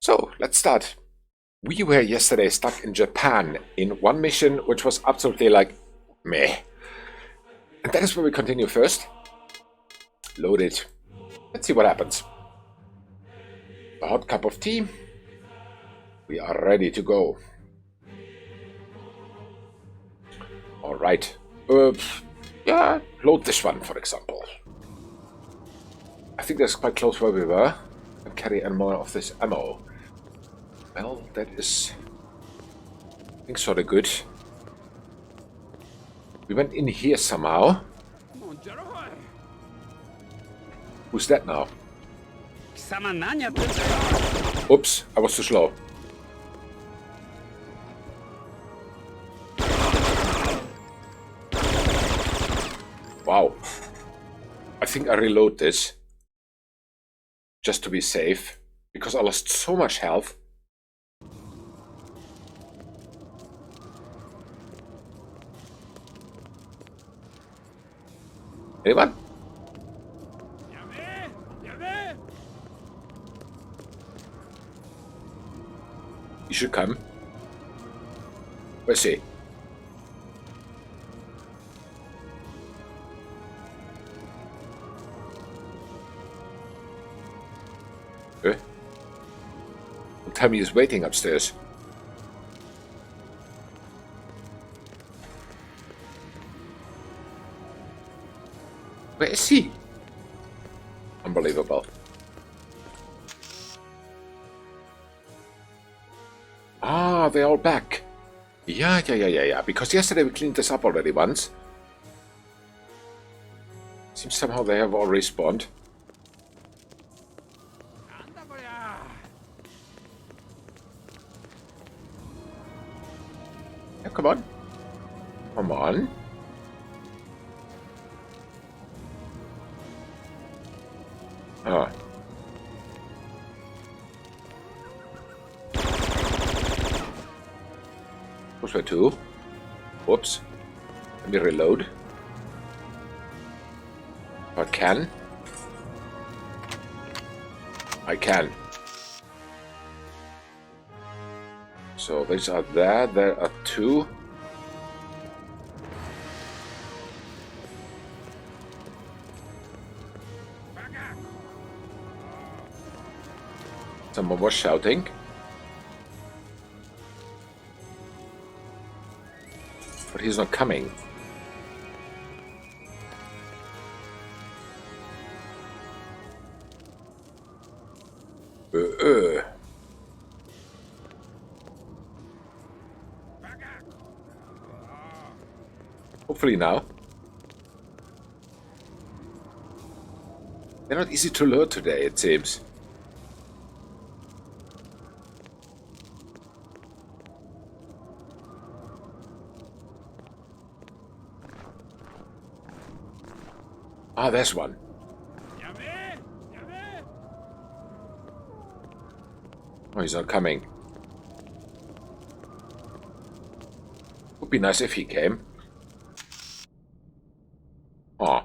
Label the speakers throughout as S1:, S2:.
S1: So, let's start. We were yesterday stuck in Japan in one mission which was absolutely like meh. And that is where we continue first. Load it. Let's see what happens. A hot cup of tea. We are ready to go. Alright. Yeah, load this one, for example. I think that's quite close where we were. And carry any more of this ammo. Well, that is, I think, sort of good. We went in here somehow. Who's that now? Oops, I was too slow. Wow. I think I reload this. Just to be safe. Because I lost so much health. Anyone? You should come. Where's he? Don't tell me he's waiting upstairs. Where is he? Unbelievable. Ah, they're all back. Yeah. Because yesterday we cleaned this up already once. Seems somehow they have all respawned. Yeah, come on. Come on. Ah. Those were two. Whoops. Let me reload. If I can. I can. So these are there. There are two. Someone was shouting. But he's not coming. Hopefully now. They're not easy to lure today, it seems. Ah, there's one. Oh, he's not coming. Would be nice if he came. Oh.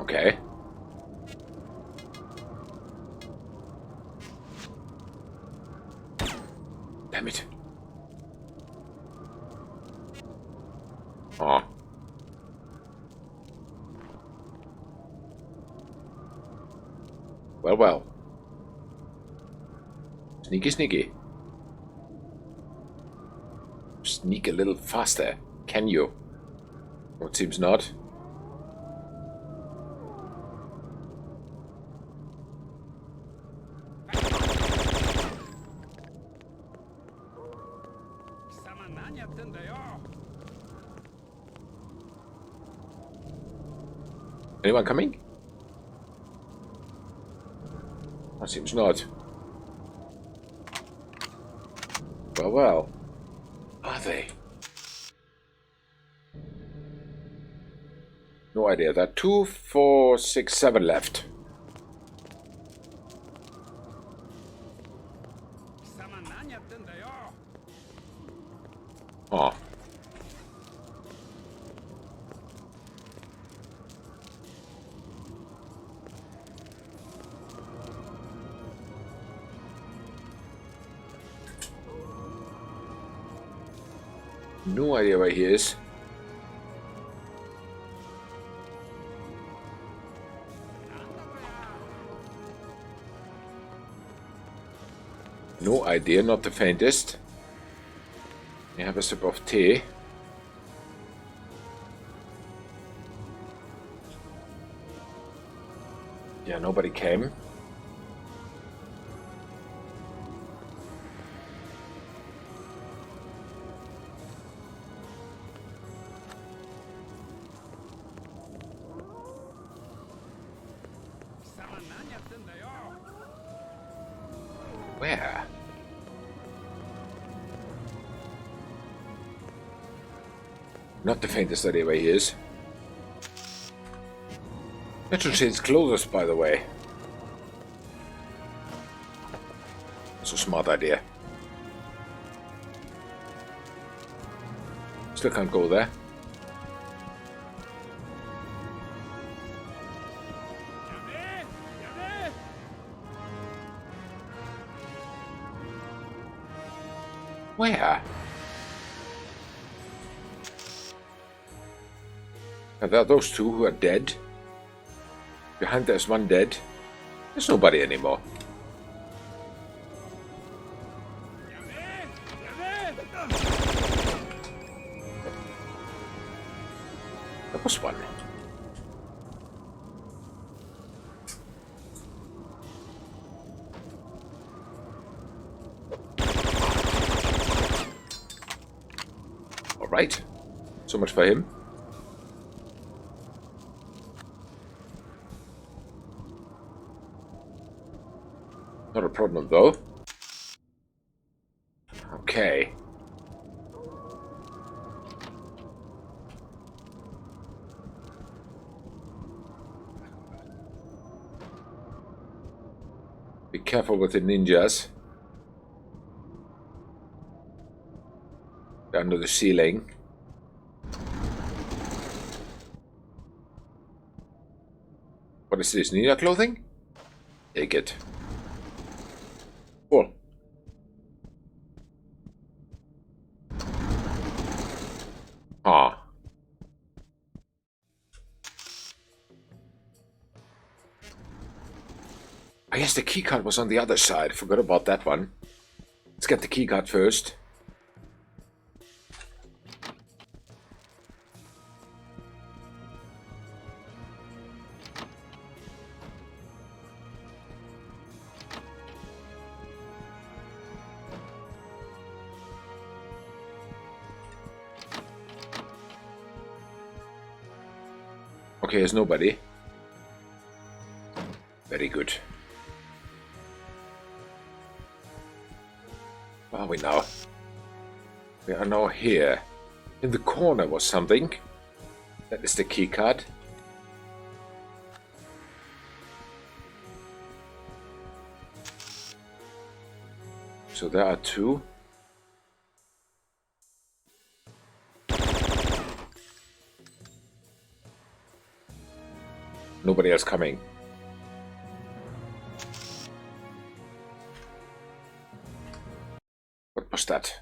S1: Okay. Damn it. Oh. Well. Sneaky. Sneak a little faster. Can you? Oh, it seems not. Anyone coming? That seems not. Well. Are they? No idea. There are 2, 4, 6, 7 left. Oh. No idea where he is. No idea, not the faintest. I have a sip of tea. Yeah, nobody came. Where? Not the faintest idea where he is. That should change clothes, by the way. That's a smart idea. Still can't go there. Where? Now there are those two who are dead. Behind there's one dead. There's nobody anymore. There was one. All right. So much for him. Not a problem, though. Okay. Be careful with the ninjas. They're under the ceiling. What is this? Ninja clothing? Take it. Cool. Ah. I guess the keycard was on the other side. Forgot about that one. Let's get the keycard first. Okay, there's nobody. Very good. Where are we now? We are now here. In the corner was something. That is the keycard. So there are two. Nobody else coming. What was that?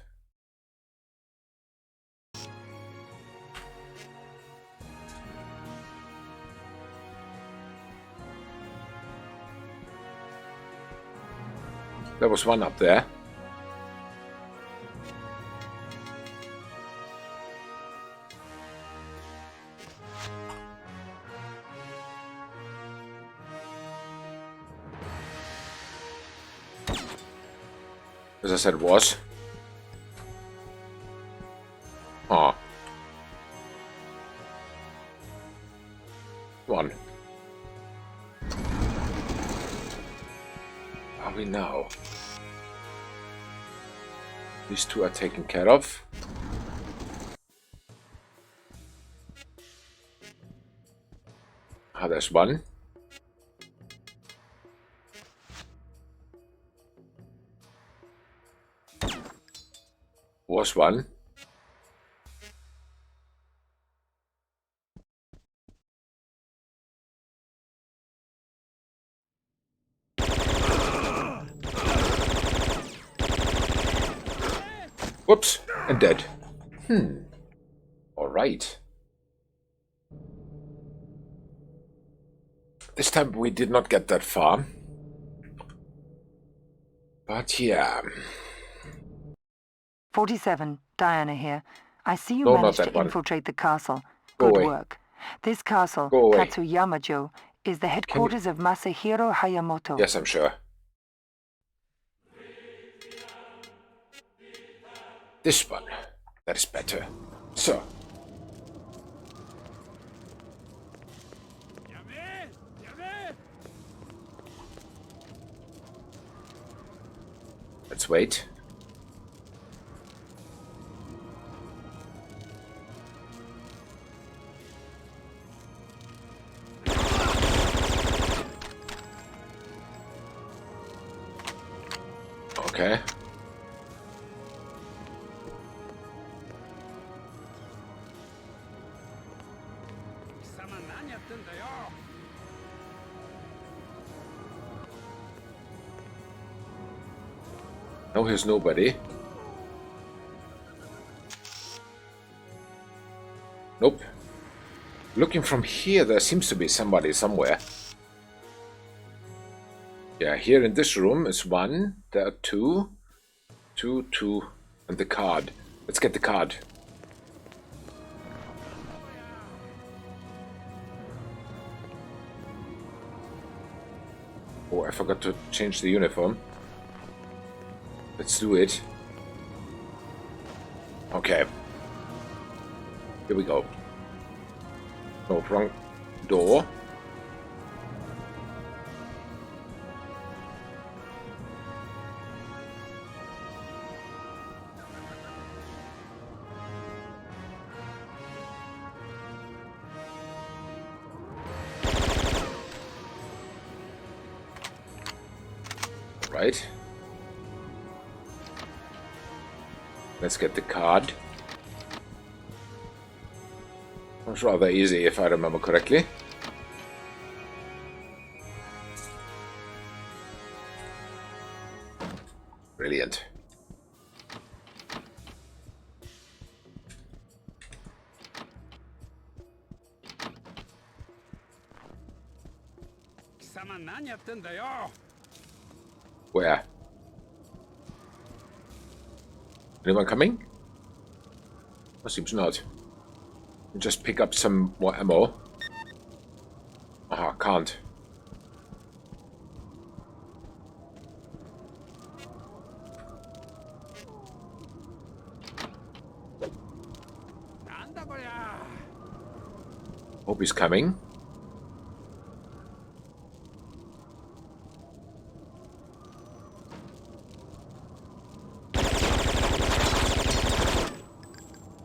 S1: There was one up there. As I said, was. Ah. One. Are we now? These two are taken care of. Ah, there's one. Was one. Whoops, and dead. Alright. This time we did not get that far. But yeah.
S2: 47, Diana here. I see you
S1: No, not
S2: managed
S1: that
S2: to
S1: one.
S2: infiltrate the castle.
S1: Go
S2: Good
S1: away.
S2: work. This castle,
S1: Go away.
S2: Tatsuyama-jo, is the headquarters of Masahiro Hayamoto.
S1: Yes, I'm sure. This one. That is better. So. Let's wait. Okay. No, here's nobody. Nope. Looking from here, there seems to be somebody somewhere. Yeah, here in this room is one. There are two. Two, and the card. Let's get the card. Oh, I forgot to change the uniform. Let's do it. Okay. Here we go. No, wrong door. Right. Let's get the card. It was rather easy if I remember correctly. Brilliant. Where? Anyone coming? Oh, seems not. Just pick up some more ammo. Ah, can't. Hope he's coming.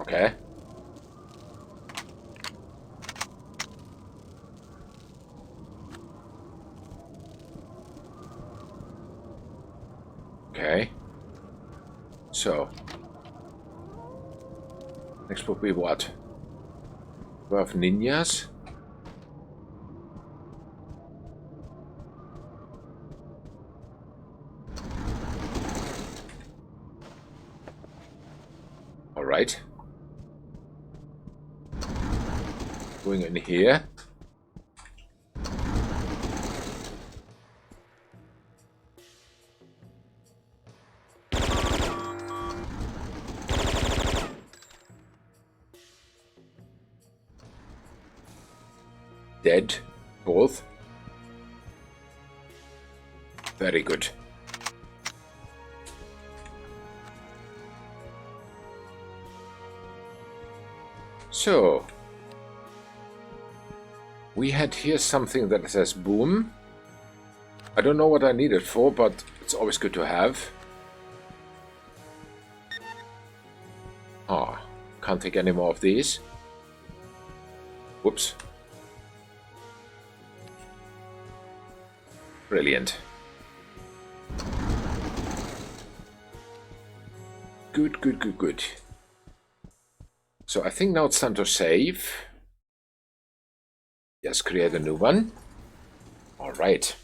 S1: Okay. Okay. So. Next will be what? We have ninjas. Alright. Going in here. Dead. Both. Very good. So. We had here something that says boom. I don't know what I need it for, but it's always good to have. Ah, can't take any more of these. Whoops. Brilliant. Good, good, good, good. So I think now it's time to save. Yes, create a new one. Alright.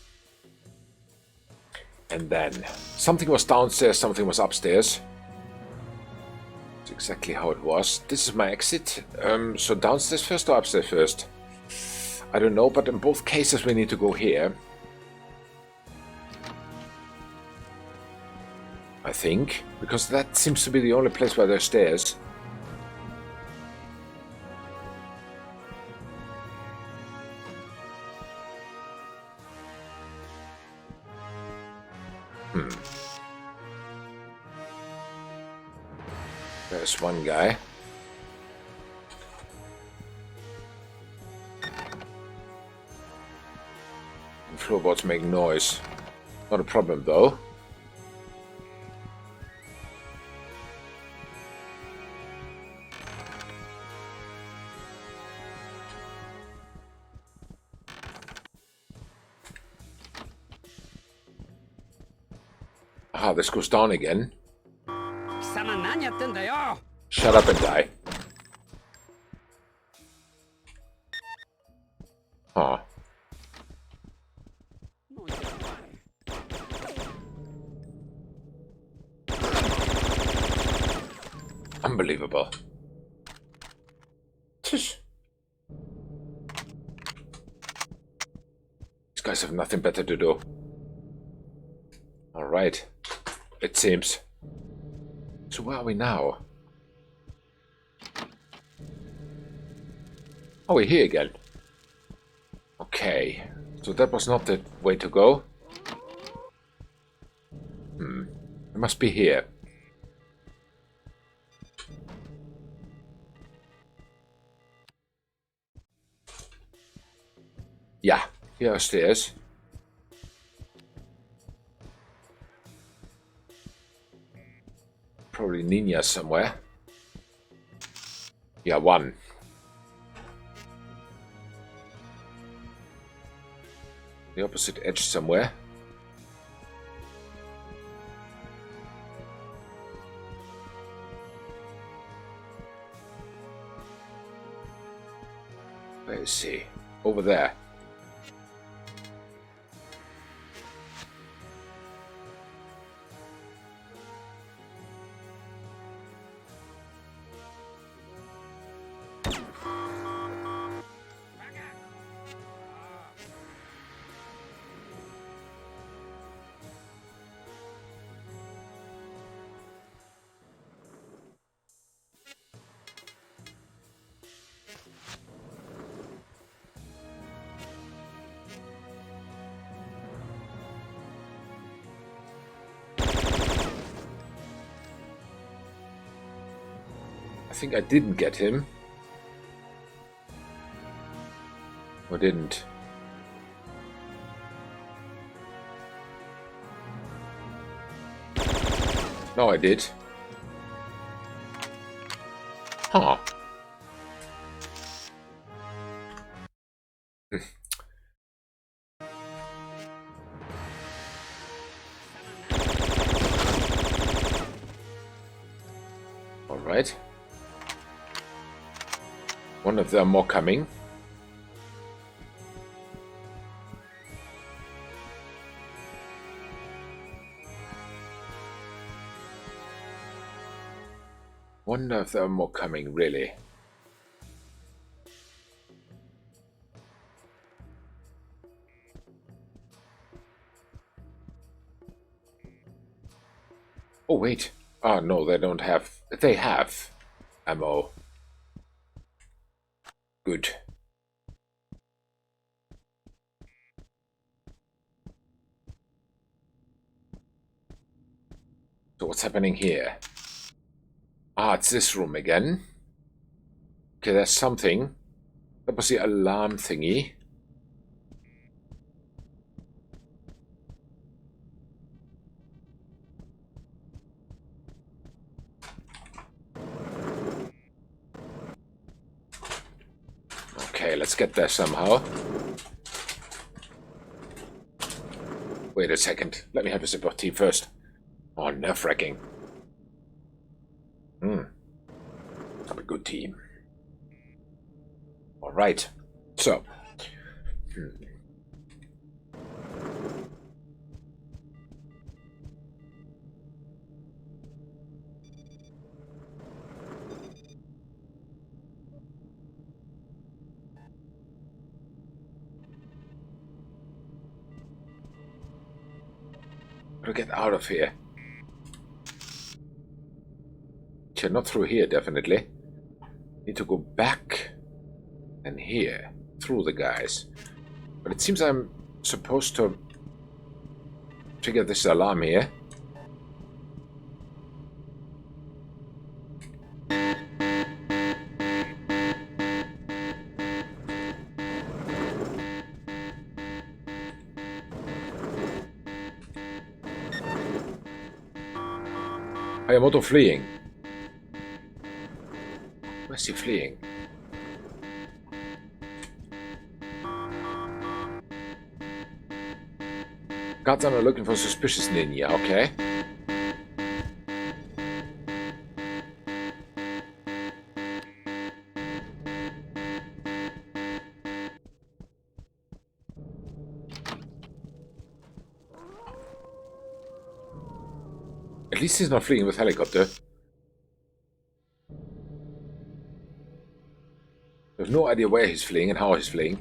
S1: And then something was downstairs, something was upstairs. That's exactly how it was. This is my exit. So downstairs first or upstairs first? I don't know, but in both cases we need to go here. I think. Because that seems to be the only place where there's stairs. There's one guy. And floorboards make noise. Not a problem though. Ah, this goes down again. Shut up and die. Huh. Unbelievable. Tish. These guys have nothing better to do. Alright. It seems. So where are we now? Oh, we're here again. Okay. So that was not the way to go. It must be here. Yeah, here are stairs. Probably ninjas somewhere. Yeah, one. The opposite edge somewhere. Where is he? Over there. I think I didn't get him. Or didn't. No, I did. Huh. All right. One of them more coming. One of them more coming, really. Oh, wait. Oh, no, they don't have... They have ammo. Good. So what's happening here? Ah, it's this room again. Okay, there's something. That was the alarm thingy. Okay, let's get there somehow. Wait a second. Let me have a sip of tea first. Oh, nerve-wracking. I'm a good team. Alright. So. Gotta get out of here. Not through here, definitely. Need to go back and here through the guys. But it seems I'm supposed to trigger this alarm here. Hayamoto fleeing. Where's he fleeing? Guards are looking for suspicious ninja, okay. At least he's not fleeing with helicopter. I have no idea where he's fleeing and how he's fleeing.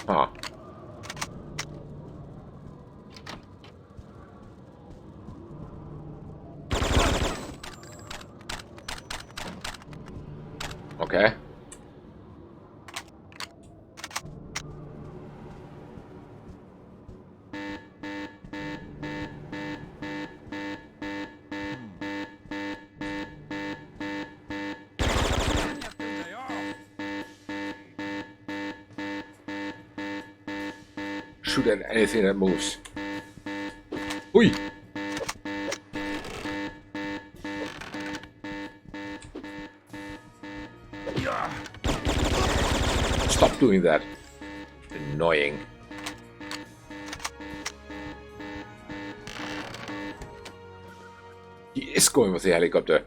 S1: Huh. Okay. Shoot at anything that moves. Oi! Stop doing that. Annoying. He is going with the helicopter.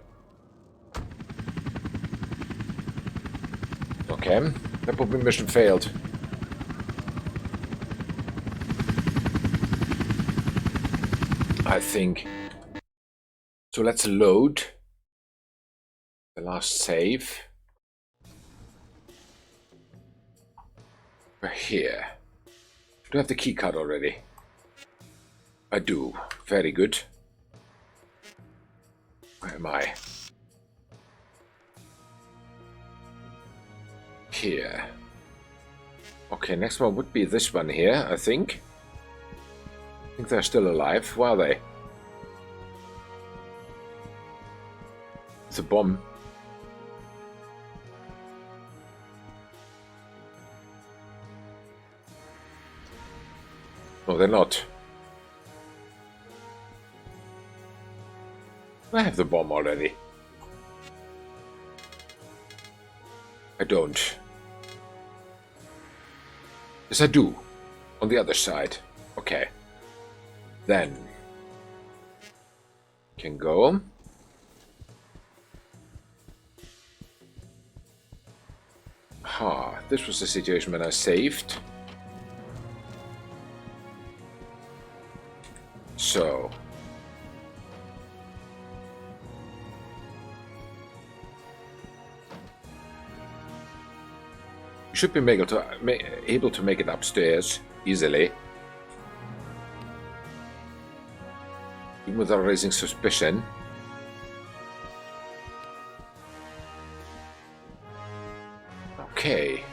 S1: Okay. That would be mission failed. I think. So let's load the last save. We're here. Do I have the key card already? I do. Very good. Where am I? Here. Okay, next one would be this one here, I think. I think they're still alive. Where are they? It's a bomb. No, they're not. I have the bomb already. I don't. Yes, I do. On the other side. Okay. Then. Can go. This was the situation when I saved. So. You should be able to make it upstairs easily. Even without raising suspicion. Okay.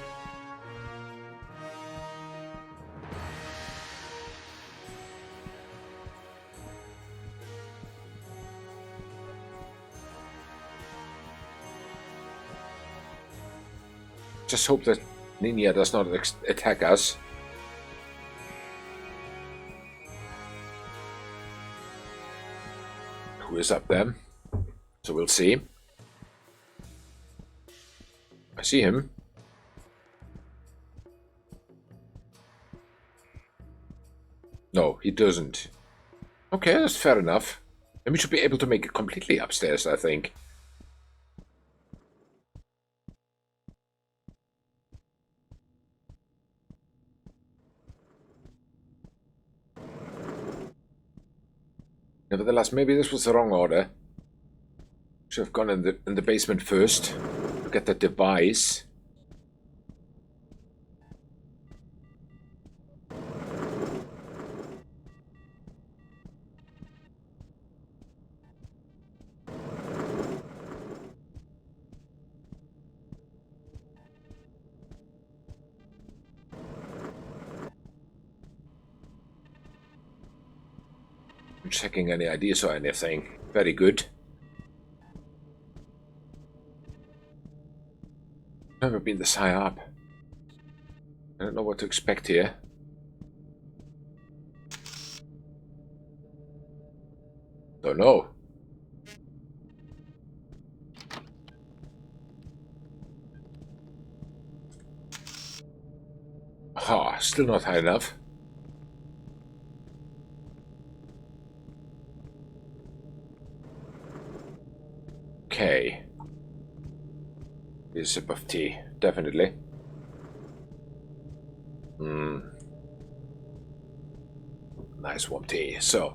S1: Just hope that Ninja does not attack us. Who is up there? So we'll see. I see him. No, he doesn't. Okay, that's fair enough. And we should be able to make it completely upstairs, I think. Nevertheless, maybe this was the wrong order. Should have gone in the basement first to get the device. Checking any ideas or anything. Very good. Never been this high up. I don't know what to expect here. Don't know. Ah, still not high enough. Okay. Here's a sip of tea, definitely. Nice warm tea. So.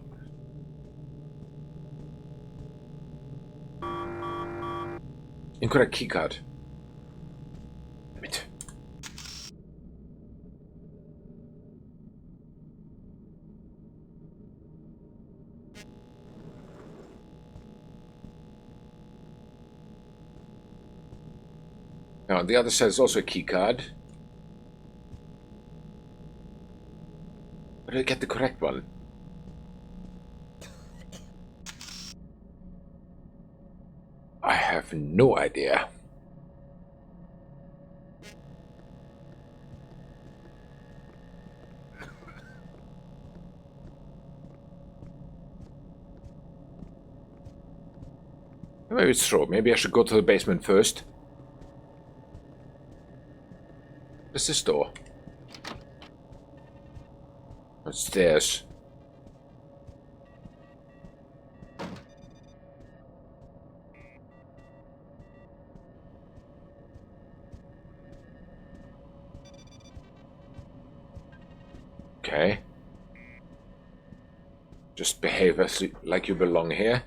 S1: Incorrect keycard. Damn it. Now, on the other side is also a keycard. But did I get the correct one? I have no idea. Maybe it's true. Maybe I should go to the basement first. What's this door? Stairs. Okay. Just behave as like you belong here.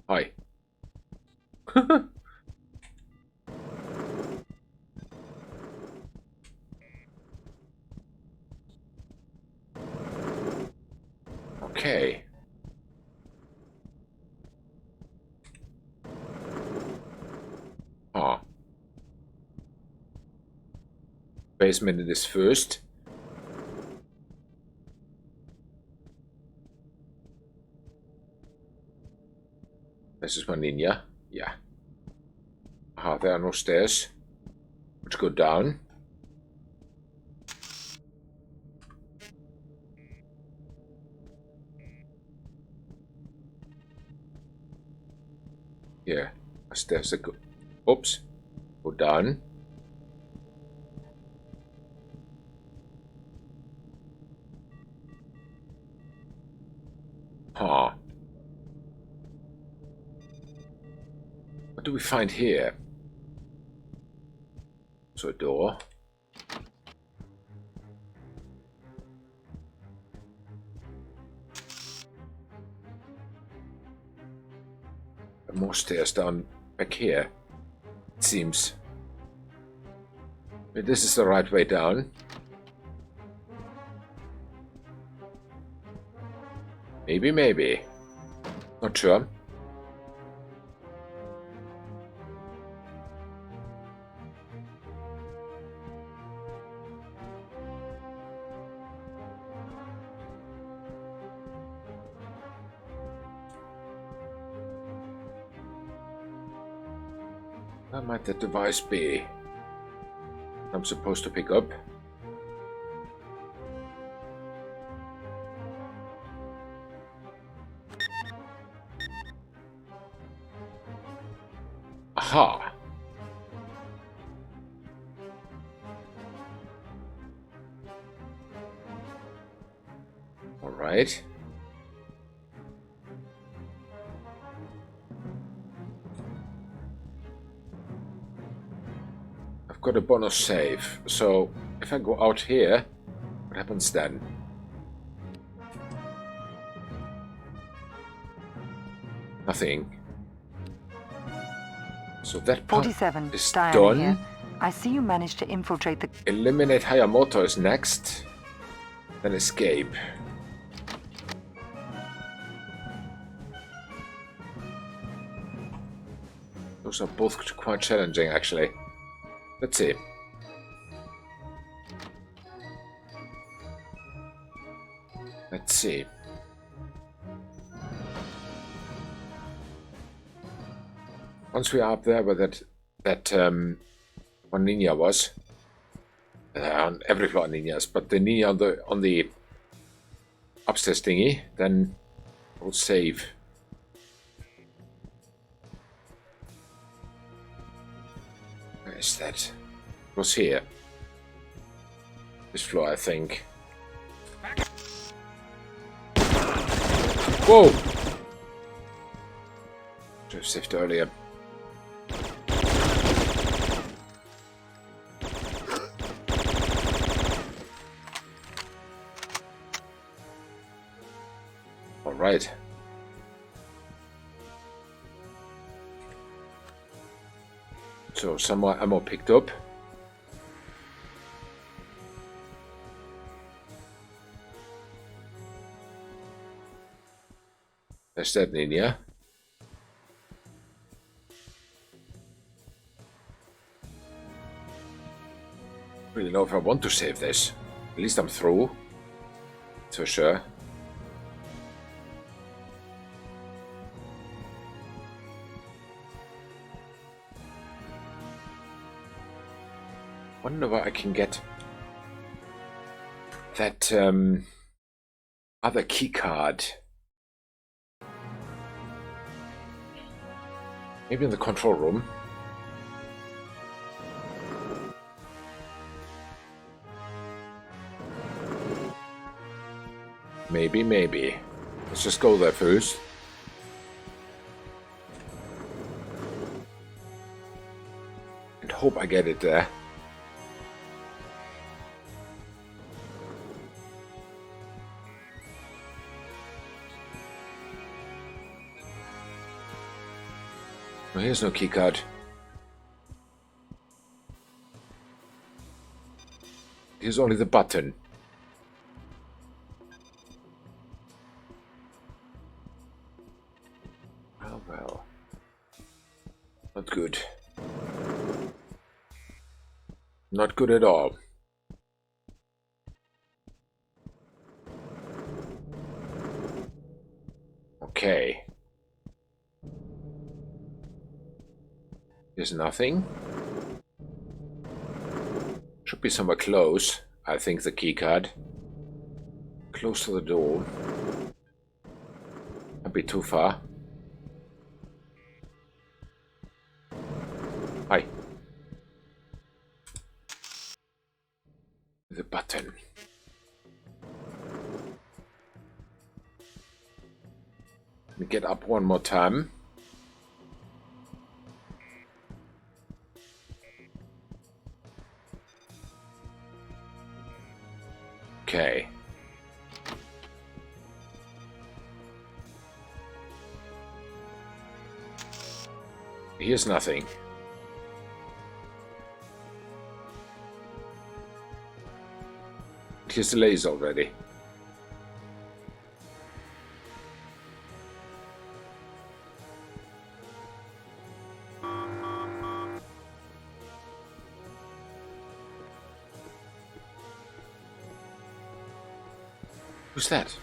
S1: Hi. Okay. Ah. Basement it is first. This is one ninja. Yeah. Ah, there are no stairs. Let's go down. Yeah. Stairs that go. Oops. Go down. Huh. What do we find here? So a door. And more stairs down back here. It seems. But this is the right way down. Maybe, maybe. Not sure. Where might that device be? I'm supposed to pick up. Aha. Alright. I've got a bonus save, so if I go out here, what happens then? Nothing. So that part
S2: 47,
S1: is
S2: Diana
S1: done.
S2: here. I see you managed to infiltrate the...
S1: Eliminate Hayamoto is next. Then escape. Those are both quite challenging, actually. Let's see. Let's see. Once we are up there where that one ninja was, on every floor ninjas, but the ninja on the upstairs thingy, then we'll save. Where is that? It was here. This floor, I think. Whoa! Should have saved earlier. Right. So some more ammo picked up. There's that ninja. Really know if I want to save this. At least I'm through. For sure. Wonder where I can get that other key card. Maybe in the control room. Maybe. Let's just go there first. And hope I get it there. Oh, here's no keycard. Here's only the button. Well. Not good. Not good at all. Okay. There's nothing. Should be somewhere close, I think, the keycard. Close to the door. Can't be too far. Hi. The button. Let me get up one more time. Okay. Here's nothing. Here's the laser already. Who's that?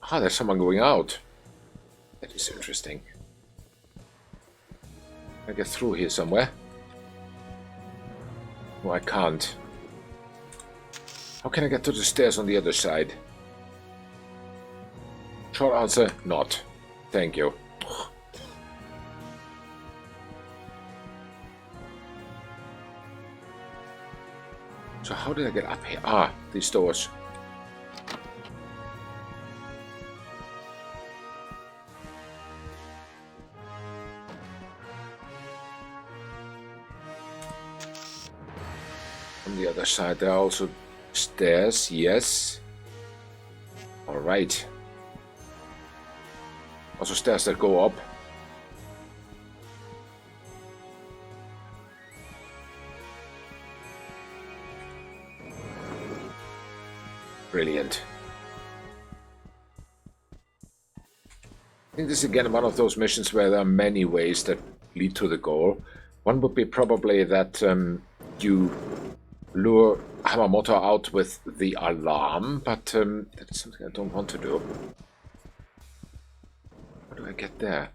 S1: Ah, there's someone going out. That is interesting. I get through here somewhere. No, I can't. How can I get to the stairs on the other side? Short answer, not. Thank you. So how did I get up here? Ah, these doors. On the other side there are also stairs, yes. Alright. Also stairs that go up. Brilliant. I think this is again one of those missions where there are many ways that lead to the goal. One would be probably that you lure Hamamoto out with the alarm, but that's something I don't want to do. How do I get there?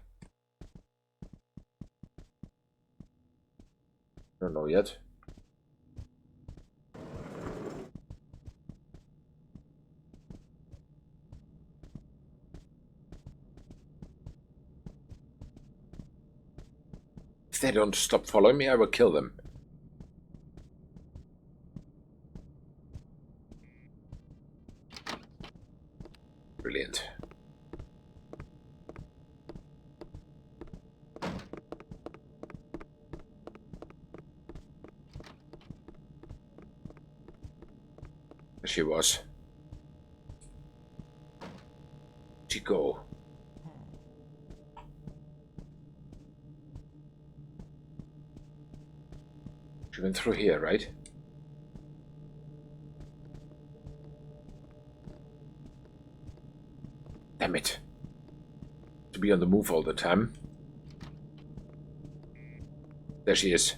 S1: Don't know yet. If they don't stop following me, I will kill them. Brilliant. There she was. Where'd she go? She went through here, right? Damn it. To be on the move all the time. There she is.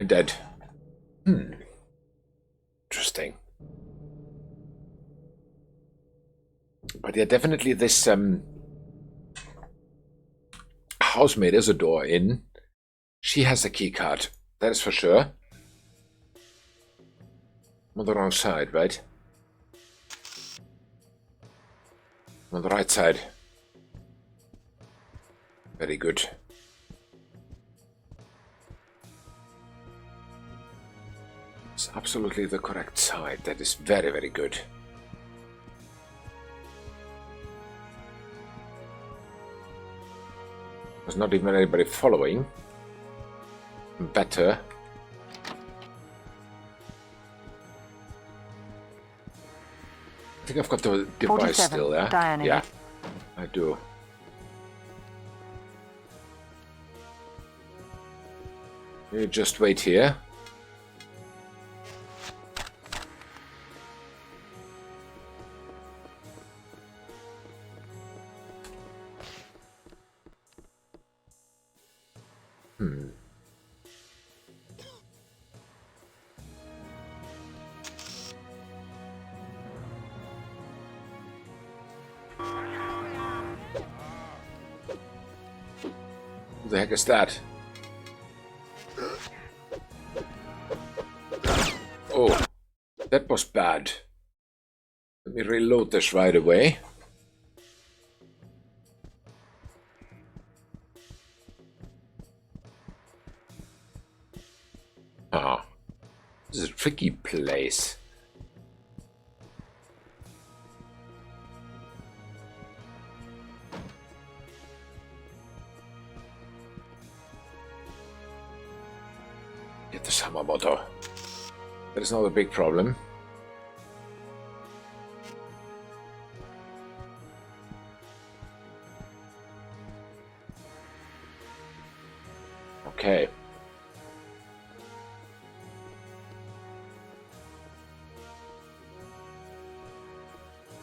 S1: Dead. Interesting. But yeah, definitely this housemaid is a door in. She has a key card. That is for sure. I'm on the wrong side, right? I'm on the right side. Very good. It's absolutely the correct side. That is very, very good. There's not even anybody following. Better. I think I've got the device still there. Yeah, I do. You just wait here. Who the heck is that? Oh, that was bad. Let me reload this right away. Ah, this is a tricky place. Get the Samamoto. That is not a big problem. Okay.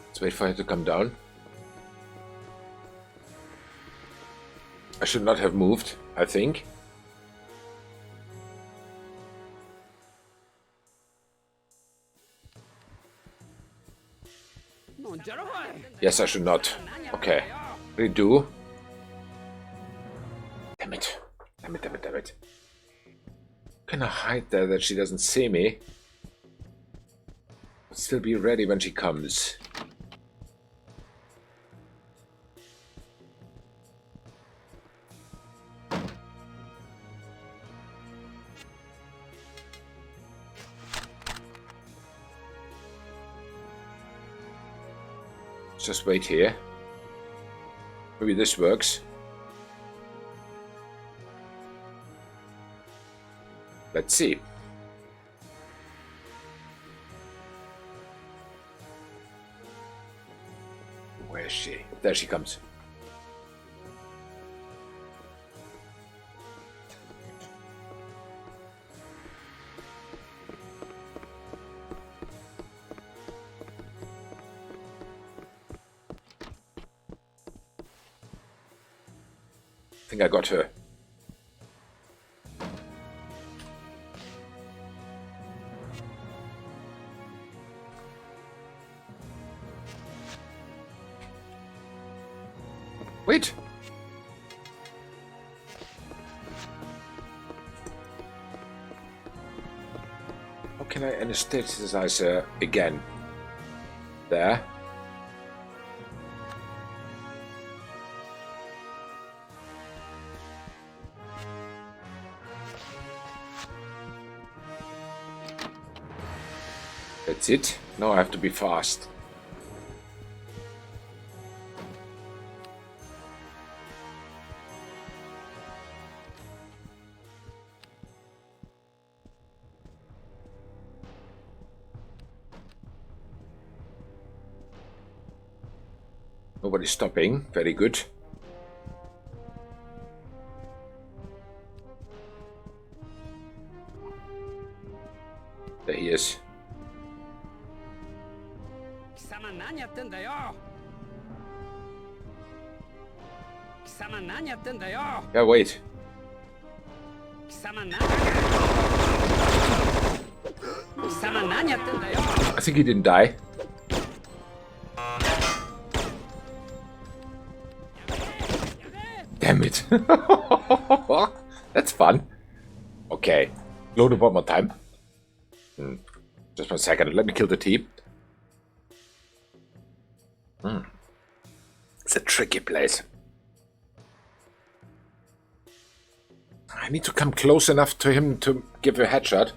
S1: Let's wait for her to come down. I should not have moved, I think. Yes, I should not. Okay. Redo. Damn it. Damn it, damn it, damn it. Can I hide there that she doesn't see me? But still be ready when she comes. Just wait here. Maybe this works. Let's see. Where is she? There she comes. I think I got her. Wait! How can I anesthetize her again? There. That's it. Now I have to be fast. Nobody's stopping. Very good. There he is. Yeah, wait. I think he didn't die. Damn it. That's fun. Okay. Load it one more time. Just 1 second. Let me kill the team. It's a tricky place. I need to come close enough to him to give a headshot.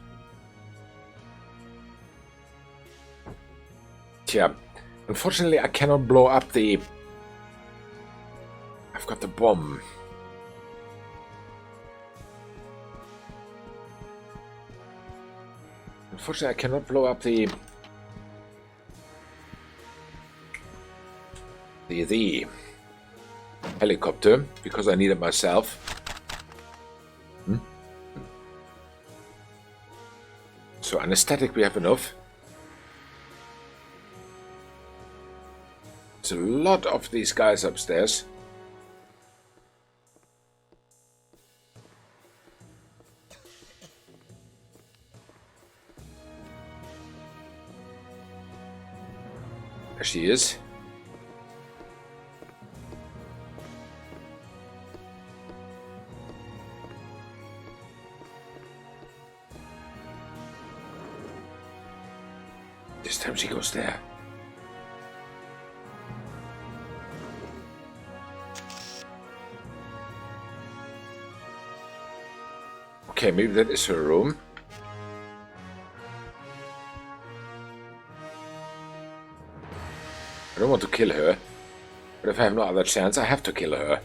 S1: Yeah. Unfortunately, I cannot blow up the... I've got the bomb. Unfortunately, I cannot blow up the helicopter because I need it myself. So anesthetic we have enough. There's a lot of these guys upstairs. There she is. This time she goes there. Okay, maybe that is her room. I don't want to kill her, but if I have no other chance, I have to kill her.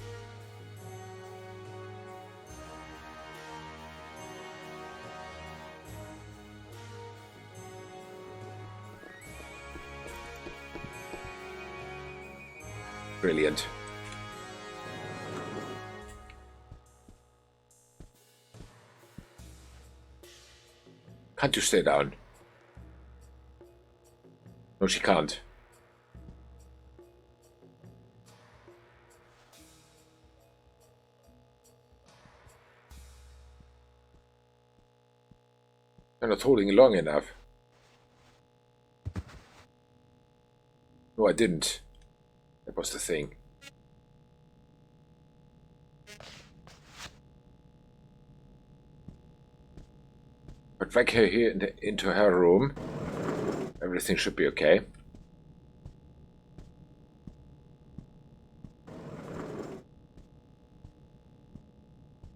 S1: Brilliant. Can't you stay down? No, she can't. I'm not holding long enough. No, I didn't. was the thing. But back here into her room. Everything should be okay.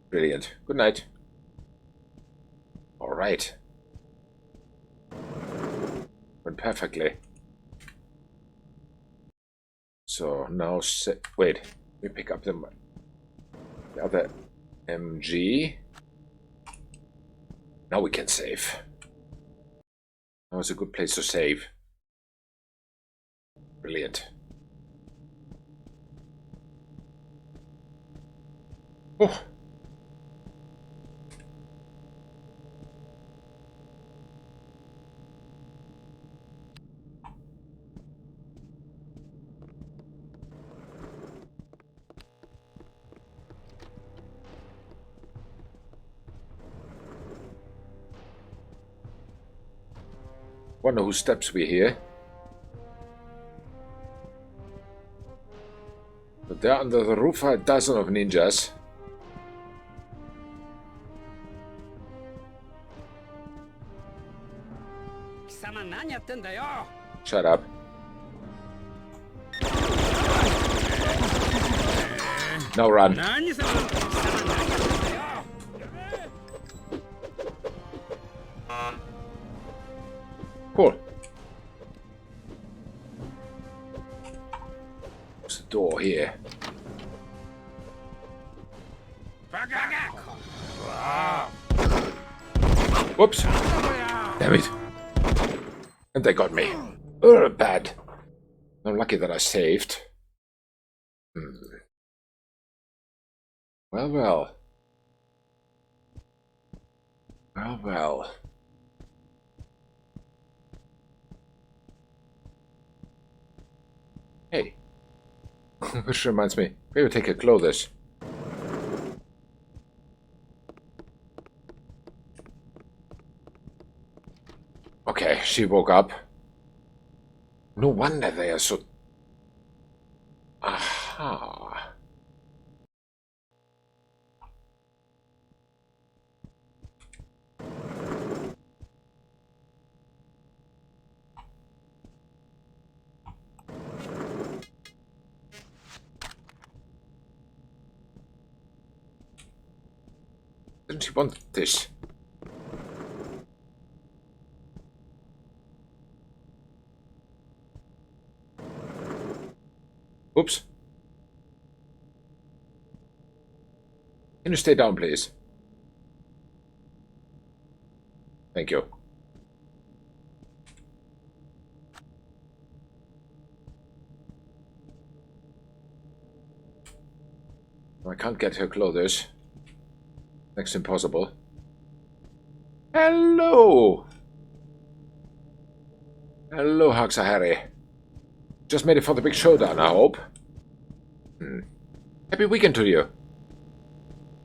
S1: Brilliant. Good night. All right. Went perfectly. So now, wait. We pick up the other MG. Now we can save. Now is a good place to save. Brilliant. Oh. Wonder whose steps we hear. But there under the roof are a dozen of ninjas. Shut up. Now run. Cool. What's the door here? Whoops. Damn it. And they got me. Bad. I'm lucky that I saved. Well, well. Well, well. Hey. Which reminds me, maybe take her clothes. Okay, she woke up. No wonder they are so... Aha. Didn't she want this? Oops. Can you stay down, please? Thank you. I can't get her clothes. Next to impossible. Hello! Hello, Haxahari. Just made it for the big showdown, I hope. Happy weekend to you.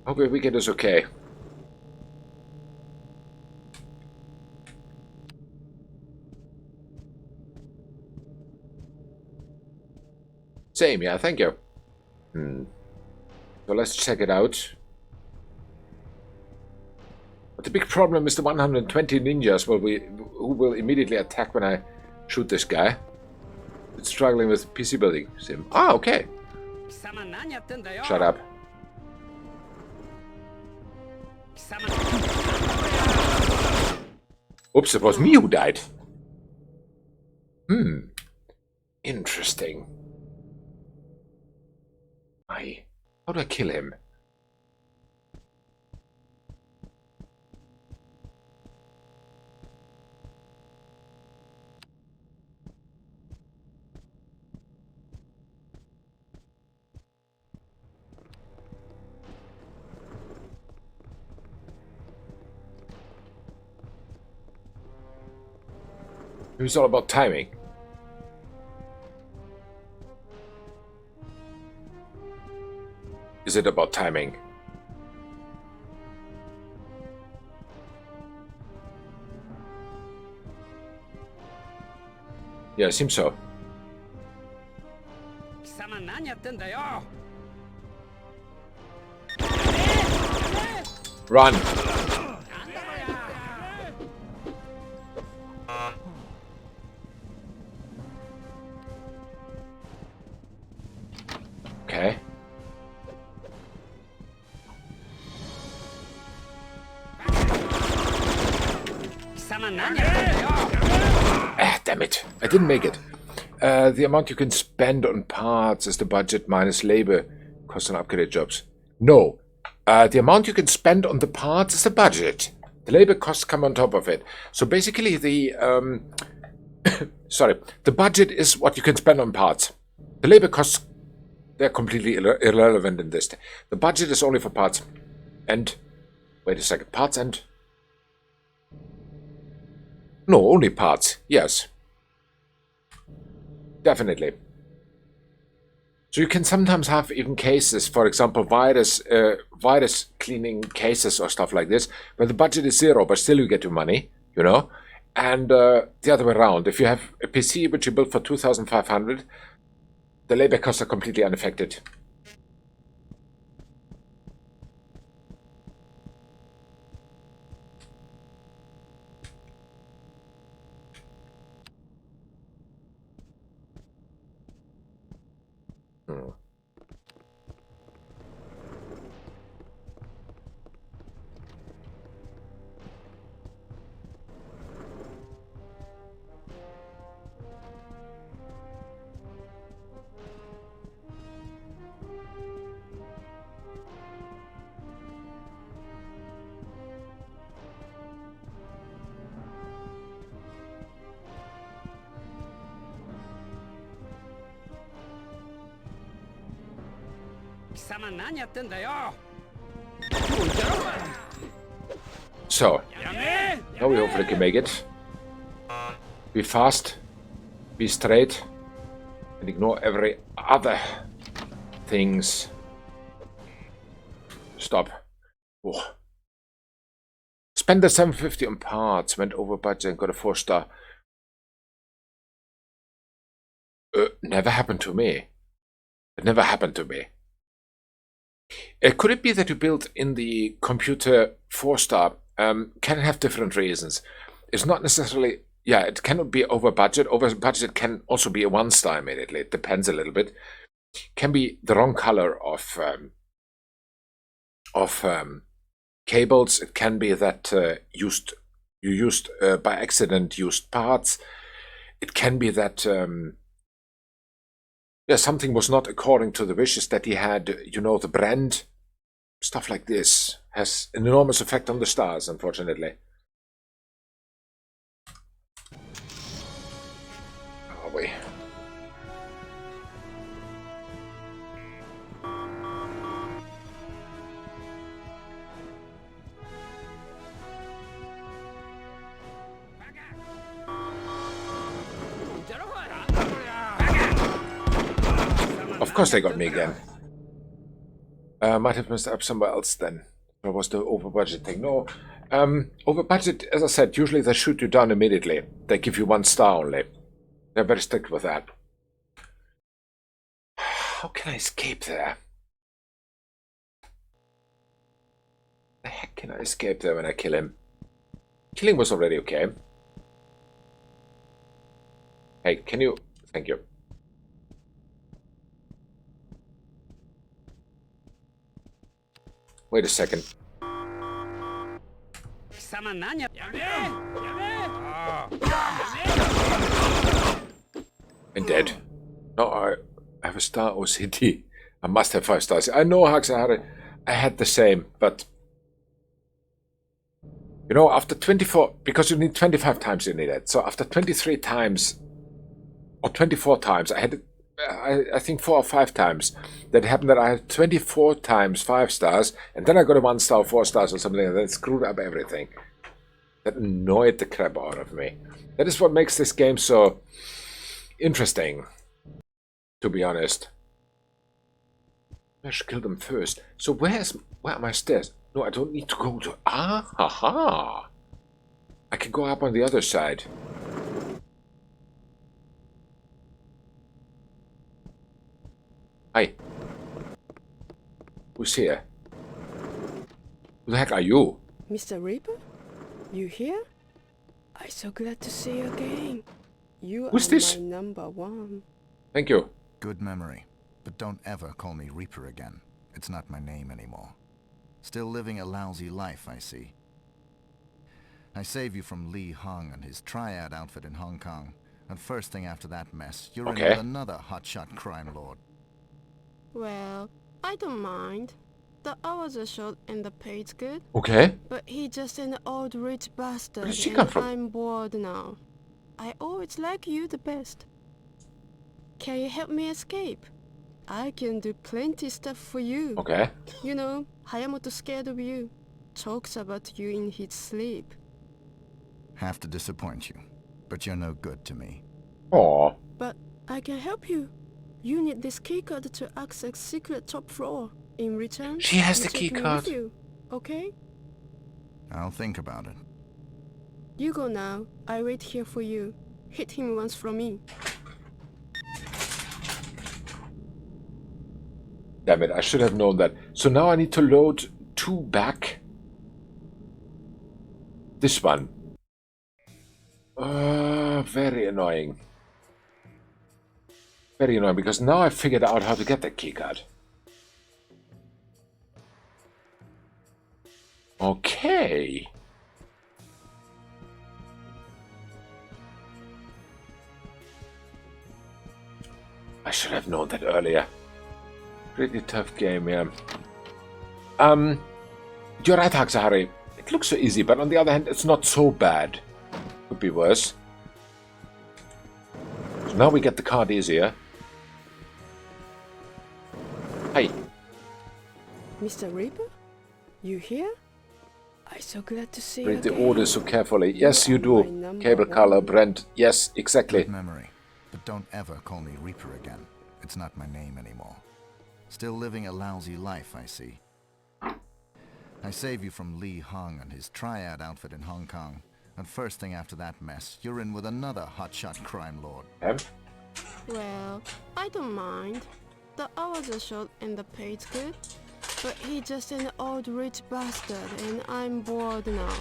S1: Hope your weekend is okay. Same, yeah, thank you. So let's check it out. But the big problem is the 120 ninjas who will immediately attack when I shoot this guy. It's struggling with PC building sim. Ah, okay. Shut up. Oops, it was me who died. Interesting. How do I kill him? It's all about timing. Is it about timing? Yeah, it seems so. Run. Okay. Ah, damn it. I didn't make it. The amount you can spend on parts is the budget minus labor cost on upgrade jobs. No. The amount you can spend on the parts is the budget. The labor costs come on top of it. So basically the... sorry. The budget is what you can spend on parts. The labor costs, they're completely irrelevant in this. The budget is only for parts. And... Wait a second. Parts and... No, only parts. Yes. Definitely. So you can sometimes have even cases, for example, virus cleaning cases or stuff like this, where the budget is 0, but still you get your money, you know? And the other way around. If you have a PC which you built for 2,500, the labor costs are completely unaffected. So, now we hopefully can make it. Be fast, be straight, and ignore every other things. Stop. Oh. Spend the 750 on parts, went over budget and got a 4-star. Never happened to me. It never happened to me. Could it be that you built in the computer 4-star? Can have different reasons. It's not necessarily... Yeah, it cannot be over budget. Over budget can also be a 1-star immediately. It depends a little bit. Can be the wrong color of cables. It can be that you used by accident used parts. It can be that yeah, something was not according to the wishes that he had. You know, the brand, stuff like this has an enormous effect on the stars, unfortunately. Are we? Of course they got me again. Might have messed up somewhere else then. Or was the over budget thing? No. Over budget, as I said, usually they shoot you down immediately. They give you 1-star only. They're very strict with that. How can I escape there? The heck can I escape there when I kill him? Killing was already okay. Hey, can you... Thank you. Wait a second. I'm dead. No, I have a star OCD. I must have 5 stars. I know, Hux, I had the same, but... You know, after 24... Because you need 25 times you need it. So after 23 times... Or 24 times, I had... I think 4 or 5 times that happened that I had 24 times 5 stars, and then I got a 1-star, 4 stars or something, and that screwed up everything. That annoyed the crap out of me. That is what makes this game so interesting, to be honest. I should kill them first. So where are my stairs? No, I don't need to go to... Ah, haha! I can go up on the other side. Hi. Who's here? Who the heck are you?
S3: Mr. Reaper? You here? I'm so glad to see you again. You
S1: Who's
S3: are
S1: this?
S3: my number one.
S1: Thank you.
S4: Good memory. But don't ever call me Reaper again. It's not my name anymore. Still living a lousy life, I see. I saved you from Lee Hung and his triad outfit in Hong Kong. And first thing after that mess, you're in with another hotshot crime lord.
S3: Well, I don't mind. The hours are short and the pay's good.
S1: Okay.
S3: But he just an old rich bastard.
S1: Where did she
S3: and
S1: come from?
S3: I'm bored now. I always like you the best. Can you help me escape? I can do plenty stuff for you.
S1: Okay.
S3: You know, Hayamoto's scared of you. Talks about you in his sleep.
S4: Have to disappoint you, but you're no good to me.
S1: Aw.
S3: But I can help you. You need this keycard to access secret top floor. In return,
S1: She has
S3: you
S1: the
S3: take me
S1: keycard.
S3: with you, okay?
S4: I'll think about it.
S3: You go now. I wait here for you. Hit him once from me.
S1: Damn it, I should have known that. So now I need to load 2 back. This one. Very annoying. Very annoying, because now I figured out how to get that keycard. Okay. I should have known that earlier. Pretty tough game, yeah. You're right, Haksahari. It looks so easy, but on the other hand, it's not so bad. Could be worse. So now we get the card easier. Hi.
S3: Mr. Reaper? You here? I'm so glad to see
S1: Read
S3: you
S1: the
S3: again.
S1: orders so carefully. Yes, you
S3: are
S1: do.
S3: my number
S1: Cable color,
S3: one.
S1: Brent. Yes, exactly.
S4: Good memory. But don't ever call me Reaper again. It's not my name anymore. Still living a lousy life, I see. I saved you from Lee Hung and his triad outfit in Hong Kong. And first thing after that mess, you're in with another hotshot crime lord.
S3: Well, I don't mind. The hours are short and the pay's good. But he just an old rich bastard and I'm bored now.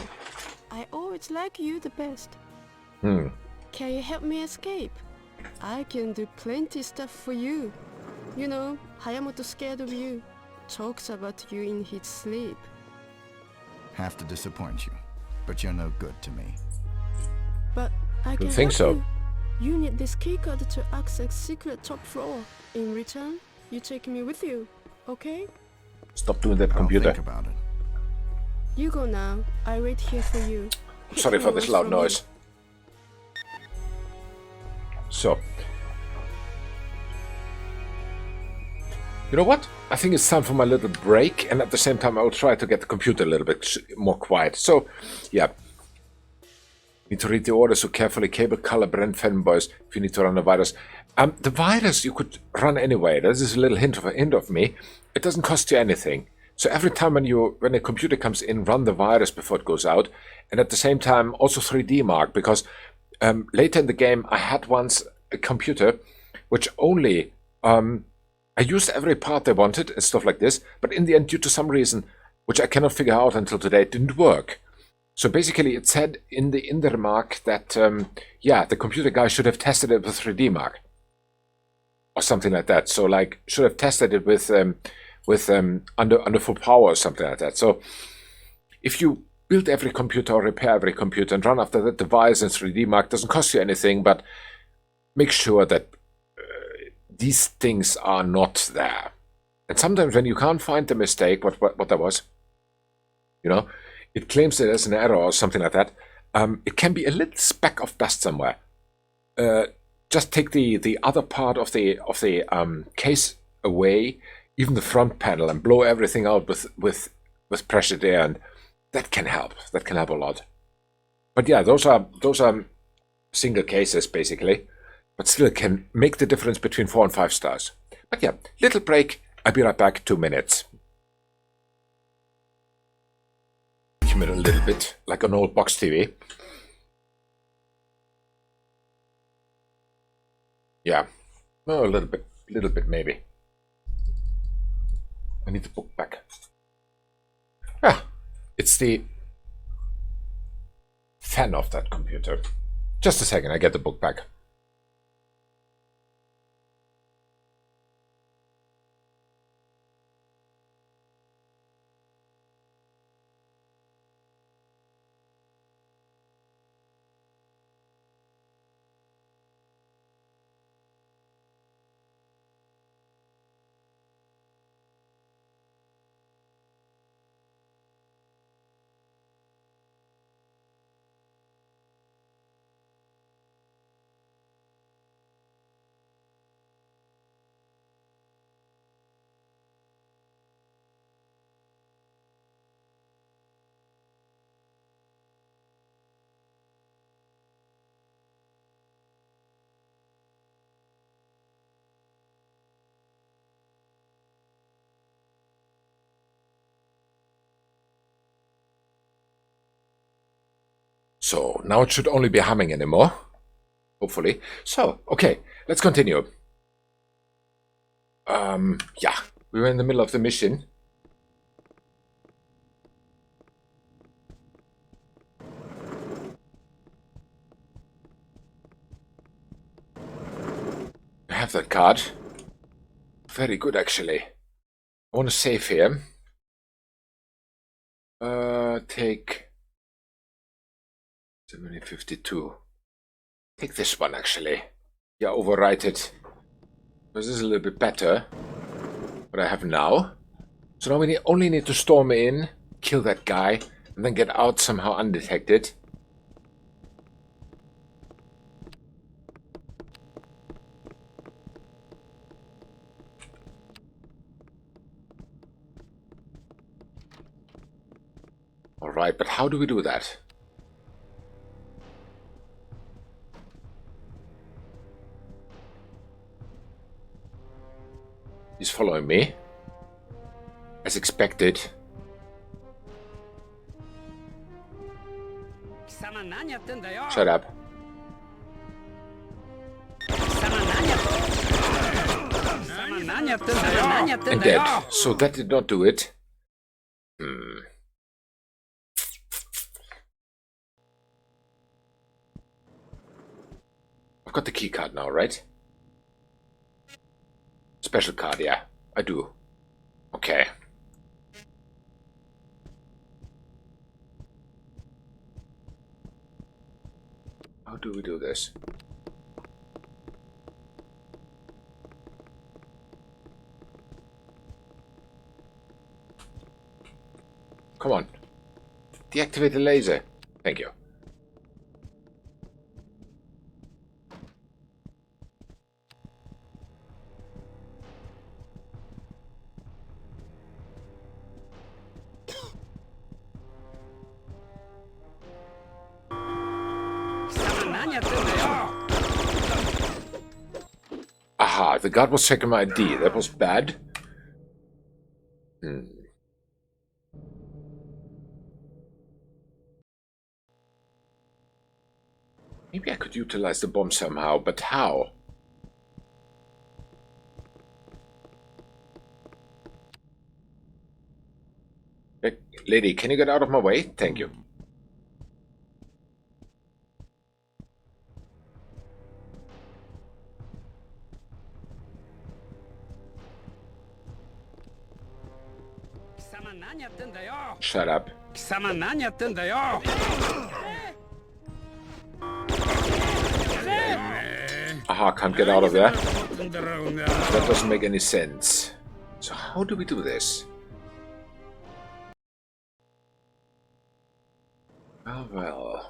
S3: I always like you the best. Can you help me escape? I can do plenty stuff for you. You know, Hayamoto's scared of you. Talks about you in his sleep.
S4: Have to disappoint you, but you're no good to me.
S3: But I can
S1: think
S3: help
S1: so.
S3: you. You need this keycard to access secret top floor. In return, you take me with you, okay?
S1: Stop doing that,
S4: I'll
S1: computer.
S4: think about it.
S3: You go now. I wait here for you.
S1: I'm sorry for this loud noise. So. You know what? I think it's time for my little break, and at the same time I will try to get the computer a little bit more quiet. So, yeah. Need to read the orders so carefully. Cable color, Brent fanboys, if you need to run a virus. The virus you could run anyway. This is a little hint of me. It doesn't cost you anything. So every time when a computer comes in, run the virus before it goes out. And at the same time, also 3D mark, because later in the game, I had once a computer which only... I used every part they wanted and stuff like this, but in the end, due to some reason, which I cannot figure out until today, it didn't work. So basically, it said in the remark that, yeah, the computer guy should have tested it with 3D mark. Or something like that. So, like, should have tested it with under full power or something like that. So, if you build every computer or repair every computer and run after that device in 3D mark, doesn't cost you anything, but make sure that these things are not there. And sometimes when you can't find the mistake, what that was, you know, it claims it as an error or something like that. It can be a little speck of dust somewhere. Just take the other part of the case away, even the front panel, and blow everything out with pressured air, and that can help. That can help a lot. But yeah, those are single cases basically, but still can make the difference between 4 and 5 stars. But yeah, little break. I'll be right back. 2 minutes. A little bit like an old box TV. Yeah, oh, a little bit maybe. I need the book back. Ah, it's the fan of that computer. Just a second, I get the book back. So now it should only be humming anymore. Hopefully. So, okay, let's continue. Yeah, we were in the middle of the mission. I have that card. Very good, actually. I want to save here. Take 752. Take this one, actually. Yeah, overwrite it. This is a little bit better. What I have now. So now we only need to storm in, kill that guy, and then get out somehow undetected. Alright, but how do we do that? He's following me. As expected. Shut up. And dead. So that did not do it. I've got the key card now, right? Special card, yeah. I do. Okay. How do we do this? Come on. Deactivate the laser. Thank you. Aha, the guard was checking my ID. That was bad. Maybe I could utilize the bomb somehow, but how? Hey, lady, can you get out of my way? Thank you. Shut up. Aha, can't get out of there. That doesn't make any sense. So how do we do this? Well, well.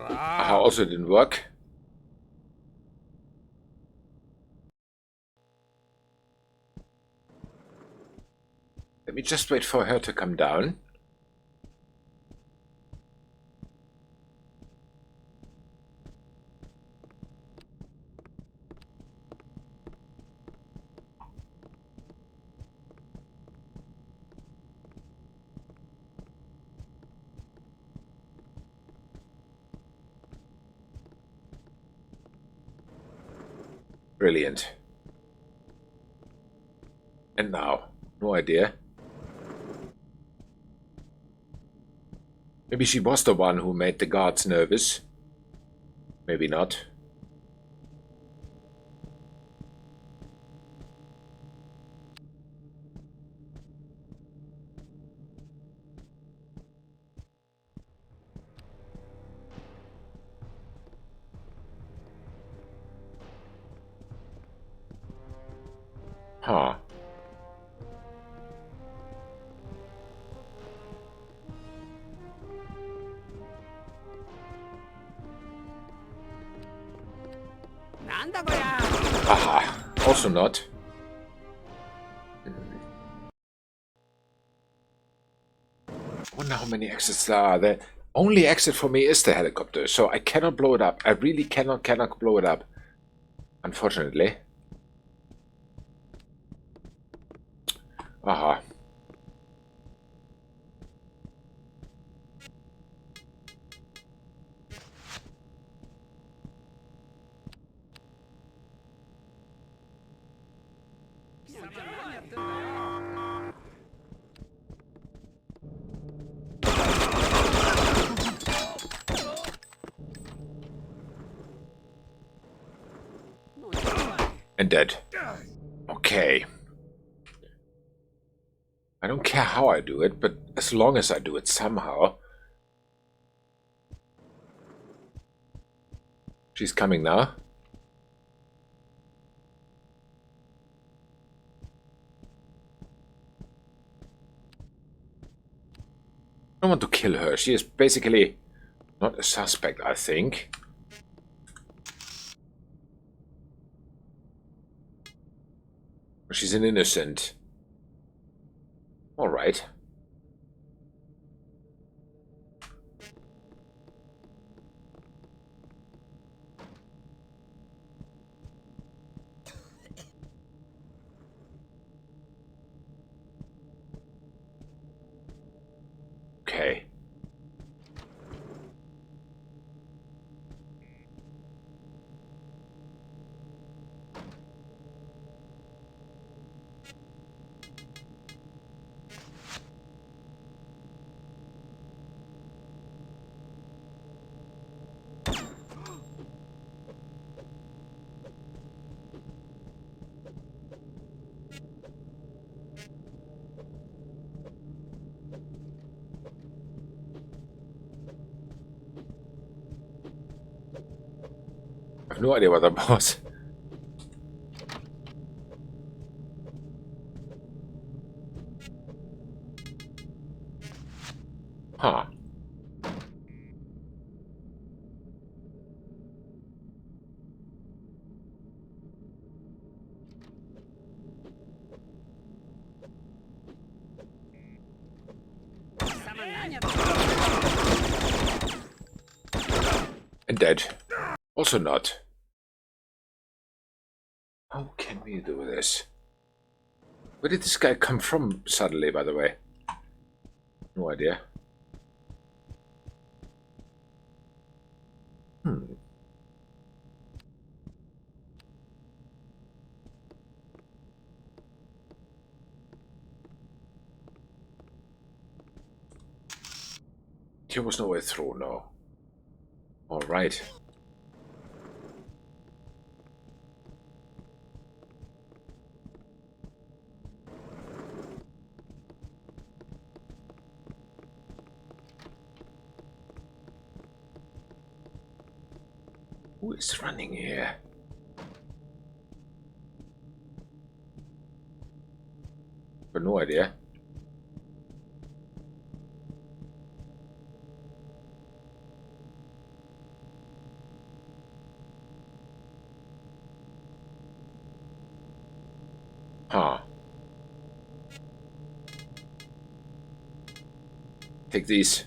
S1: Aha, also didn't work. Let me just wait for her to come down. Brilliant. And now? No idea. Maybe she was the one who made the guards nervous. Maybe not. Huh. Aha. Also not. I wonder how many exits there are. The only exit for me is the helicopter, so I cannot blow it up. I really cannot blow it up. Unfortunately. Aha. And dead. Okay. I don't care how I do it, but as long as I do it somehow. She's coming now. I don't want to kill her. She is basically not a suspect, I think. She's an innocent. Alright. Okay. I have no idea what that was. Huh. And dead. Also not. How can we do this? Where did this guy come from suddenly, by the way? No idea. Here was no way through, no. Alright. Who is running here? But no idea. Huh. Take these.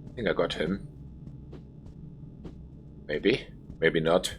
S1: I think I got him. Maybe. Maybe not.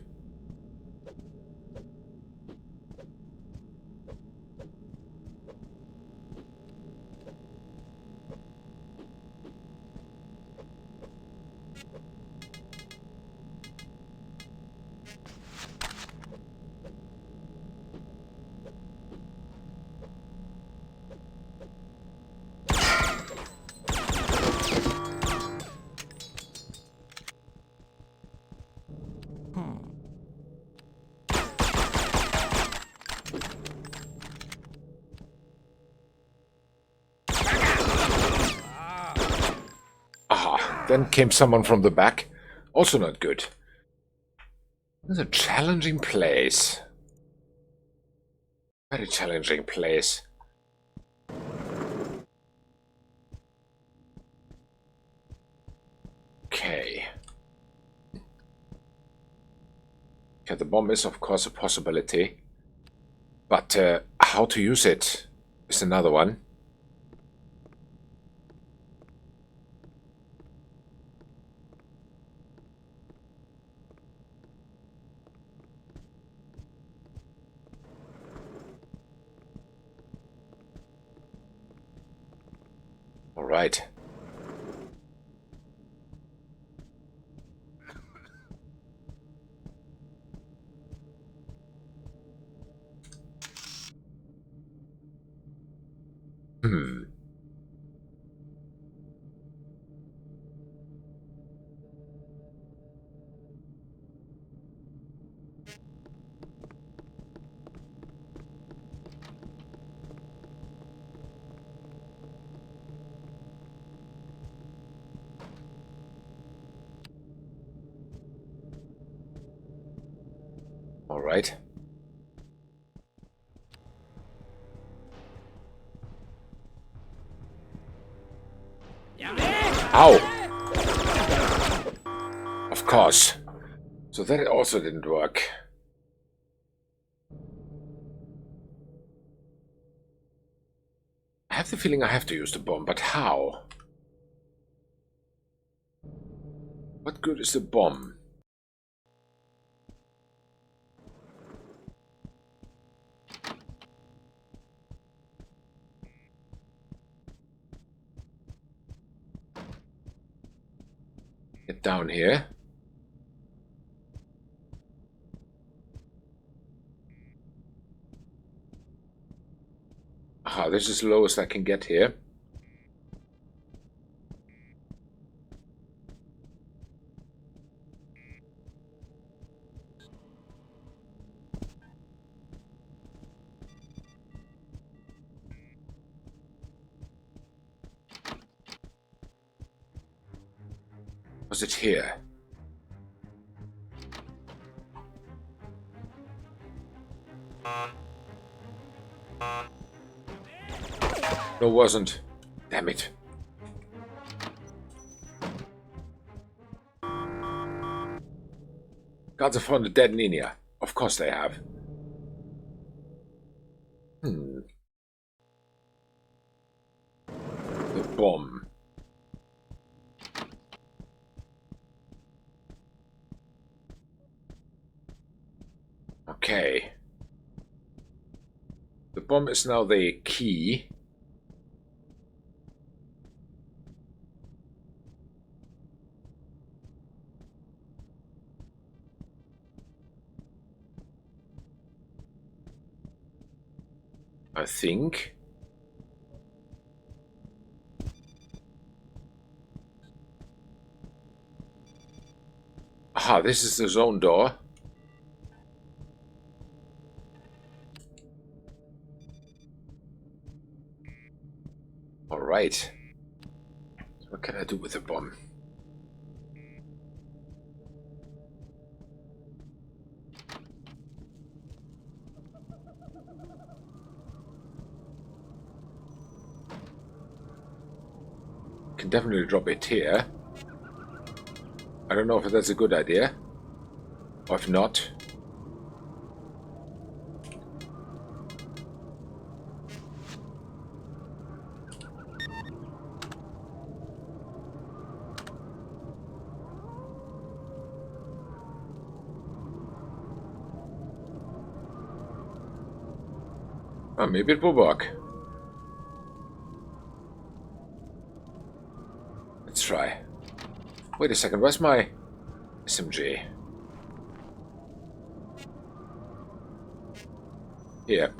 S1: Then came someone from the back. Also not good. This is a challenging place. Very challenging place. Okay. Okay, the bomb is of course a possibility. But how to use it is another one. All right. All right. Ow! Of course. So that also didn't work. I have the feeling I have to use the bomb, but how? What good is the bomb? Get down here. Aha, this is the lowest I can get here. Was it here? No, wasn't. Damn it. Guards have found a dead Nina. Of course they have. The bomb. Okay. The bomb is now the key. I think. Aha, this is the zone door. All right. So what can I do with the bomb? Can definitely drop it here. I don't know if that's a good idea. Or if not. Oh, maybe it will work. Let's try. Wait a second, where's my SMG? Here.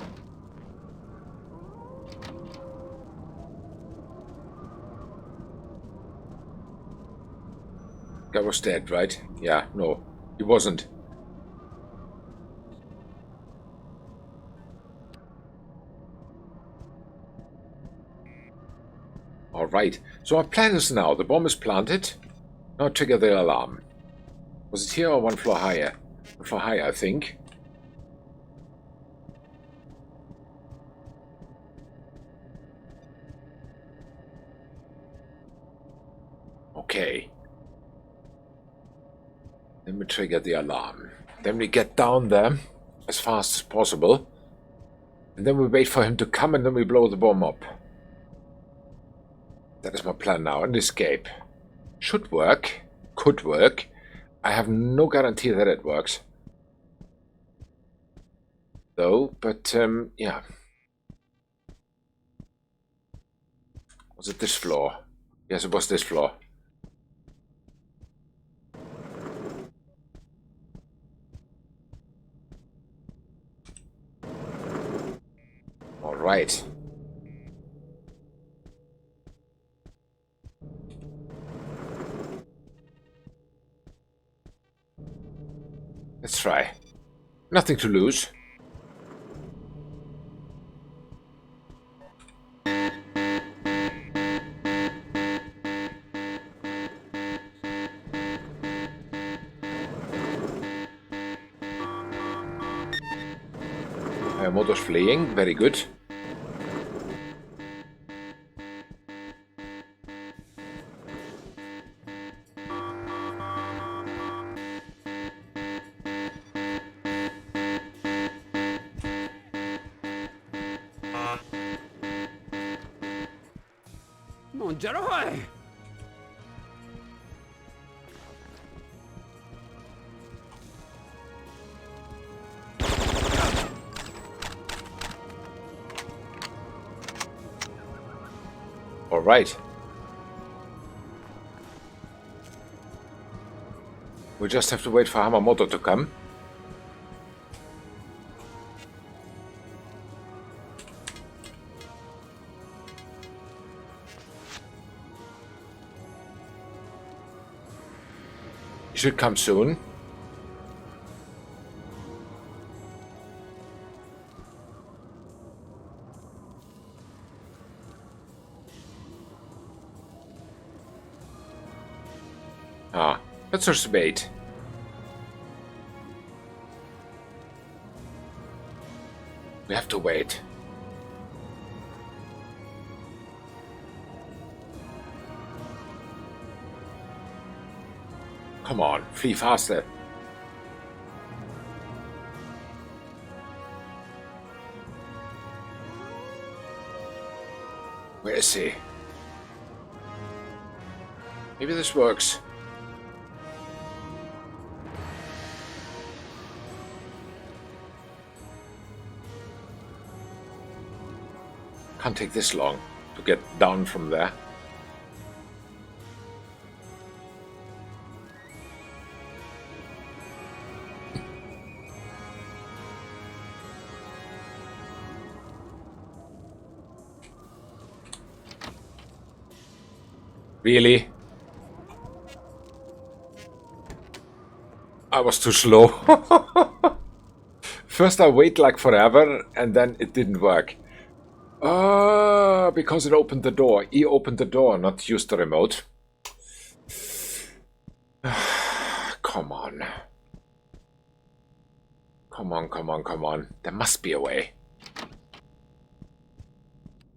S1: Guy was dead, right? Yeah, no, he wasn't. Alright, so our plan is now, the bomb is planted. Now trigger the alarm. Was it here or one floor higher? One floor higher, I think. Okay. Then we trigger the alarm. Then we get down there as fast as possible. And then we wait for him to come and then we blow the bomb up. That is my plan now, and escape. Should work. Could work. I have no guarantee that it works. Though, but, yeah. Was it this floor? Yes, it was this floor. Alright. Let's try. Nothing to lose. Motor's fleeing, very good. All right. We just have to wait for Hamamoto to come. He should come soon. Ah, let's just wait. We have to wait. Come on, flee faster. Where is he? Maybe this works. Can't take this long to get down from there. Really? I was too slow. First I wait like forever and then it didn't work. Because it opened the door. He opened the door, not used the remote. Come on. Come on, come on, come on. There must be a way.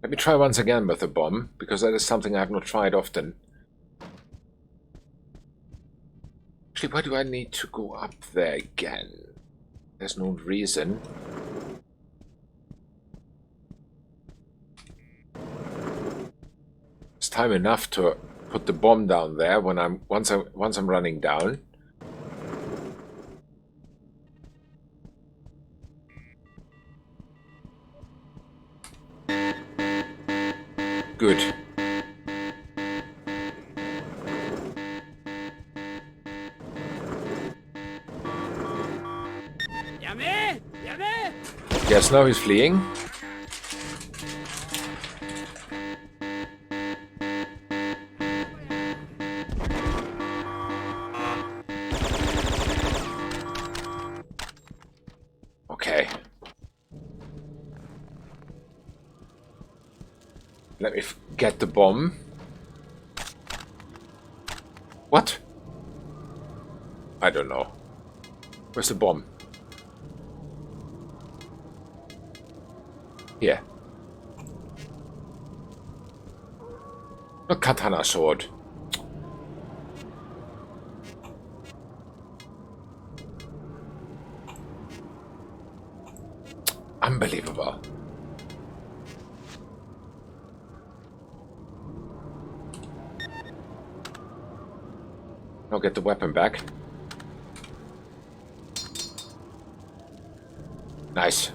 S1: Let me try once again with the bomb, because that is something I have not tried often. Actually, why do I need to go up there again? There's no reason. It's time enough to put the bomb down there when once I'm running down. Good. Yes, now he's fleeing. Okay. Let me get the bomb. What? I don't know. Where's the bomb? Here. A katana sword. Unbelievable. Now get the weapon back. Nice.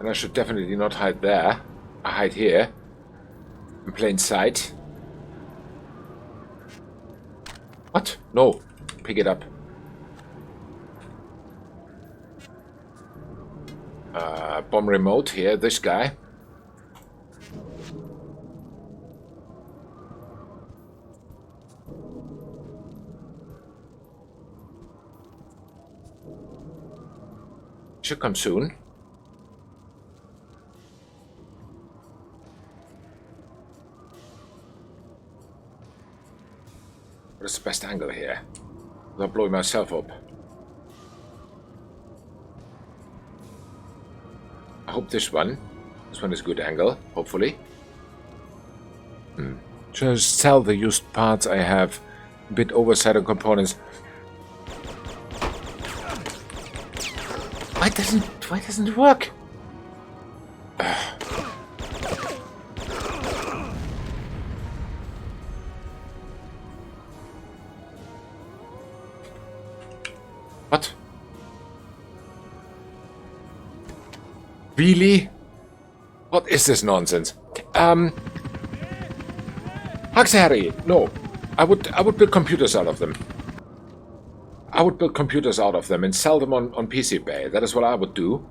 S1: And I should definitely not hide there. I hide here. In plain sight. What? No. Pick it up. Bomb remote here. This guy. Should come soon. What is the best angle here? Without blowing myself up. I hope this one. This one is good angle, hopefully. Just sell the used parts I have. A bit oversight on components. Why doesn't it work? What? Really? What is this nonsense? Haxari, no. I would build computers out of them. I would build computers out of them and sell them on PC Bay. That is what I would do.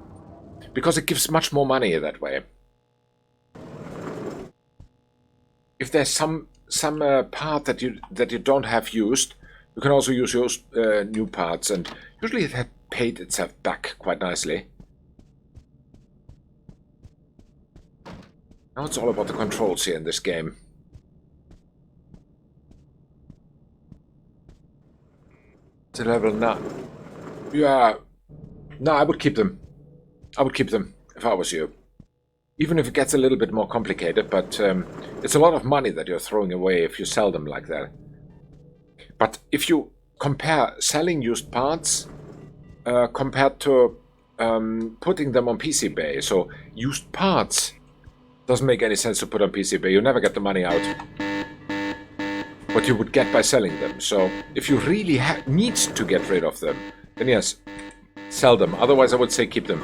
S1: Because it gives much more money that way. If there's some part that you don't have used, you can also use your new parts, and usually it had paid itself back quite nicely. Now it's all about the controls here in this game. The level now. Yeah. No, I would keep them. I would keep them if I was you. Even if it gets a little bit more complicated, but it's a lot of money that you're throwing away if you sell them like that. But if you compare selling used parts compared to putting them on PC Bay, so used parts doesn't make any sense to put on PC Bay. You never get the money out. What you would get by selling them. So if you really need to get rid of them, then yes, sell them. Otherwise, I would say keep them.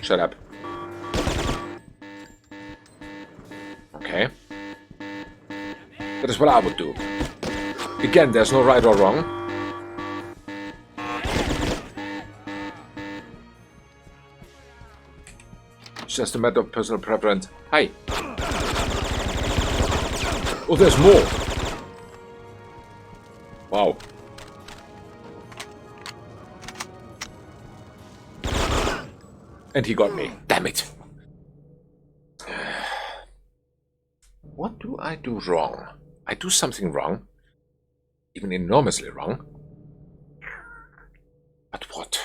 S1: Shut up. Okay. That is what I would do. Again, there's no right or wrong. It's just a matter of personal preference. Hi. Oh, there's more. Wow. And he got me. Damn it. What do I do wrong? I do something wrong. Even enormously wrong. But what?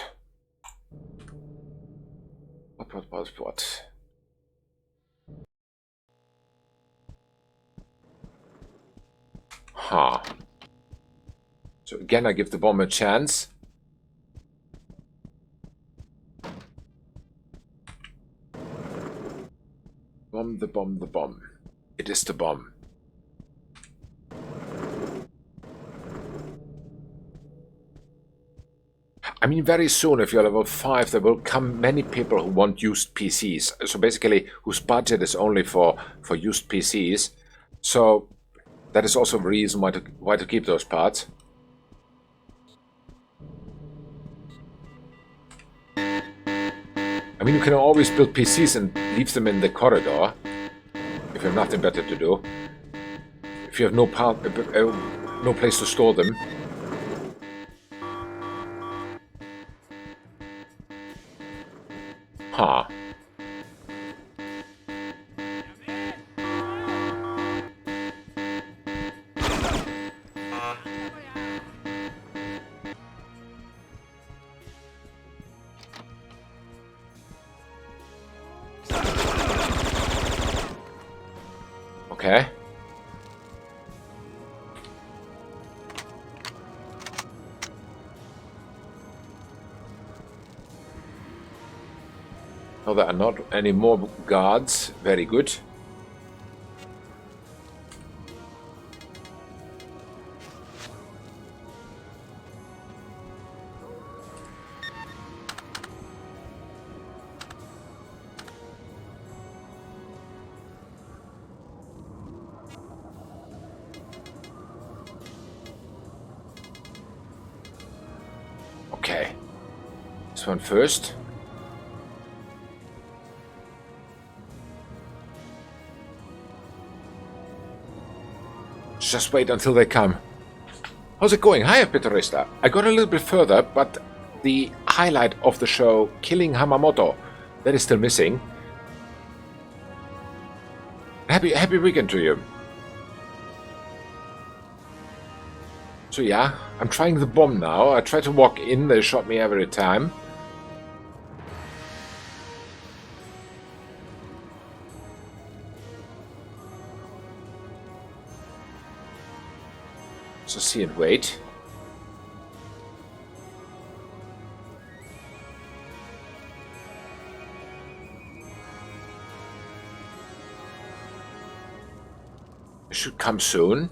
S1: What? Huh. So again, I give the bomb a chance. Bomb, the bomb, the bomb. It is the bomb. I mean, very soon, if you're level 5, there will come many people who want used PCs. So basically, whose budget is only for used PCs. So that is also a reason why to keep those parts. I mean, you can always build PCs and leave them in the corridor if you have nothing better to do. If you have no place to store them. Huh. Okay. Oh, there are not any more guards. Very good. Okay. This one first. Just wait until they come. How's it going? Hi, Peterista. I got a little bit further, but the highlight of the show, killing Hamamoto, that is still missing. Happy weekend to you. So yeah, I'm trying the bomb now. I try to walk in, they shot me every time. So see and wait. It should come soon.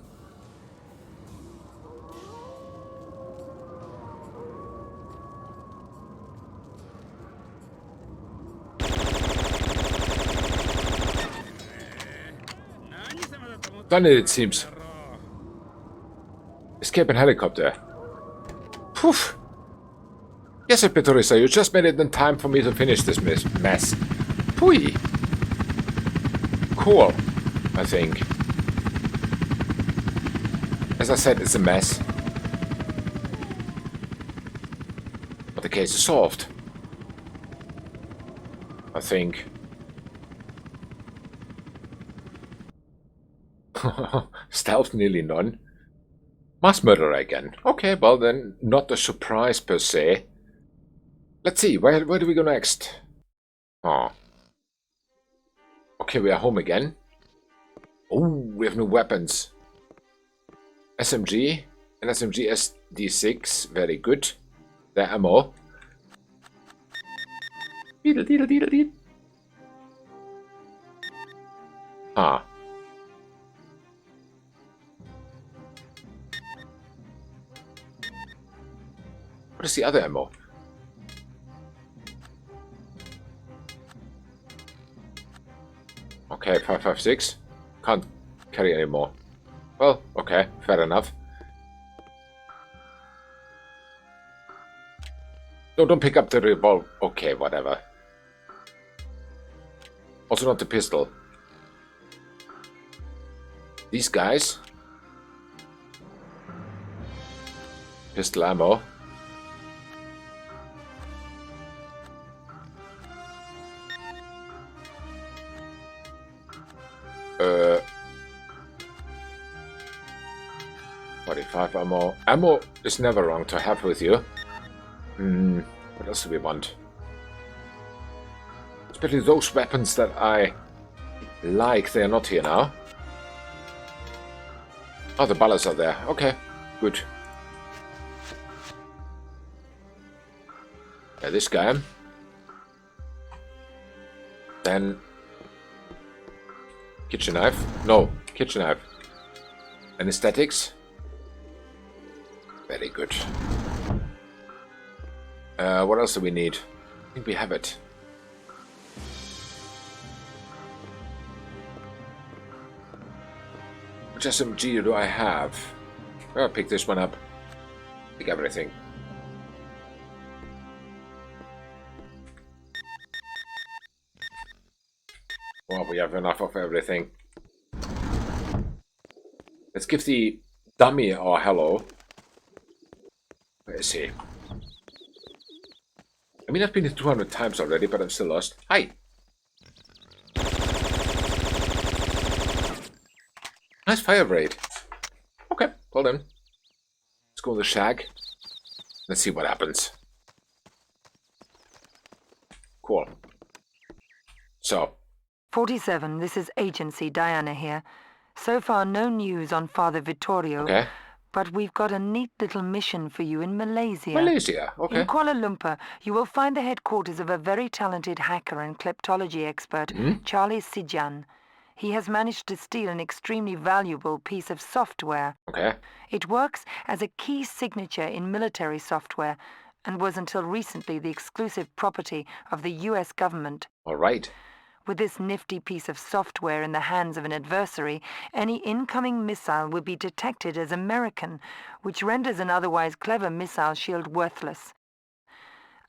S1: Done it seems. Escape in helicopter. Poof. Yes, Peterisa, you just made it in time for me to finish this mess. Pooey. Cool, I think. As I said, it's a mess. But the case is solved. I think. Stealth nearly none. Mass murder again. Okay, well then, not a surprise per se. Let's see, where do we go next? Oh. Okay, we are home again. Oh, we have new weapons. SMG and SMG SD6, very good. The ammo. Deedle, deedle, deedle, deedle. Ah. What is the other ammo? Okay, 5.56. Can't carry anymore. Well, okay, fair enough. No, don't pick up the revolver. Okay, whatever. Also not the pistol. These guys. Pistol ammo. Uh, 45 ammo. Ammo is never wrong to have with you. What else do we want? Especially those weapons that I like, they are not here now. Oh, the ballas are there. Okay, good. Yeah, this guy. Then kitchen knife. No, kitchen knife. Anesthetics. Very good. What else do we need? I think we have it. Which SMG do I have? I'll pick this one up. Pick everything. Well, we have enough of everything. Let's give the dummy our hello. Where is he? I mean, I've been here 200 times already, but I'm still lost. Hi! Nice fire rate. Okay, well then. Let's go to the shack. Let's see what happens. Cool. So.
S2: 47, this is Agency, Diana here. So far, no news on Father Vittorio.
S1: Okay.
S2: But we've got a neat little mission for you in Malaysia.
S1: Malaysia, okay.
S2: In Kuala Lumpur, you will find the headquarters of a very talented hacker and kleptology expert, Charlie Sijan. He has managed to steal an extremely valuable piece of software.
S1: Okay.
S2: It works as a key signature in military software and was until recently the exclusive property of the US government.
S1: All right.
S2: With this nifty piece of software in the hands of an adversary, any incoming missile will be detected as American, which renders an otherwise clever missile shield worthless.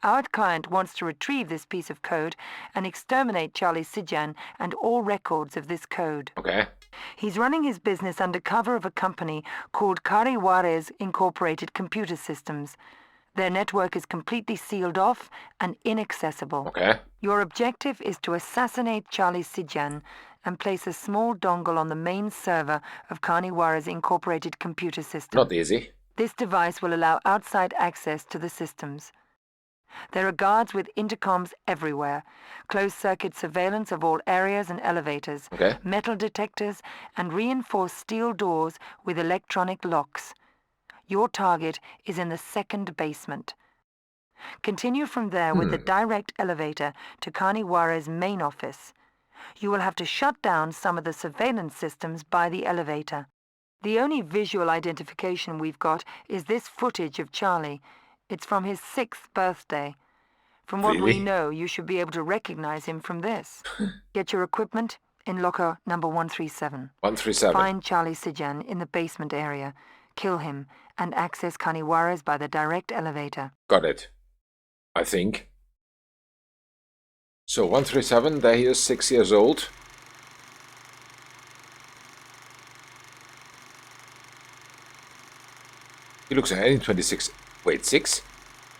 S2: Our client wants to retrieve this piece of code and exterminate Charlie Sijan and all records of this code.
S1: Okay.
S2: He's running his business under cover of a company called Cari Juarez Incorporated Computer Systems. Their network is completely sealed off and inaccessible.
S1: Okay.
S2: Your objective is to assassinate Charlie Sijan and place a small dongle on the main server of Cari Juarez Incorporated Computer Systems.
S1: Not easy.
S2: This device will allow outside access to the systems. There are guards with intercoms everywhere, closed-circuit surveillance of all areas and elevators,
S1: Okay.
S2: metal detectors, and reinforced steel doors with electronic locks. Your target is in the second basement. Continue from there with the direct elevator to Cari Juarez main office. You will have to shut down some of the surveillance systems by the elevator. The only visual identification we've got is this footage of Charlie. It's from his 6th birthday. From what we
S1: Really?
S2: know, you should be able to recognize him from this. Get your equipment in locker number 137.
S1: 137.
S2: Find Charlie Sijan in the basement area. Kill him and access Cari Juarez by the direct elevator.
S1: Got it. I think. So 137, there he is, 6 years old. He looks like any 26... Wait, 6?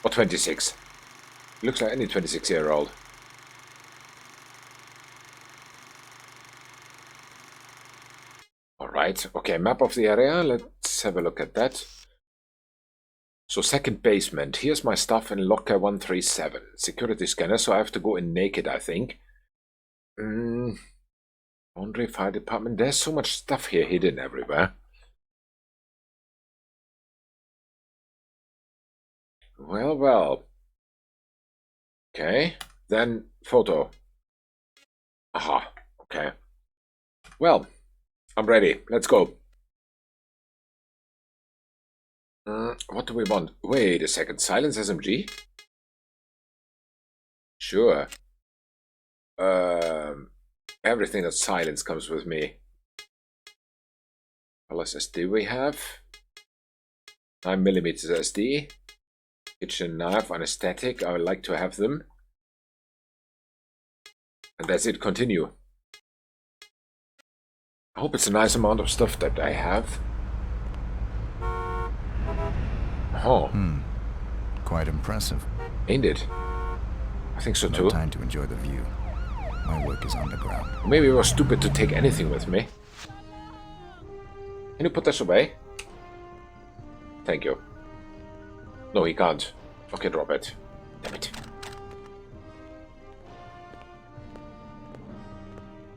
S1: Or 26? He looks like any 26-year-old. Alright, okay, map of the area. Let's have a look at that. So second basement. Here's my stuff in locker 137. Security scanner, so I have to go in naked, I think. Laundry, fire department. There's so much stuff here hidden everywhere. Well, well. Okay, then photo. Aha, okay. Well, I'm ready. Let's go. What do we want? Wait a second. Silence SMG? Sure. Everything that's silence comes with me. What else SD we have? 9mm SD. Kitchen knife, anesthetic. I would like to have them. And that's it. Continue. I hope it's a nice amount of stuff that I have. Oh.
S4: Quite impressive.
S1: Ain't it? I think so
S4: No
S1: too.
S4: time to enjoy the view. My work is underground.
S1: Maybe I was stupid to take anything with me. Can you put this away? Thank you. No, he can't. Okay, drop it. Damn it.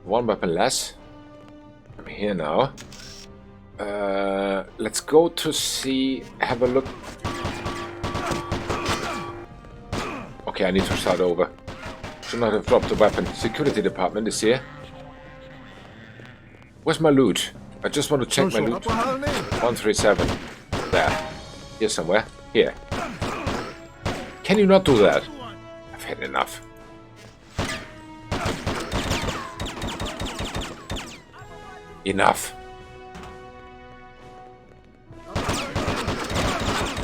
S1: One weapon less. I'm here now. Let's go to see... Have a look. Okay, I need to start over. Should not have dropped the weapon. Security department is here. Where's my loot? I just want to check my loot. 137. There. Here somewhere. Here. Can you not do that? I've had enough. Enough.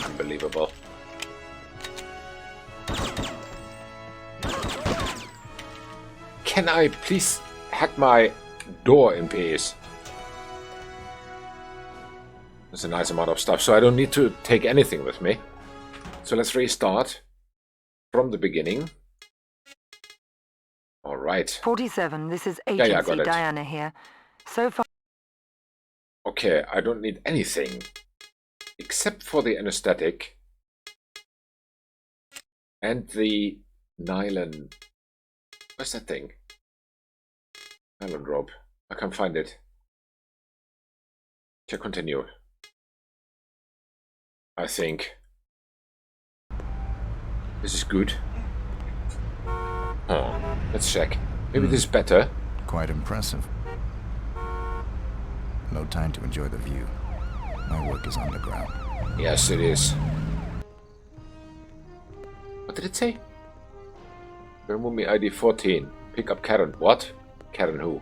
S1: Unbelievable. Can I please hack my door in peace? That's a nice amount of stuff, so I don't need to take anything with me. So let's restart from the beginning. Alright.
S2: 47, this is Agency Diana here. So far...
S1: Okay, I don't need anything. Except for the anesthetic. And the nylon... What's that thing? Nylon rope. I can't find it. Okay, continue. I think this is good. Oh, let's check. Maybe this is better.
S4: Quite impressive. No time to enjoy the view. My work is underground.
S1: Yes, it is. What did it say? Remove me ID 14. Pick up Karen. What? Karen who?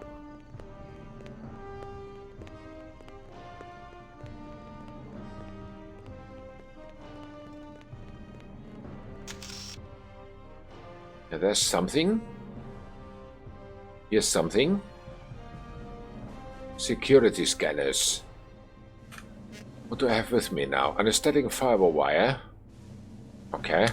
S1: Yeah, there's something. Here's something. Security scanners. What do I have with me now? Anesthetic fiber wire. Okay.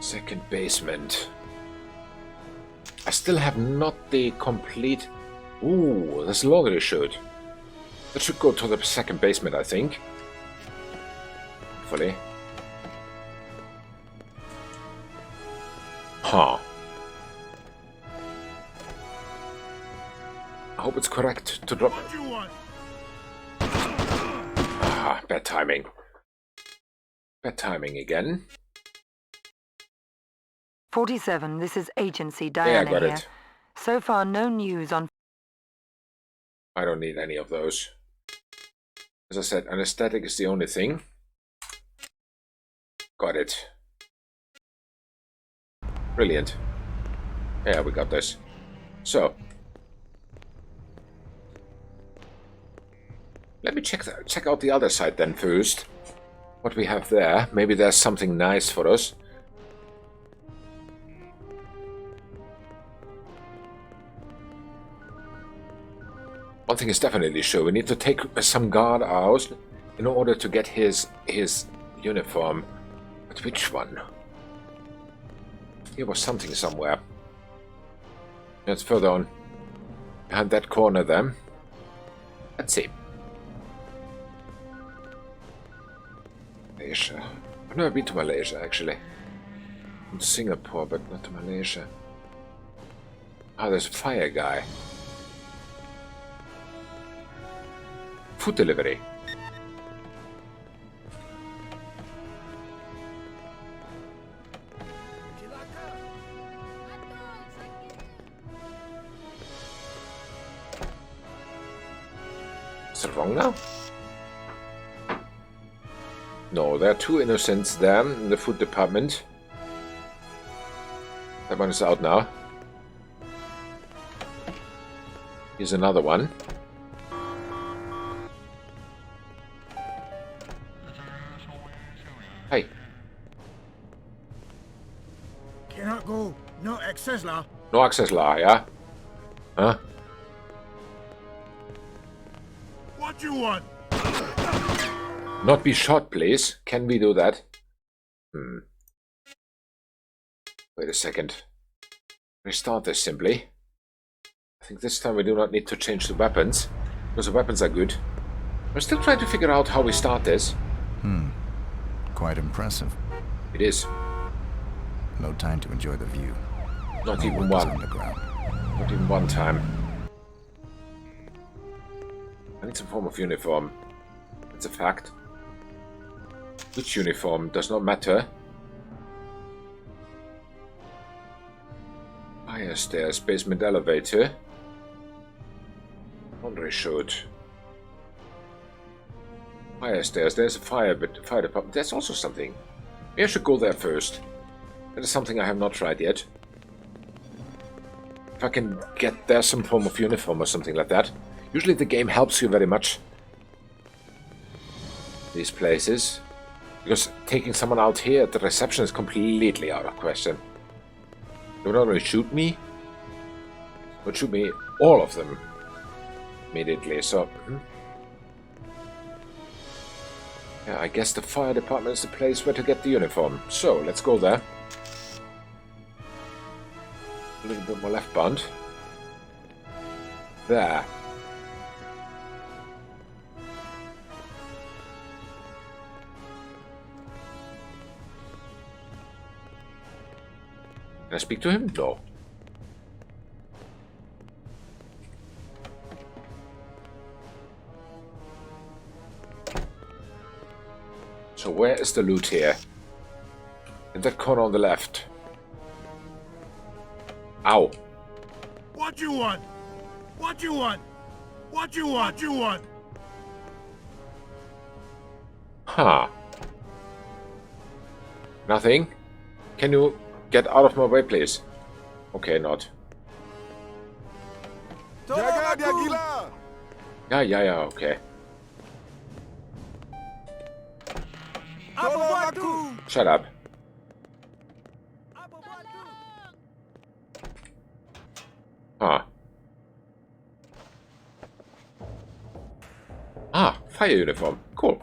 S1: Second basement. I still have not the complete... Ooh, that's longer than it should. That should go to the second basement, I think. Hopefully. Huh. I hope it's correct to drop...
S5: What you want?
S1: Ah, bad timing. Bad timing again.
S2: 47, this is Agency Diana
S1: got
S2: here.
S1: it.
S2: So far, no news on...
S1: I don't need any of those. As I said, anesthetic is the only thing. Got it. Brilliant. Yeah, we got this. So. Let me check out the other side then first. What we have there. Maybe there's something nice for us. One thing is definitely sure, we need to take some guard out in order to get his uniform. But which one? Here was something somewhere. It's further on. Behind that corner there. Let's see. Malaysia. I've never been to Malaysia actually. Been to Singapore, but not to Malaysia. Ah, there's a fire guy. Food delivery. Is it wrong now? No, there are two innocents there in the food department. That one is out now. Here's another one. Hey.
S5: Cannot go. No access lah.
S1: No access law, yeah? Huh?
S5: What you want?
S1: Not be shot, please. Can we do that? Wait a second. Restart this simply. I think this time we do not need to change the weapons, because the weapons are good. We're still trying to figure out how we start this.
S4: Quite impressive.
S1: It is.
S4: No time to enjoy the view.
S1: Not
S4: My
S1: even
S4: work is
S1: one.
S4: underground.
S1: Not even one time. I need some form of uniform. It's a fact. Which uniform does not matter. Fire stairs, basement elevator. Laundry chute. Fire stairs. There's a fire department. There's also something. Maybe I should go there first. That is something I have not tried yet. If I can get there some form of uniform or something like that. Usually the game helps you very much. These places. Because taking someone out here at the reception is completely out of question. They would not only shoot me, would shoot me, all of them, immediately, so... Yeah, I guess the fire department is the place where to get the uniform. So, let's go there. A little bit more left bound. There. Can I speak to him? No. So where is the loot here? In that corner on the left. Ow.
S5: What you want? What you want? What you want? What you want?
S1: Huh. Nothing? Can you get out of my way, please? Okay, not. Yeah, okay. Shut up. Huh. Ah, fire uniform. Cool.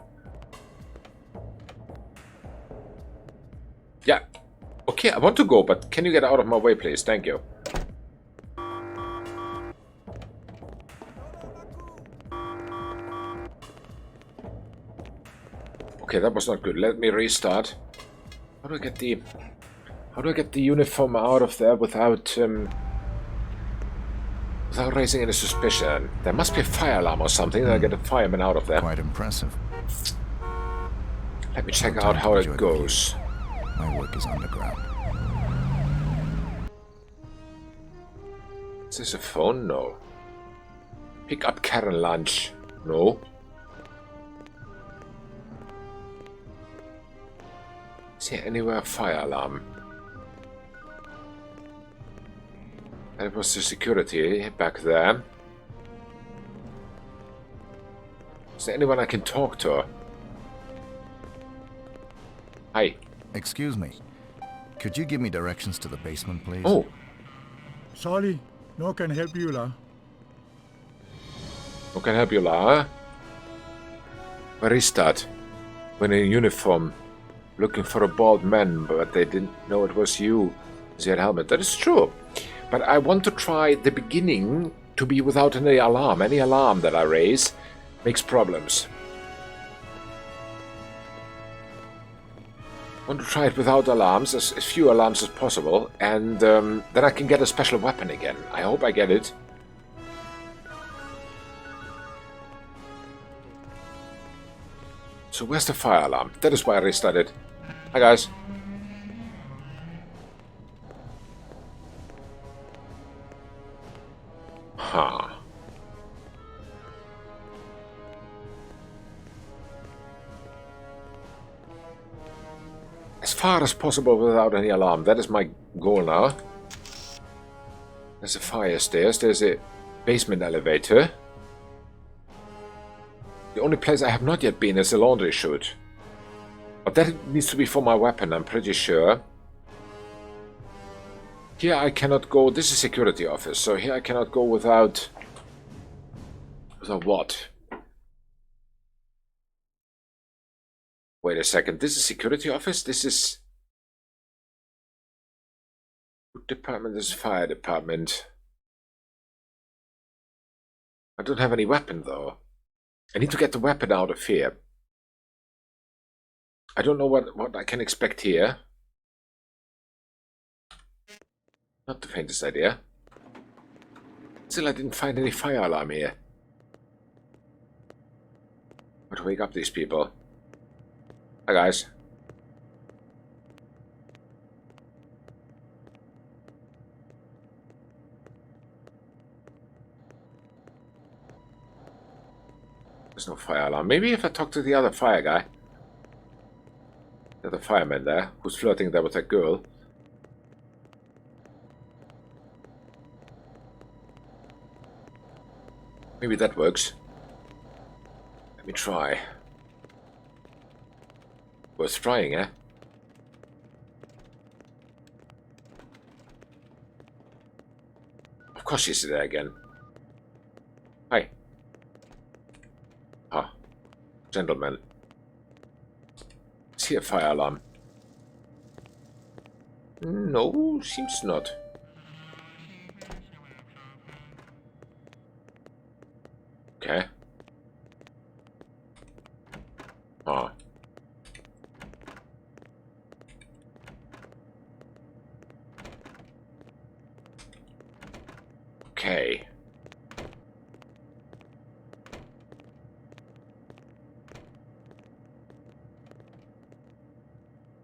S1: Yeah. Okay, I want to go, but can you get out of my way, please? Thank you. Okay, that was not good. Let me restart. How do I get the uniform out of there without without raising any suspicion? There must be a fire alarm or something that I get a fireman out of there.
S4: Quite impressive.
S1: Let me check out how it goes.
S4: My work is underground.
S1: Is this a phone? No. Pick up Karen lunch. No. Is here anywhere a fire alarm? That was the security back there. Is there anyone I can talk to? Hi.
S4: Excuse me. Could you give me directions to the basement, please?
S1: Oh,
S5: Sorry, no can help you, lah.
S1: who can help you, La? Where is that? When in uniform, looking for a bald man, but they didn't know it was you. Their helmet. That is true. But I want to try the beginning to be without any alarm. Any alarm that I raise makes problems. I want to try it without alarms, as few alarms as possible, and then I can get a special weapon again. I hope I get it. So where's the fire alarm? That is why I restarted. Hi guys. Huh. As far as possible without any alarm. That is my goal now. There's a fire stairs. There's a basement elevator. The only place I have not yet been is the laundry chute. But that needs to be for my weapon, I'm pretty sure. Here I cannot go. This is security office, so here I cannot go without... Without what? Wait a second. This is security office? This is... Food department, this is fire department. I don't have any weapon, though. I need to get the weapon out of here. I don't know what I can expect here. Not the faintest idea. Still, I didn't find any fire alarm here. How to wake up these people? Hi, guys. There's no fire alarm. Maybe if I talk to the other fire guy. The other fireman there, who's flirting there with that girl. Maybe that works. Let me try. Worth trying, eh? Of course she's there again. Hi. Ah, gentlemen. Is here a fire alarm? No, seems not. Okay. Ah. Okay.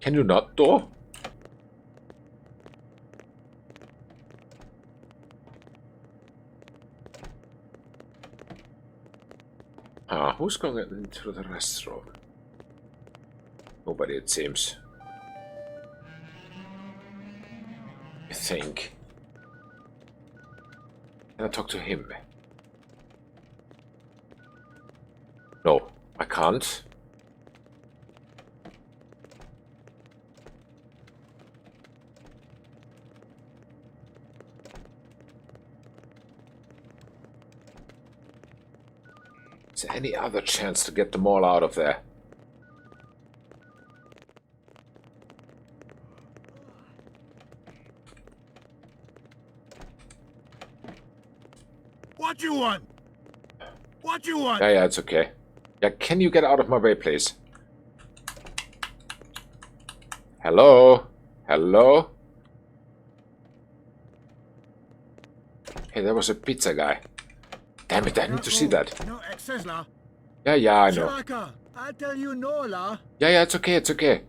S1: Can you not, door? Ah, who's going into the restroom? Nobody, it seems. I think. Can I talk to him? No, I can't. Is there any other chance to get them all out of there?
S5: What you want? What you want?
S1: Yeah, it's okay. Yeah, can you get out of my way, please? Hello? Hello? Hey, there was a pizza guy. Damn it, I need to see that.
S5: No access, lah.
S1: Yeah, I know.
S5: Shalaka, I tell you no, lah.
S1: Yeah, it's okay, it's okay.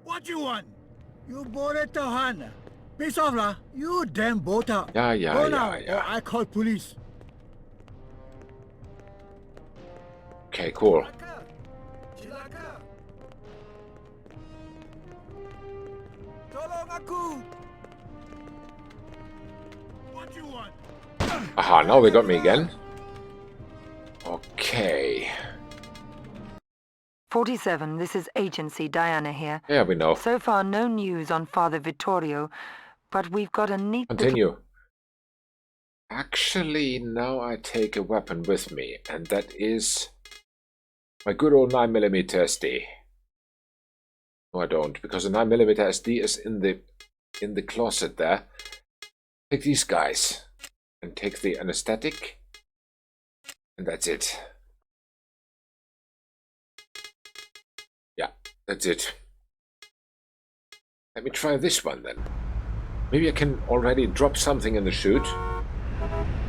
S5: What you want? You bored to Han. Piss off, lah. You damn bota.
S1: Yeah,
S5: Go now,
S1: yeah.
S5: or I call police.
S1: Okay, cool.
S5: Shalaka. Tolong aku. What you want?
S1: Aha, now they got me again. Okay.
S2: 47, this is Agency Diana here.
S1: Yeah, we know.
S2: So far, no news on Father Vittorio, but we've got a neat little...
S1: Continue. Actually, now I take a weapon with me, and that is my good old 9mm SD. No, I don't, because the 9mm SD is in the closet there. Take these guys, and take the anesthetic, and that's it. Yeah, that's it. Let me try this one then. Maybe I can already drop something in the chute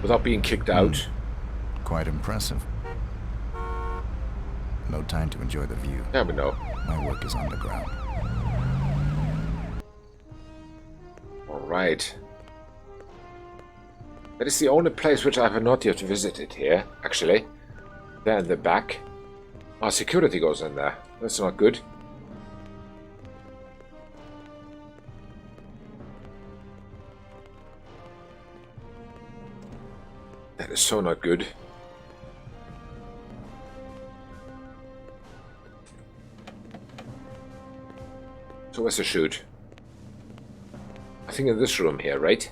S1: without being kicked out.
S4: Quite impressive. No time to enjoy the view.
S1: Yeah, we know.
S4: My work is underground.
S1: Alright. That is the only place which I have not yet visited here, actually. There in the back. Our security goes in there. That's not good. That is so not good. So where's the chute? I think in this room here, right?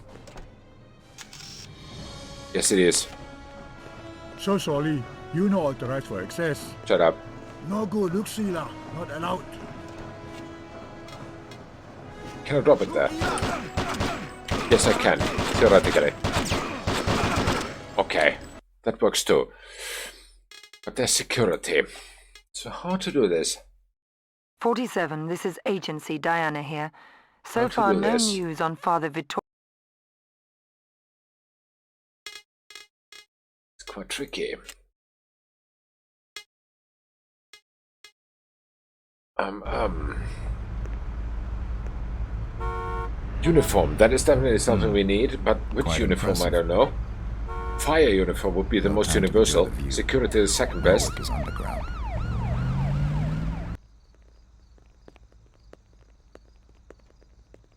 S1: Yes, it is.
S5: So sorry. You not authorized for access.
S1: Shut up.
S5: No good, look, Sila. Not allowed.
S1: Can I drop it there? Yes, I can. Theoretically. Okay. That works too. But there's security. So how to do this?
S2: 47, this is Agency Diana here.
S1: How
S2: So
S1: to
S2: far,
S1: do
S2: no
S1: this?
S2: news on Father Vittorio.
S1: It's quite tricky. Uniform. That is definitely something we need, but which
S4: Quite
S1: uniform, I
S4: impressive.
S1: don't know. fire uniform would be the
S4: No
S1: most
S4: time to enjoy
S1: universal.
S4: the view.
S1: Security is second
S4: My
S1: best.
S4: work is underground.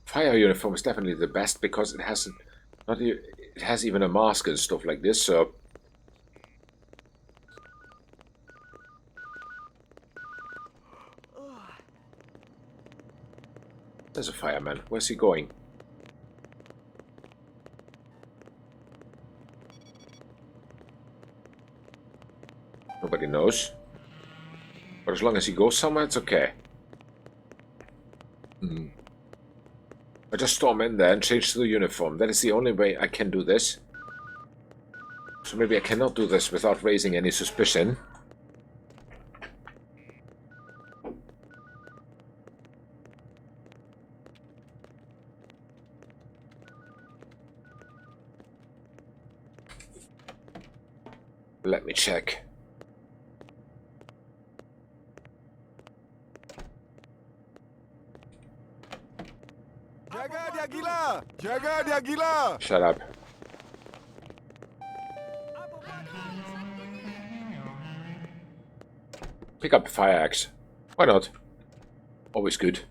S1: Fire uniform is definitely the best because it has it has even a mask and stuff like this. So there's a fireman. Where's he going? Nobody knows. But as long as he goes somewhere, it's okay. I just storm in there and change to the uniform. That is the only way I can do this. So maybe I cannot do this without raising any suspicion. Let me check.
S5: Jaga dia gila! Jaga dia gila!
S1: Shut up. Pick up the fire axe. Why not? Always good.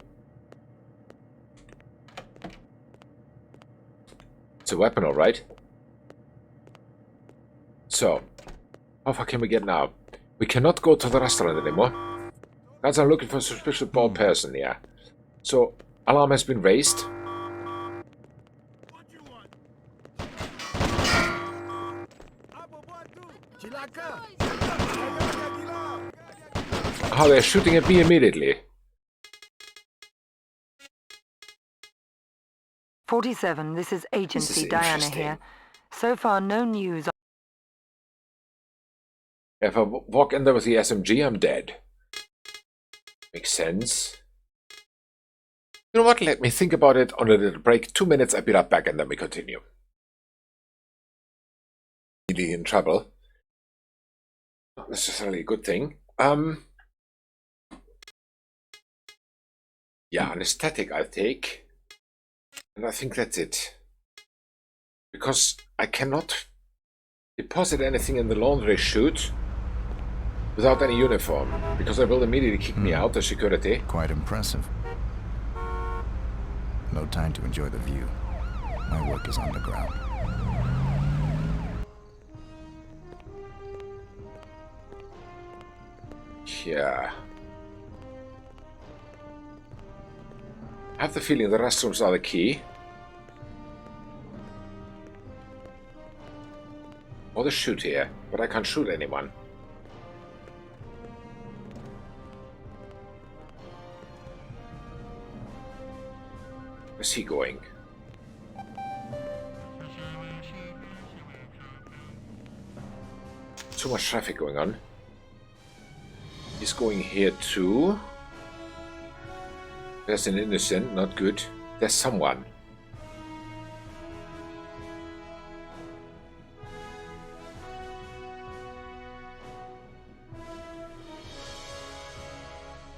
S1: It's a weapon, alright. So, how far can we get now? We cannot go to the restaurant anymore. Guys are looking for a suspicious bald person, yeah. So, alarm has been raised.
S5: What you want? Apa buat tu? Cilaka! Jaga dia gila!
S1: Oh, they're shooting at me immediately.
S2: 47, this is Agency
S1: is
S2: Diana
S1: interesting.
S2: here. So far, no news.
S1: If I walk in there with the SMG, I'm dead. Makes sense. You know what? Let me think about it on a little break. 2 minutes, I'll be right back, and then we continue. Really in trouble. Not necessarily a good thing. Yeah, anesthetic I'll take. And I think that's it. Because I cannot deposit anything in the laundry chute without any uniform. Because they will immediately kick me out, the security.
S4: Quite impressive. No time to enjoy the view. My work is underground.
S1: Yeah. I have the feeling the restrooms are the key. Or the chute here, but I can't shoot anyone. Where's he going? Too much traffic going on. He's going here too. There's an innocent, not good. There's someone.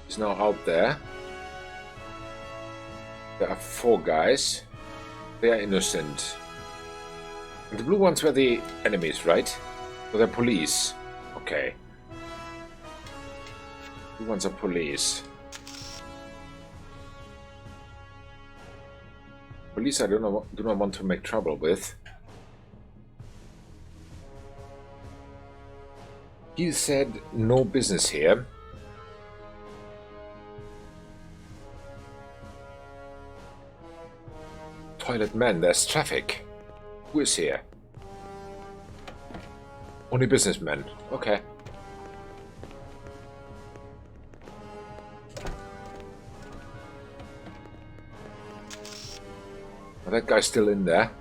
S1: He's now out there. There are 4 guys. They are innocent. And the blue ones were the enemies, right? So they're police. Okay. Blue ones are police. Police I do not want to make trouble with. He said no business here. Toilet man, there's traffic. Who is here? Only businessmen. Okay. Well, that guy's still in there.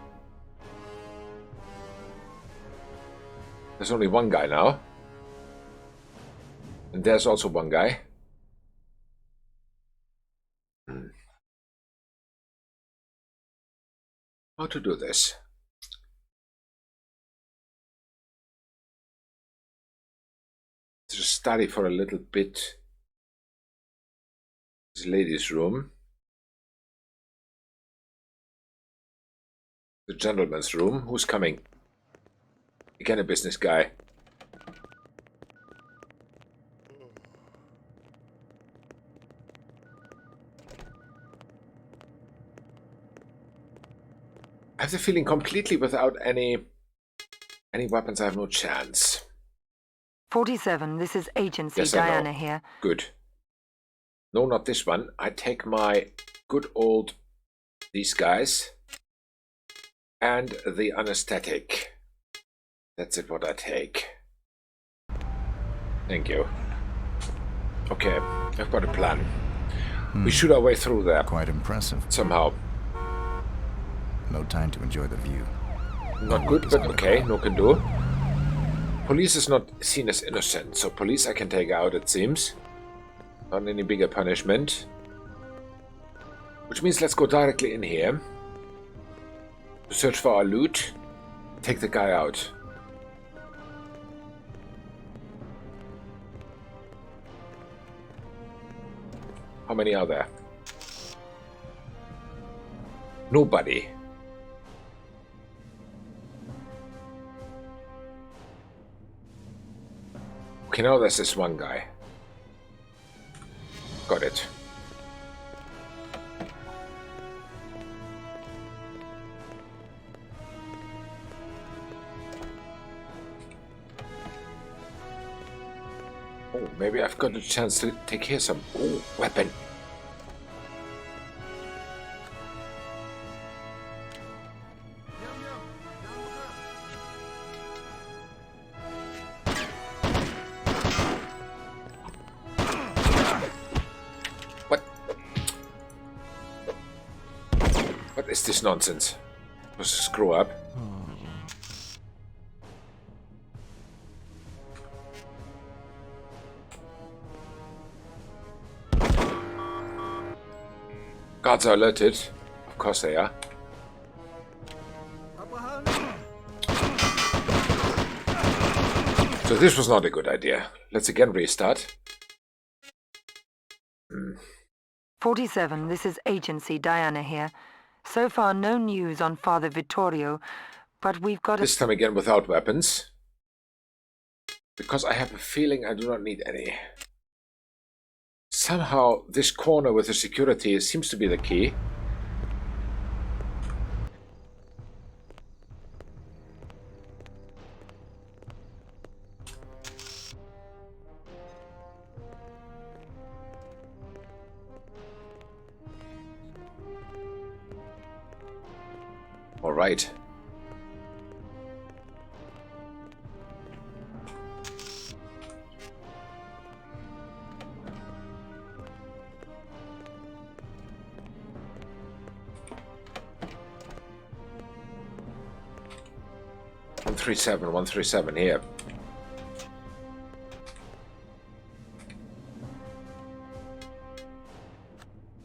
S1: There's only one guy now. And there's also one guy. How to do this? Just study for a little bit. This ladies' room. The gentleman's room. Who's coming? Again, a business guy. I have the feeling completely without any weapons I have no chance.
S2: 47, this is Agency
S1: Yes, I know.
S2: Diana here.
S1: Good. No, not this one. I take my good old... these guys. And the anesthetic. That's it what I take. Thank you. Okay, I've got a plan. We shoot our way through there.
S4: Quite impressive.
S1: Somehow.
S4: No time to enjoy the view.
S1: Not good, but okay, no can do. Police is not seen as innocent, so police I can take out, it seems. Not any bigger punishment. Which means let's go directly in here. Search for our loot. Take the guy out. How many are there? Nobody. Okay, now there's this one guy. Got it. Oh, maybe I've got a chance to take here some... Oh, weapon. What is this nonsense? It was a screw up. Guards are alerted. Of course they are. So this was not a good idea. Let's again restart.
S2: 47, this is Agency Diana here. So far, no news on Father Vittorio, but we've got
S1: This time again without weapons. Because I have a feeling I do not need any. Somehow, this corner with the security seems to be the key. All right. One 137 here.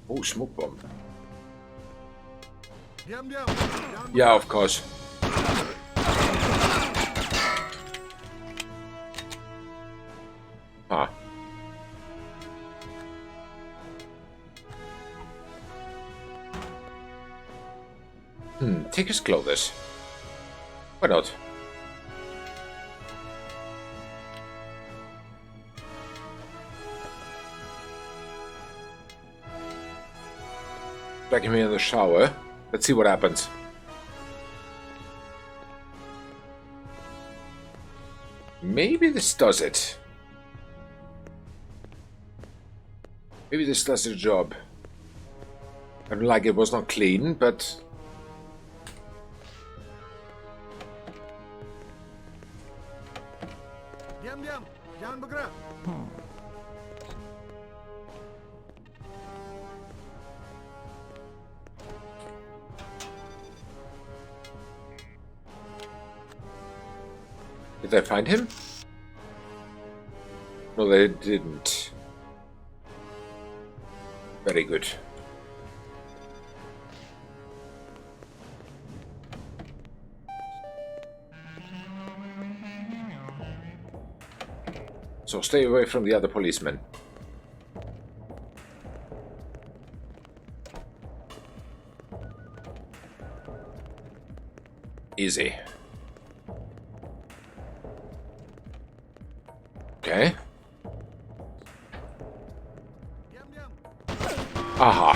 S1: Oh, smoke bomb. Yeah, of course. Ah. Take his clothes. Why not? Back him in the shower. Let's see what happens. Maybe this does it. Maybe this does the job. I don't like it was not clean, but... Did I find him? No, they didn't. Very good. So stay away from the other policemen. Easy. Aha.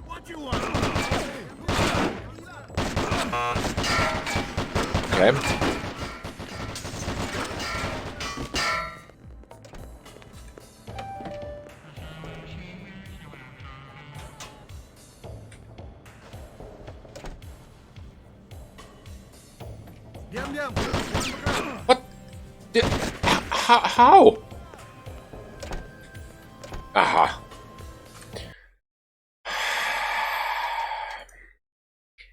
S5: What you want?
S1: Okay.
S5: Diam, diam.
S1: What? How? Aha.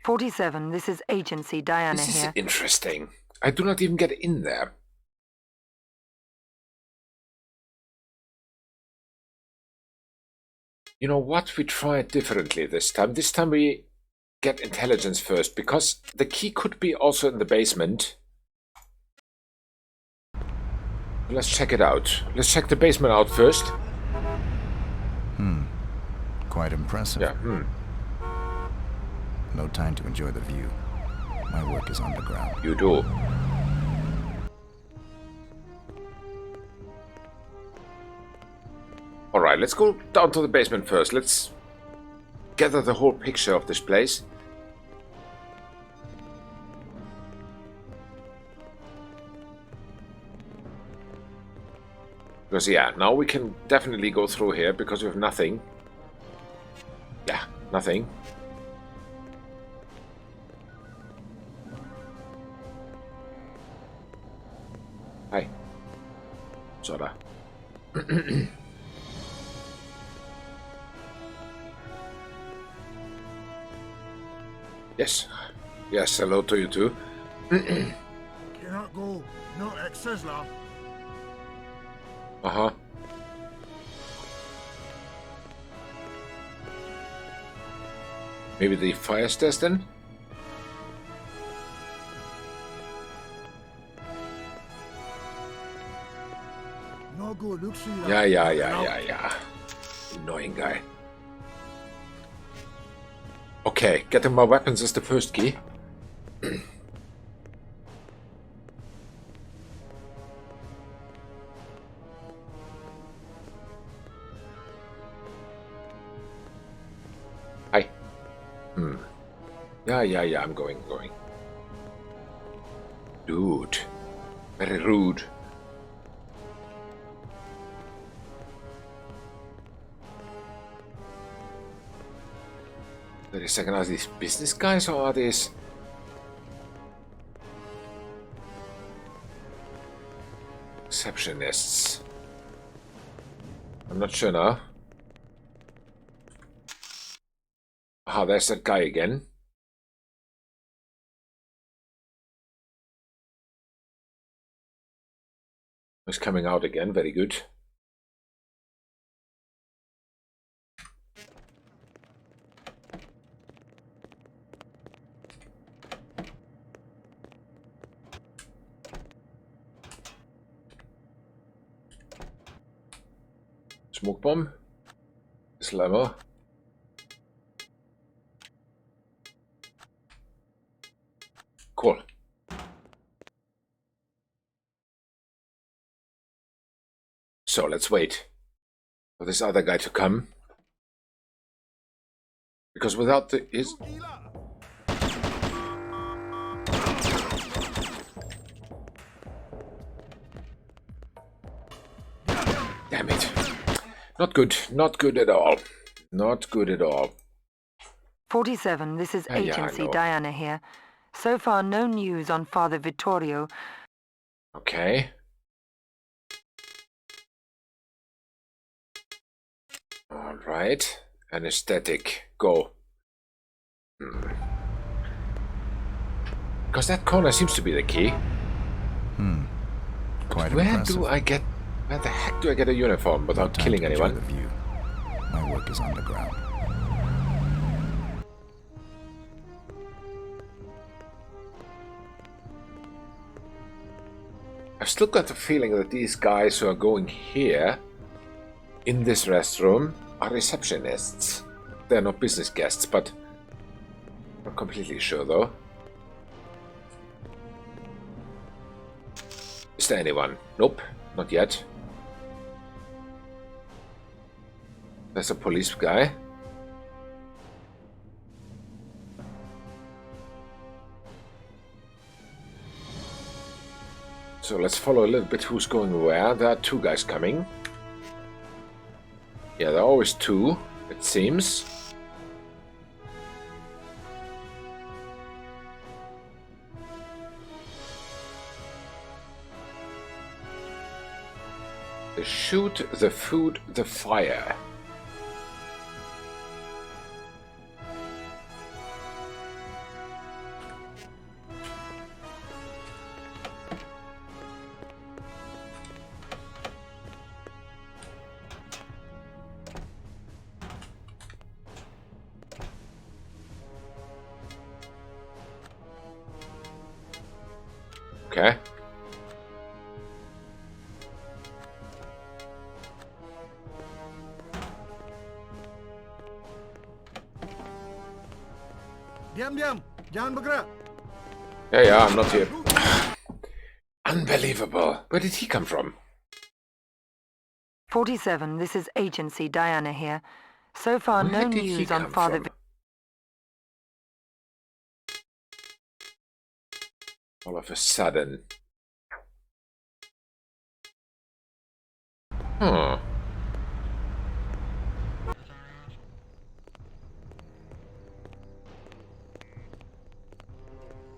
S2: 47, this is Agency Diana
S1: This is
S2: here.
S1: interesting. I do not even get in there. You know what? We try it differently this time. This time we get intelligence first, because the key could be also in the basement. Let's check it out. Let's check the basement out first.
S4: Quite impressive.
S1: Yeah.
S4: No time to enjoy the view. My work is underground.
S1: You do. Alright, let's go down to the basement first. Let's gather the whole picture of this place. Because, yeah, now we can definitely go through here because we have nothing. Yeah, nothing. Hi. Sorta. Yes. Yes, hello to you too.
S5: Cannot go. No access, lah.
S1: Uh-huh. Maybe the fire stairs then?
S5: No good. Look, see lah.
S1: Yeah. Annoying guy. Okay, getting my weapons is the first key. Hi. Yeah, I'm going. Dude. Very rude. Wait a second, are these business guys or are these... receptionists? I'm not sure now. Ah, there's that guy again. He's coming out again, very good. Smoke bomb. Slammer. Cool. So let's wait for this other guy to come. Because without his... Damn it. Not good. Not good at all. Not good at all.
S2: 47, this is
S1: Yeah, I
S2: Agency
S1: know.
S2: Diana here. So far, no news on Father Vittorio.
S1: Okay. Alright. Anesthetic. Go. Because that corner seems to be the key.
S4: Quite
S1: Where
S4: impressive.
S1: do I get... Where the heck do I get a uniform without
S4: Time
S1: killing
S4: to enjoy
S1: anyone?
S4: the view. My work is underground.
S1: I've still got the feeling that these guys who are going here, in this restroom, are receptionists. They're not business guests, but... I'm not completely sure, though. Is there anyone? Nope, not yet. There's a police guy. So let's follow a little bit who's going where. There are two guys coming. Yeah, there are always two, it seems. The shoot, the food, the fire. Okay.
S5: Diam, jangan bergerak.
S1: Yeah, I'm not here. Unbelievable. Where did he come from?
S2: 47, this is Agency Diana here. So far,
S1: Where
S2: no
S1: did he
S2: news on
S1: come
S2: Father...
S1: from? All of a sudden. Huh.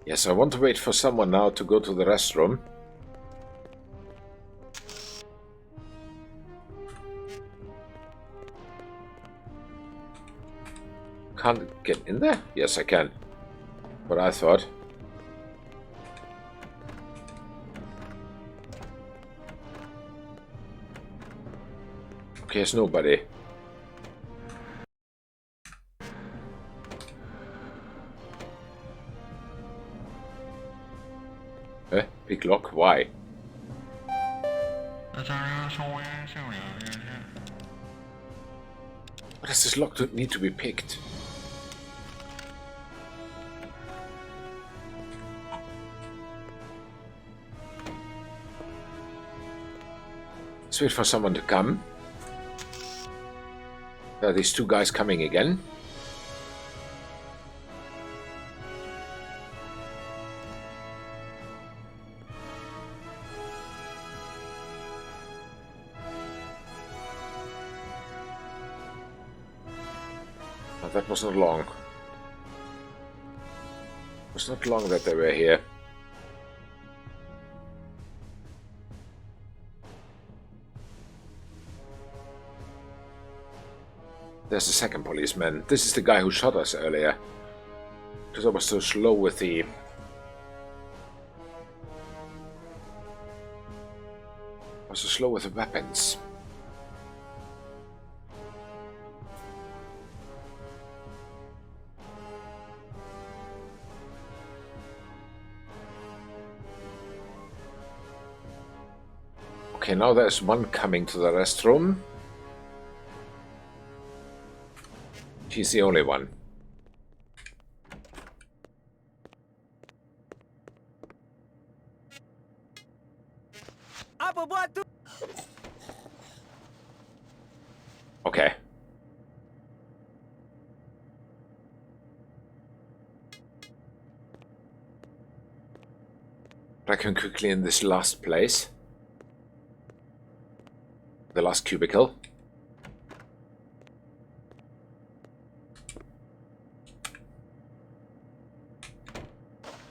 S1: Yes, I want to wait for someone now to go to the restroom. Can't get in there? Yes, I can. What I thought. Okay, there's nobody. Big lock? Why? Why does this lock need to be picked? Let's wait for someone to come. There are these two guys coming again. Oh, that was not long. It was not long that they were here. There's the second policeman. This is the guy who shot us earlier. Because I was so slow with the... weapons. Okay, now there's one coming to the restroom. She's the only one. Okay. I can quickly in this last place. The last cubicle.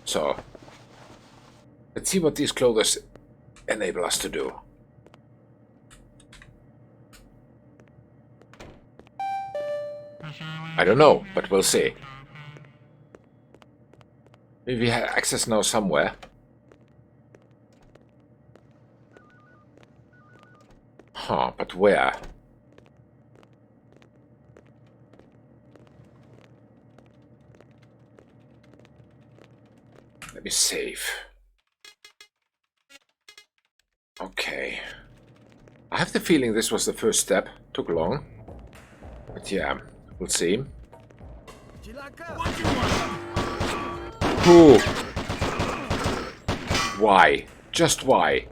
S1: So, let's see what these clothes enable us to do. I don't know, but we'll see. Maybe we have access now somewhere. Huh, but where? Let me save. Okay. I have the feeling this was the first step. Took long. But yeah, we'll see. Who? Why? Just why?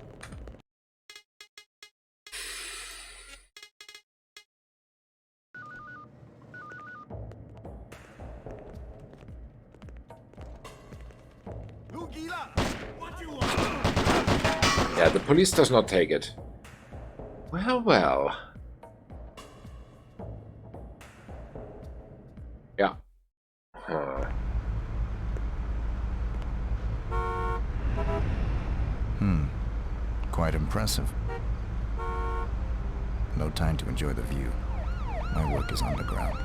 S5: What you want?
S1: Yeah, the police does not take it. Well, well. Yeah. Huh.
S4: Quite impressive. No time to enjoy the view. My work is underground.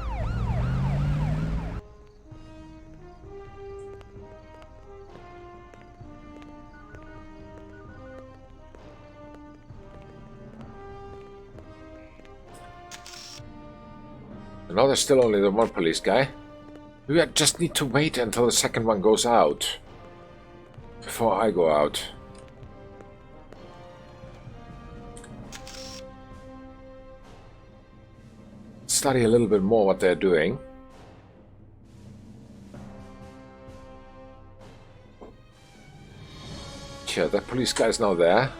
S1: Now there's still only the one police guy. We just need to wait until the second one goes out. Before I go out. Study a little bit more what they're doing. Sure, that police guy is now there.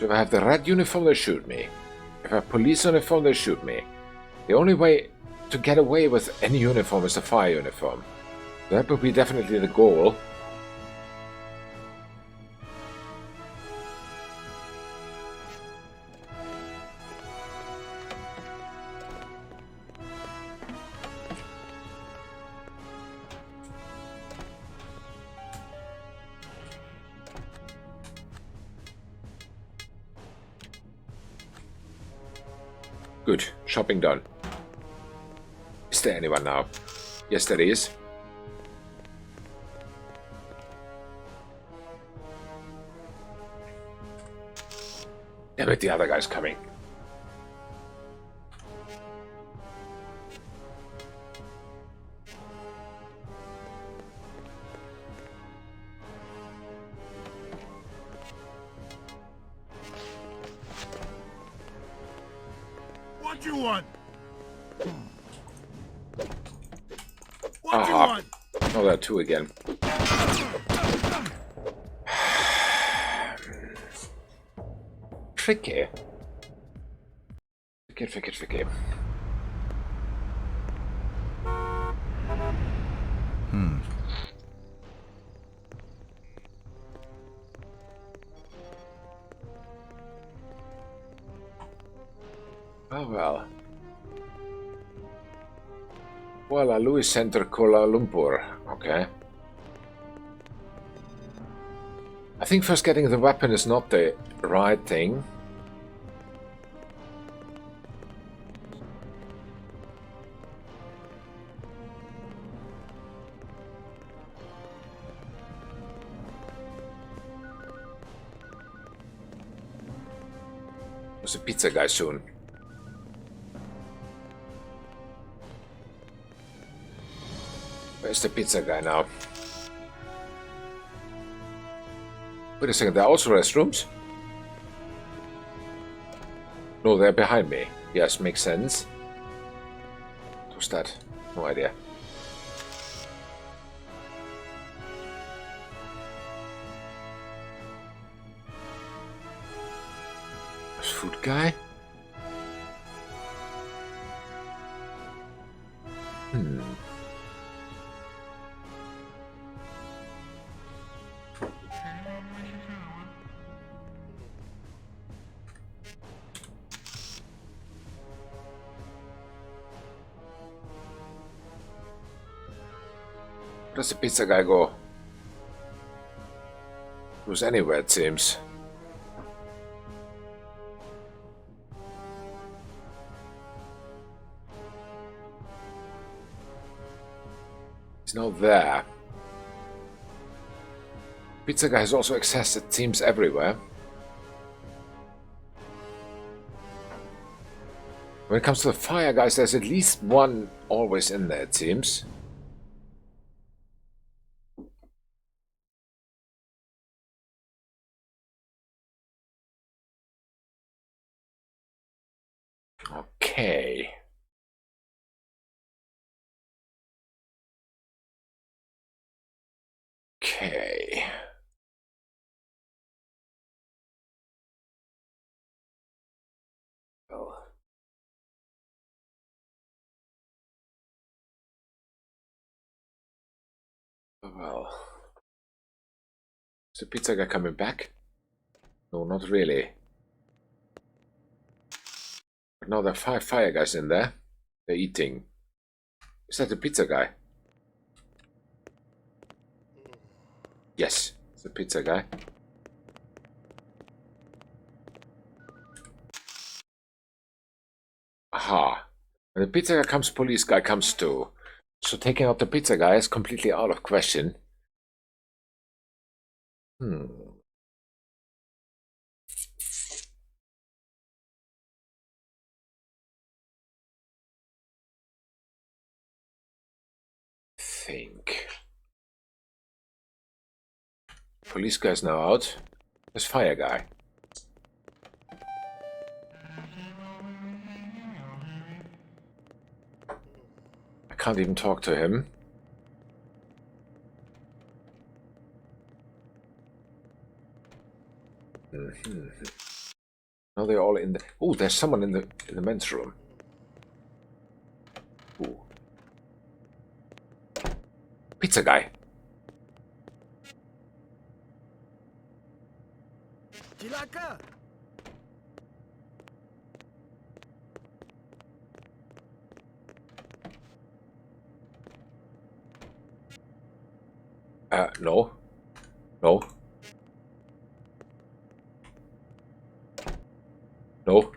S1: So if I have the red uniform, they shoot me. If I have police uniform, they shoot me. The only way to get away with any uniform is the fire uniform. That would be definitely the goal. Good. Shopping done. Is there anyone now? Yes, there is. Damn it, the other guy's coming.
S5: What you want? What you
S1: Aha.
S5: want?
S1: Oh, there are two again. Tricky. Tricky. Oh well. Kuala Lumpur Center, Kuala Lumpur. Okay. I think first getting the weapon is not the right thing. There's a pizza guy soon. Where's the pizza guy now? Wait a second, there are also restrooms? No, they're behind me. Yes, makes sense. Who's that? No idea. There's food guy? Where does the pizza guy go? Goes anywhere, it seems. He's not there. Pizza guy has also access, it seems, everywhere. When it comes to the fire guys, there's at least one always in there, it seems. Okay. Okay. Well. well. Is the pizza guy coming back? No, not really. But now there are 5 fire guys in there. They're eating. Is that the pizza guy? Yes, it's the pizza guy. Aha. When the pizza guy comes, police guy comes too. So taking out the pizza guy is completely out of question. Think. Police guy's now out. There's fire guy. I can't even talk to him. Now they're all in the... Oh, there's someone in the men's room. Ooh. Pizza guy.
S5: Cilaka!
S1: No. No. No.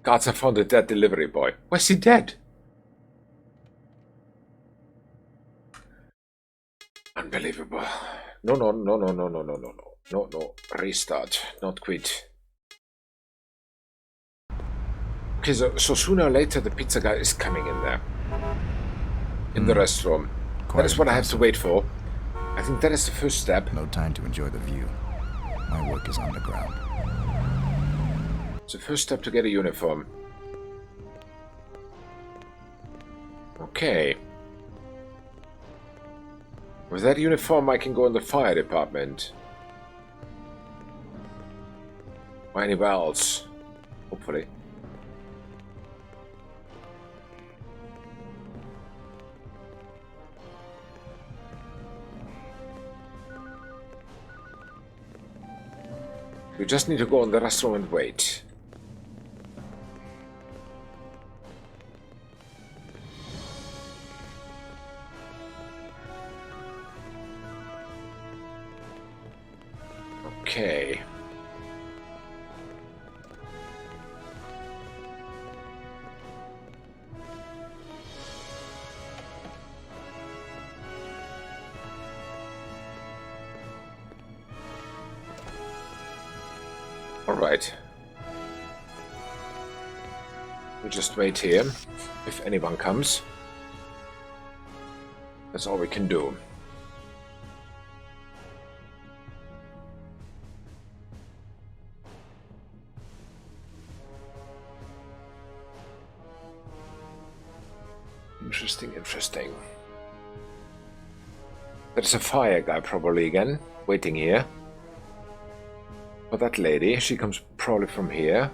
S1: Guards have found a dead delivery boy. Why is he dead? Unbelievable. No, no, no, no, no, no, no, no, no. No, no. Restart. Not quit. Okay, so sooner or later the pizza guy is coming in there. In the restroom. That is what I have to wait for. I think that is the first step.
S4: No time to enjoy the view. My work is underground.
S1: It's the first step to get a uniform. Okay. With that uniform I can go in the fire department. Or anywhere else. Hopefully. We just need to go in the restroom and wait. Okay. All right. We just wait here. If anyone comes. That's all we can do. Interesting, interesting. There's a fire guy probably again, waiting here. But that lady, she comes probably from here.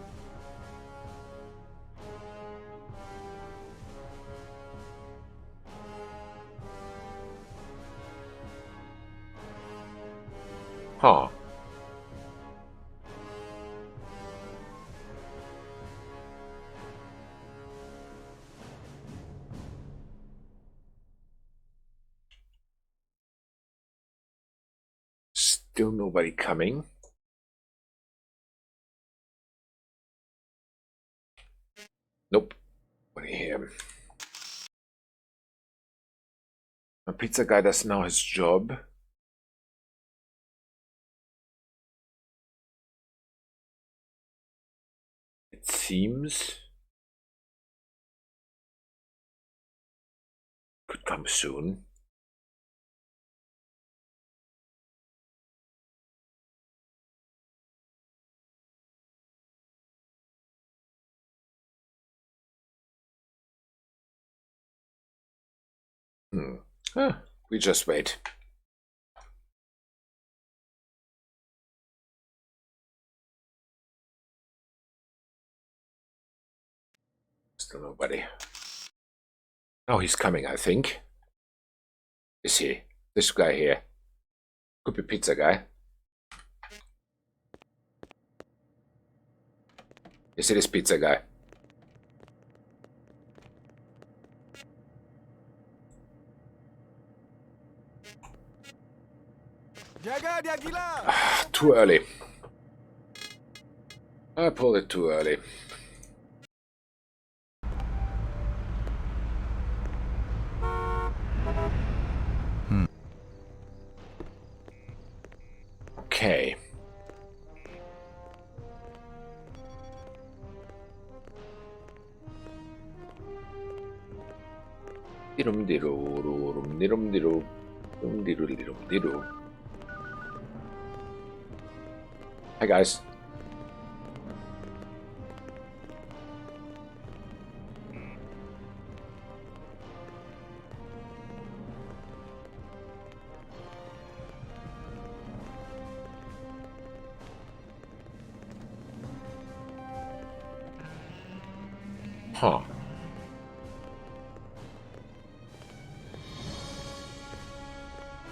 S1: Huh. Still nobody coming. Nope. Nobody here. A pizza guy does now his job. It seems. Could come soon. We just wait. Still nobody. Now he's coming, I think. is he? This guy here. Could be pizza guy. Yes, it is pizza guy. Too early. I pulled it too early. Okay. Hi guys. Huh.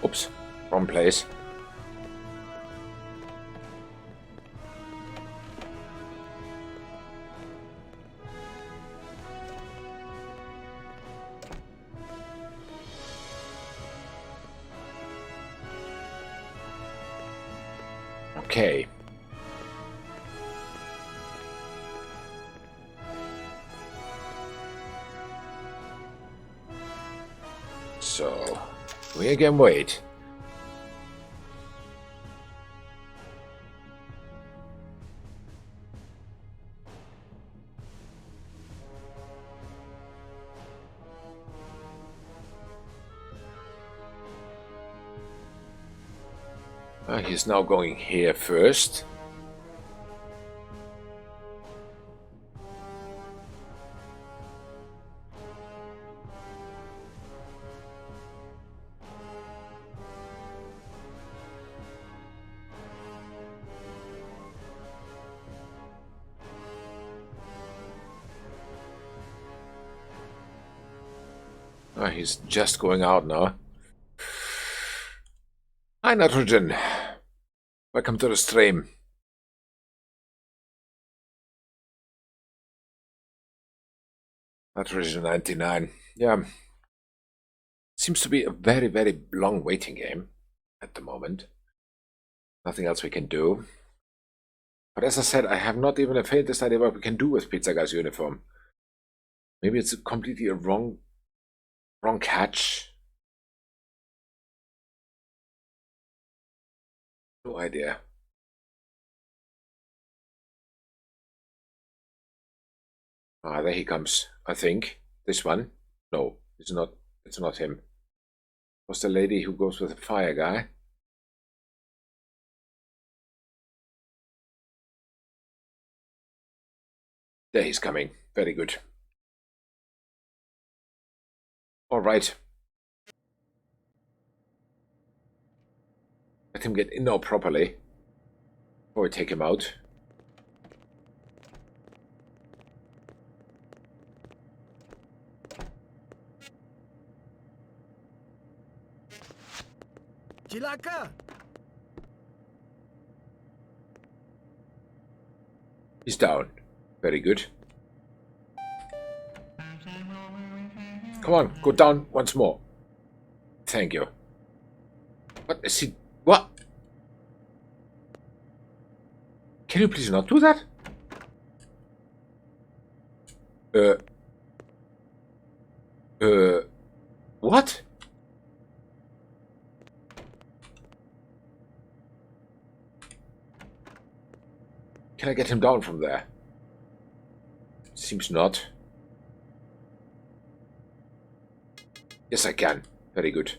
S1: Oops. Wrong place. Okay. So, we again wait. He's now going here first. He's just going out now. Hi, Nitrogen. Welcome to the stream. Nitrogen 99. Yeah. Seems to be a very, very long waiting game at the moment. Nothing else we can do. But as I said, I have not even a faintest idea what we can do with Pizza Guy's uniform. Maybe it's completely a wrong catch. No idea. There he comes, I think. This one? No, it's not him. It was the lady who goes with the fire guy. There he's coming. Very good. All right. Let him get in now properly before we take him out. He's down. Very good. Come on, go down once more. Thank you. What is he? What? Can you please not do that? What? Can I get him down from there? Seems not. Yes, I can. Very good.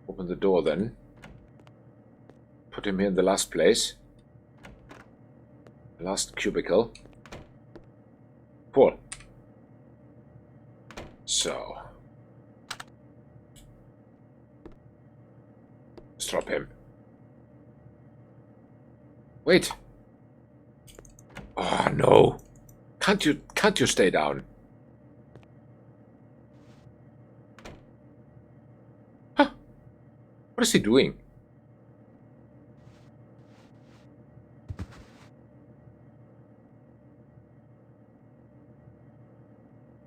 S1: Open the door then. Put him here in the last place. The last cubicle. Cool. So. Let's drop him. Wait. Oh no. Can't you stay down? What is he doing?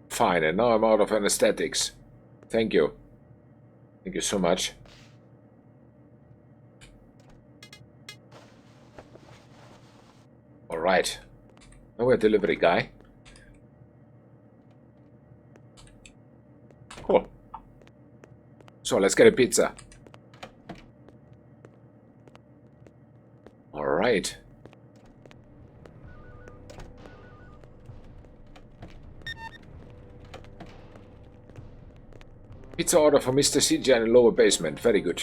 S1: Fine, and now I'm out of anesthetics. Thank you. Thank you so much. Alright. Now we're a delivery guy. Cool. So let's get a pizza. Alright. Pizza order for Mr. CJ in the lower basement. Very good.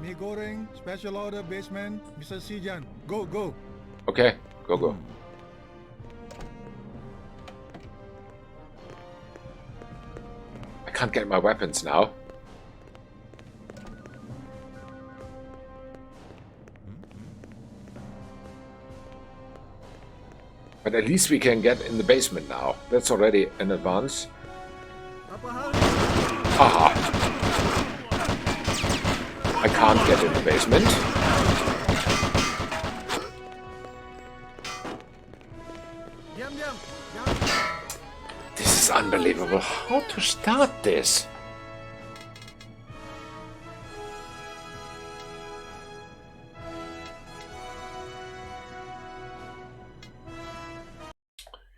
S5: Mi goreng, special order, basement, Mr. Sijan. Go, go.
S1: Okay, go. I can't get my weapons now. But at least we can get in the basement now. That's already an advance. Haha. I can't get in the basement. This is unbelievable. How to start this?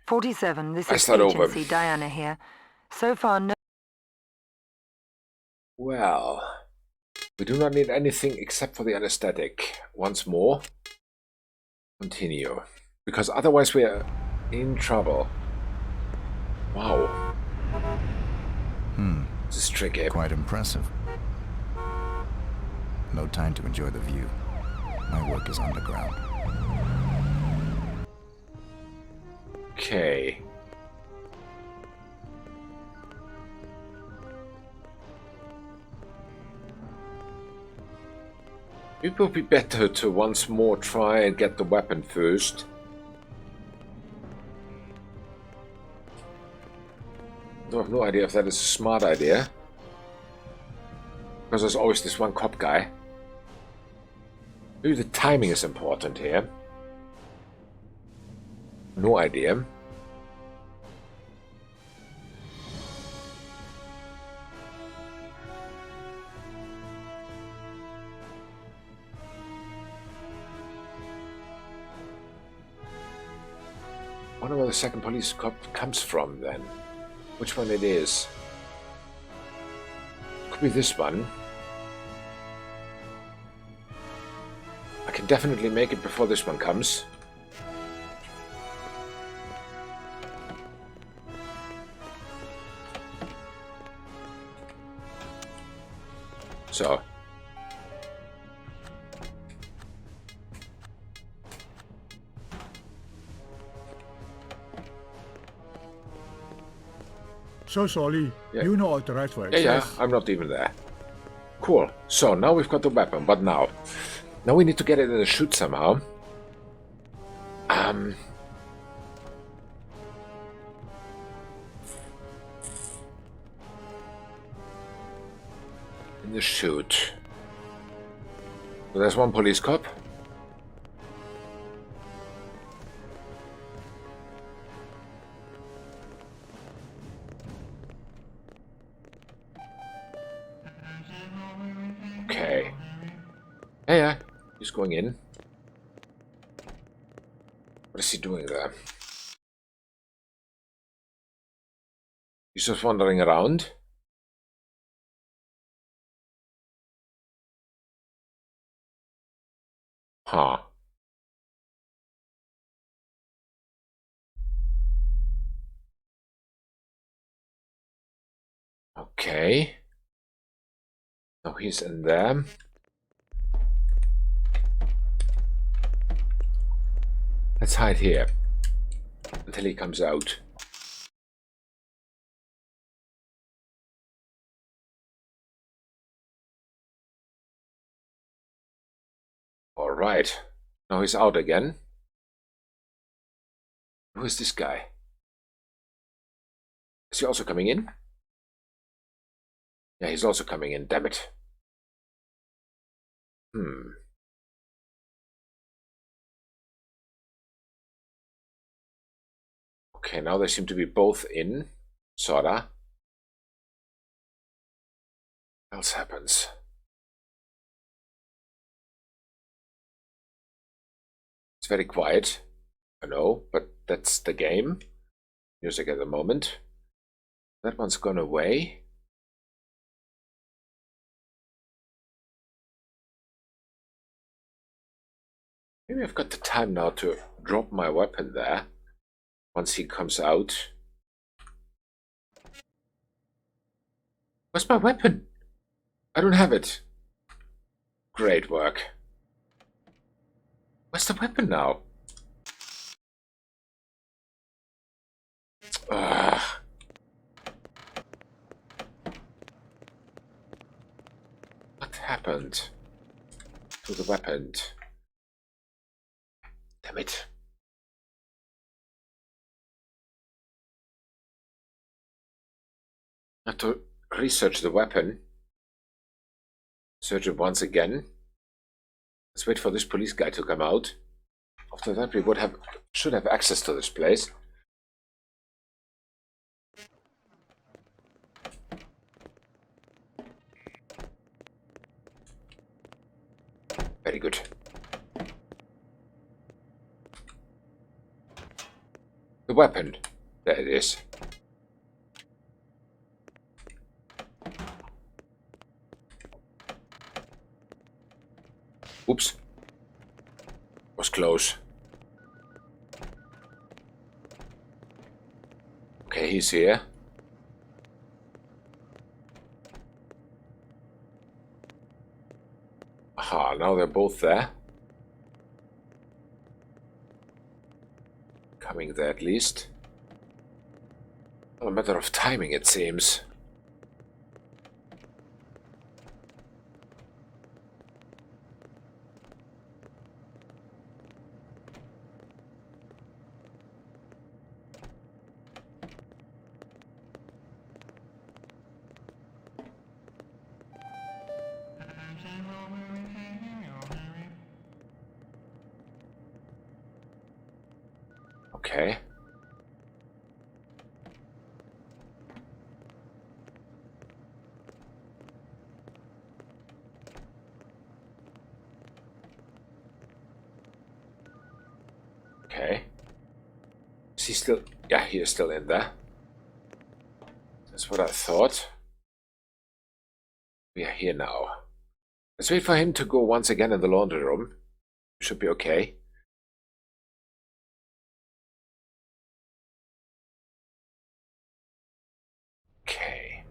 S2: "47, this
S1: I
S2: is
S1: start over.
S2: Agency Diana here. So far, no...
S1: Well, we do not need anything except for the anesthetic. Once more, continue. Because otherwise we are in trouble. Wow. This is tricky.
S4: Quite impressive. No time to enjoy the view. My work is underground.
S1: Okay. It would be better to once more try and get the weapon first. I have no idea if that is a smart idea. Because there's always this one cop guy. Maybe the timing is important here. No idea. I wonder where the second police cop comes from then. Which one it is? Could be this one. I can definitely make it before this one comes. So.
S5: So sorry.
S1: Yeah.
S5: You know authorized for
S1: Yeah,
S5: access.
S1: I'm not even there. Cool. So now we've got the weapon, but now we need to get it in the chute somehow. In the chute. So there's one police cop. Okay. Yeah, he's going in. What is he doing there? He's just wandering around. Huh. Okay. Now he's in there. Let's hide here until he comes out. Alright. Now he's out again. Who is this guy? Is he also coming in? Yeah, he's also coming in, damn it. Okay, now they seem to be both in. Sorta. What else happens? It's very quiet. I know, but that's the game. Music at the moment. That one's gone away. Maybe I've got the time now to drop my weapon there. Once he comes out. Where's my weapon? I don't have it. Great work. Where's the weapon now? Ugh. What happened to the weapon? Damn it. I have to research the weapon. Search it once again. Let's wait for this police guy to come out. After that we should have access to this place. Very good. The weapon. There it is. Oops. Was close. Okay, he's here. Aha, now they're both there. Coming there at least. A matter of timing, it seems. Okay. Okay. Is he still... Yeah, he is still in there. That's what I thought. We are here now. Let's wait for him to go once again in the laundry room. Should be okay. Okay.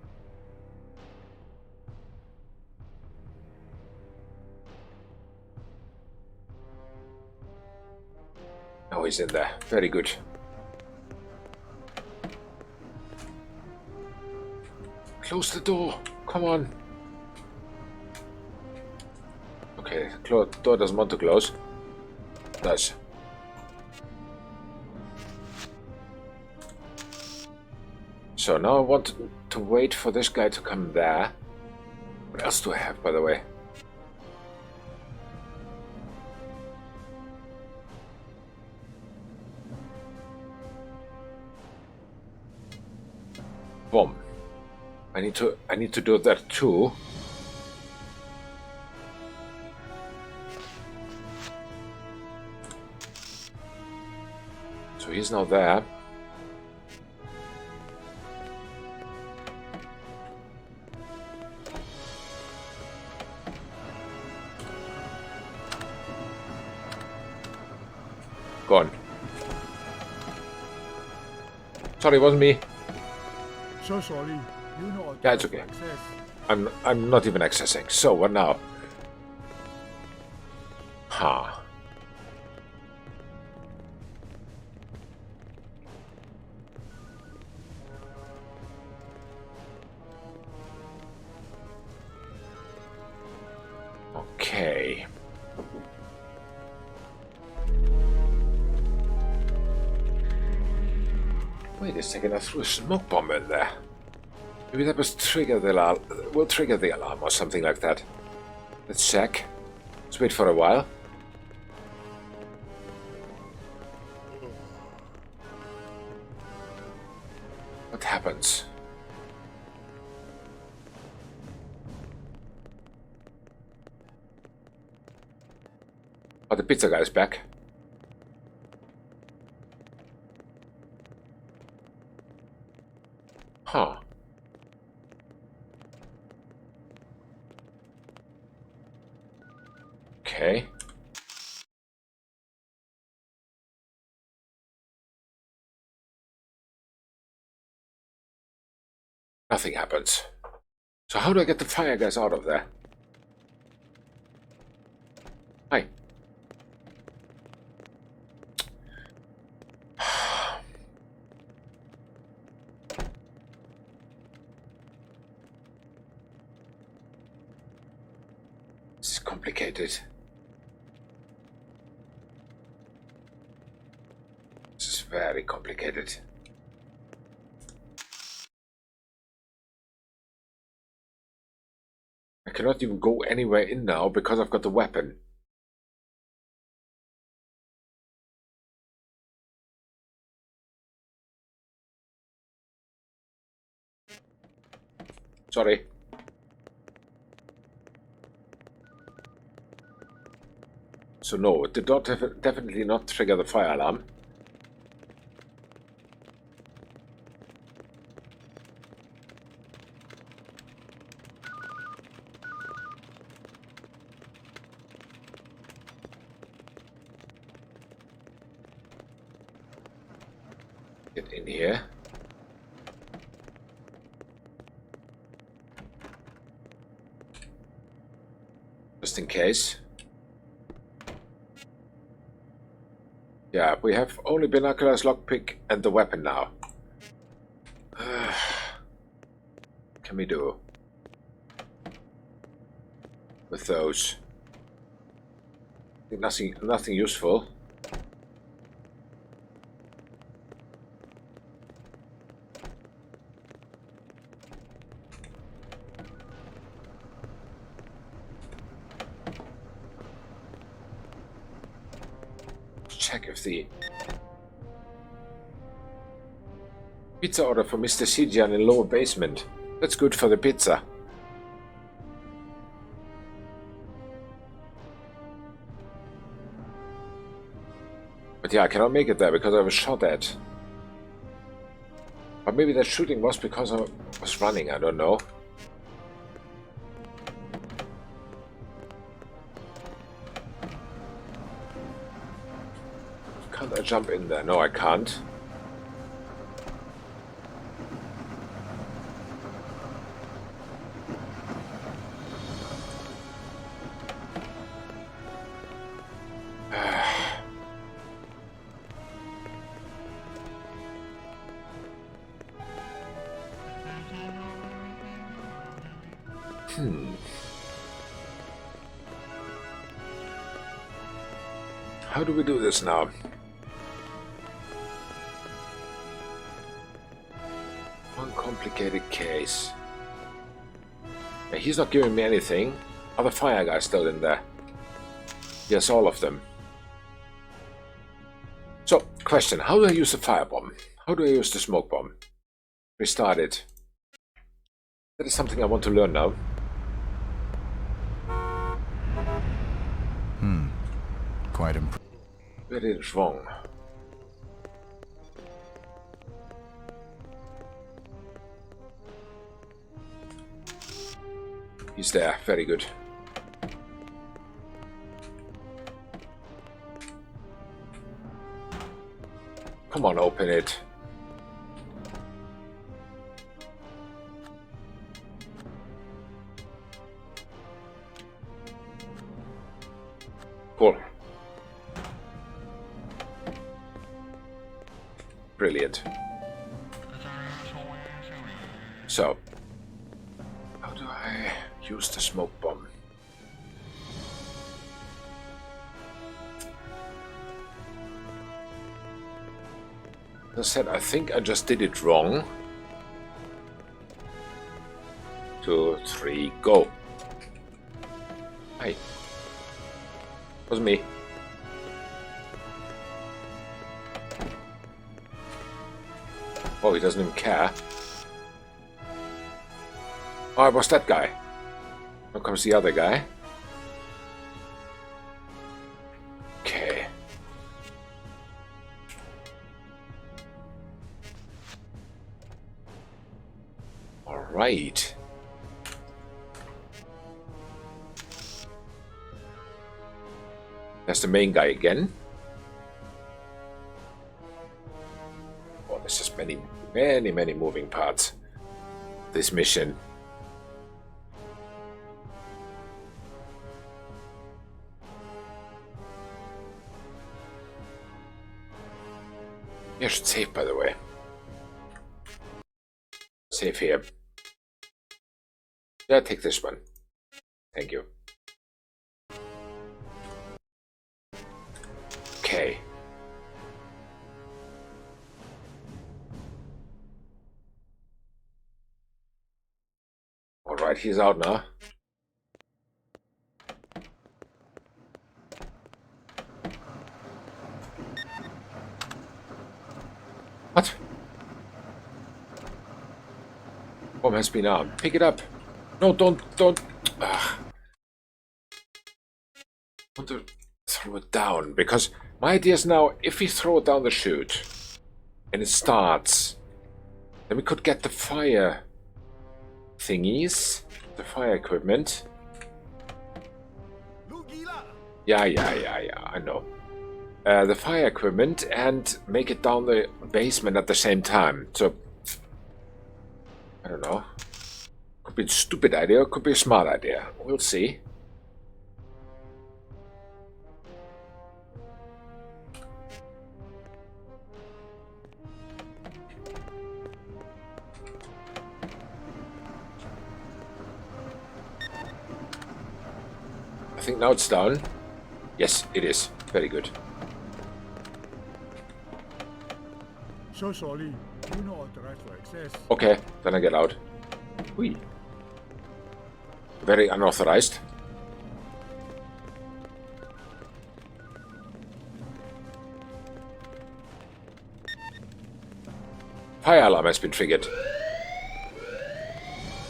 S1: Oh, he's in there. Very good. Close the door. Come on. Okay, door doesn't want to close. Does. So now I want to wait for this guy to come there. What else do I have, by the way? Bomb. I need to do that too. So he's now there. Gone. Sorry, it wasn't me.
S5: So sorry. You know
S1: Yeah, it's okay. I'm not even accessing. So what now? Huh. Okay. a second, I threw a smoke bomb in there. Maybe that was trigger the alarm. Will trigger the alarm or something like that. Let's check. Let's wait for a while. What happens? Oh, the pizza guy's back. Huh. Okay. Nothing happens. So how do I get the fire guys out of there? Hi. This is complicated. This is very complicated. I cannot even go anywhere in now because I've got the weapon. Sorry. So no, it did not definitely not trigger the fire alarm. Get in here. Just in case. Yeah, we have only binoculars, lockpick, and the weapon now. Can we do with those? I think nothing useful. Check if the pizza order for Mr. Sijian in lower basement. That's good for the pizza. But yeah, I cannot make it there because I was shot at. Or maybe that shooting was because I was running, I don't know. Can't I jump in there? No, I can't. How do we do this now? One complicated case. Yeah, he's not giving me anything. Are the fire guys still in there? Yes, all of them. So, question. How do I use the firebomb? How do I use the smoke bomb? Restart it. That is something I want to learn now.
S4: Quite impressive.
S1: Where did it wrong? He's there. Very good. Come on, open it. Cool. Brilliant. So, how do I use the smoke bomb? As I said, I think I just did it wrong. 2, 3, go. Hey. Wasn't me. Oh, he doesn't even care. Oh, it was that guy. Now comes the other guy. Okay. Alright. That's the main guy again. Oh, there's just many moving parts. This mission. I should save, by the way. Save here. Yeah, take this one. Thank you. Okay. Alright, he's out now. What? Bomb has been armed. Pick it up. No, don't. I want to throw it down, because my idea is now, if we throw it down the chute and it starts, then we could get the fire thingies, the fire equipment. Yeah, I know. The fire equipment and make it down the basement at the same time. So, I don't know. Could be a stupid idea, could be a smart idea. We'll see. I think now it's down. Yes, it is. Very good.
S5: So sorry. You not authorized for access.
S1: Okay, then I get out. Whee. Very unauthorized. Fire alarm has been triggered.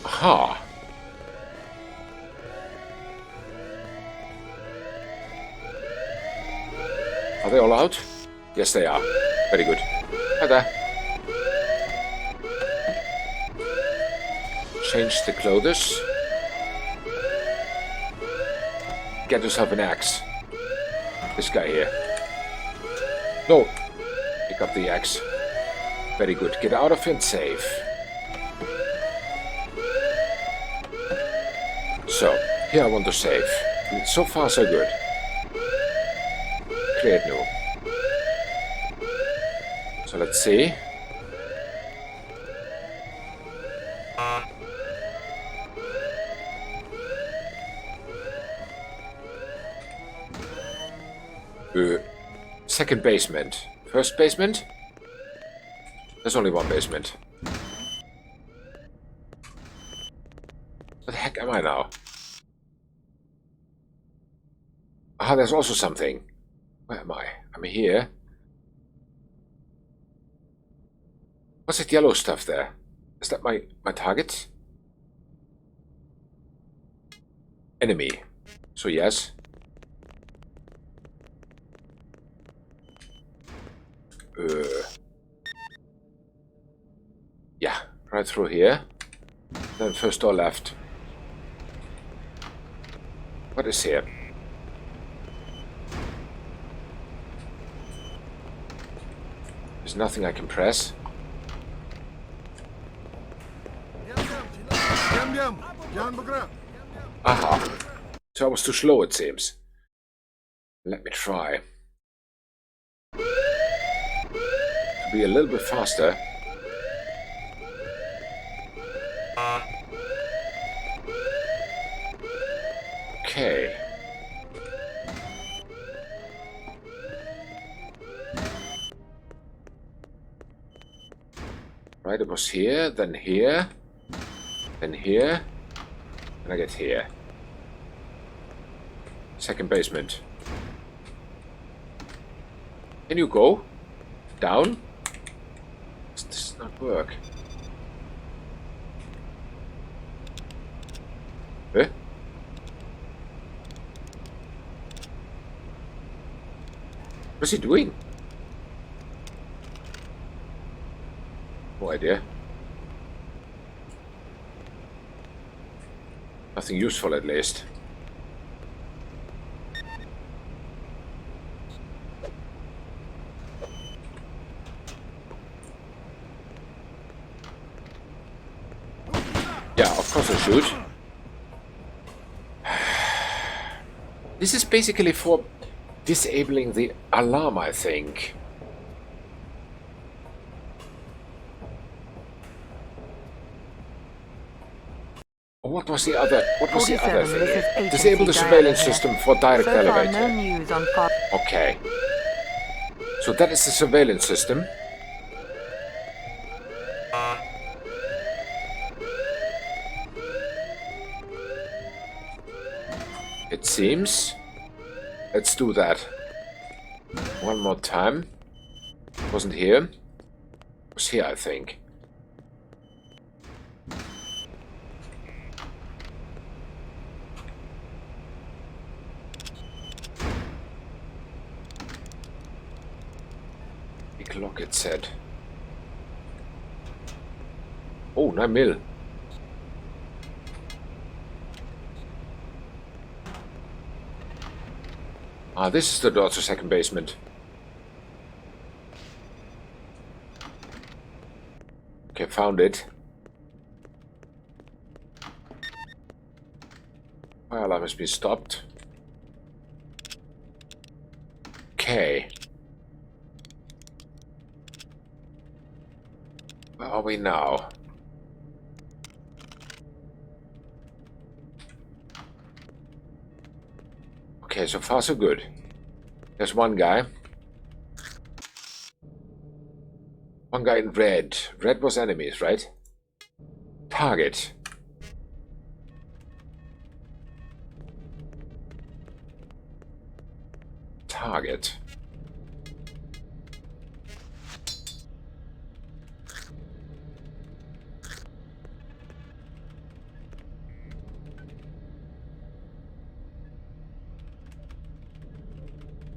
S1: Aha. Are they all out? Yes, they are. Very good. Hi there. Change the clothes. Get yourself an axe. This guy here. No. Pick up the axe. Very good. Get out of here and save. So, here I want to save. So far, so good. Create new. So let's see. Second basement. First basement? There's only one basement. Where the heck am I now? Ah, there's also something. Where am I? I'm here. What's that yellow stuff there? Is that my target? Enemy. So yes. Yeah, right through here. Then first door left. What is here? There's nothing I can press. Aha. So I was too slow, it seems. Let me try. To be a little bit faster. Okay. Right, it was here, then here, then here, and I get here. Second basement. Can you go? Down? This does not work. Huh? What's he doing? No idea. Nothing useful at least. Yeah, of course I should. This is basically for disabling the alarm, I think. What was the other? What was the other
S2: 47, this is
S1: thing?
S2: agency
S1: Disable the
S2: Diana
S1: surveillance
S2: here.
S1: system for direct
S2: So far,
S1: elevator.
S2: no news on far.
S1: Okay. So that is the surveillance system. It seems. Let's do that. One more time. Wasn't here. It was here, I think. Big lock, it said. Oh, 9 mil. Ah, this is the door to second basement. Okay, found it. Fire alarm has been stopped. Okay. Where are we now? Okay, so far so good. There's one guy. One guy in red. Red was enemies, right? Target. Target.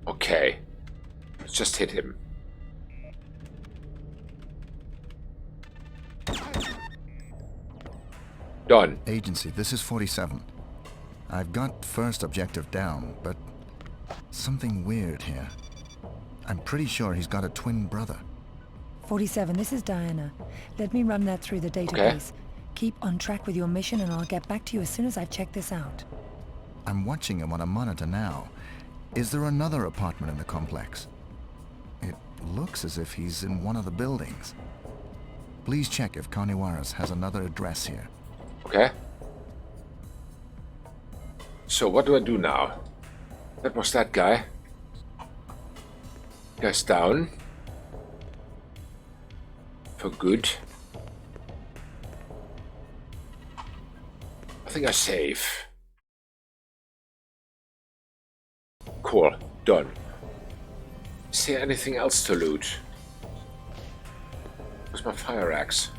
S1: Okay. Let's just hit him. Done.
S4: Agency, this is 47. I've got first objective down, but something weird here. I'm pretty sure he's got a twin brother.
S2: 47, this is Diana. Let me run that through the database. Keep on track with your mission and I'll get back to you as soon as I've checked this out.
S4: I'm watching him on a monitor now. Is there another apartment in the complex? It looks as if he's in one of the buildings. Please check if Kaniwaras has another address here.
S1: Okay. So what do I do now? That was that guy. Guy's down. For good. I think I save. Cool. Done. Is there anything else to loot? Where's my fire axe?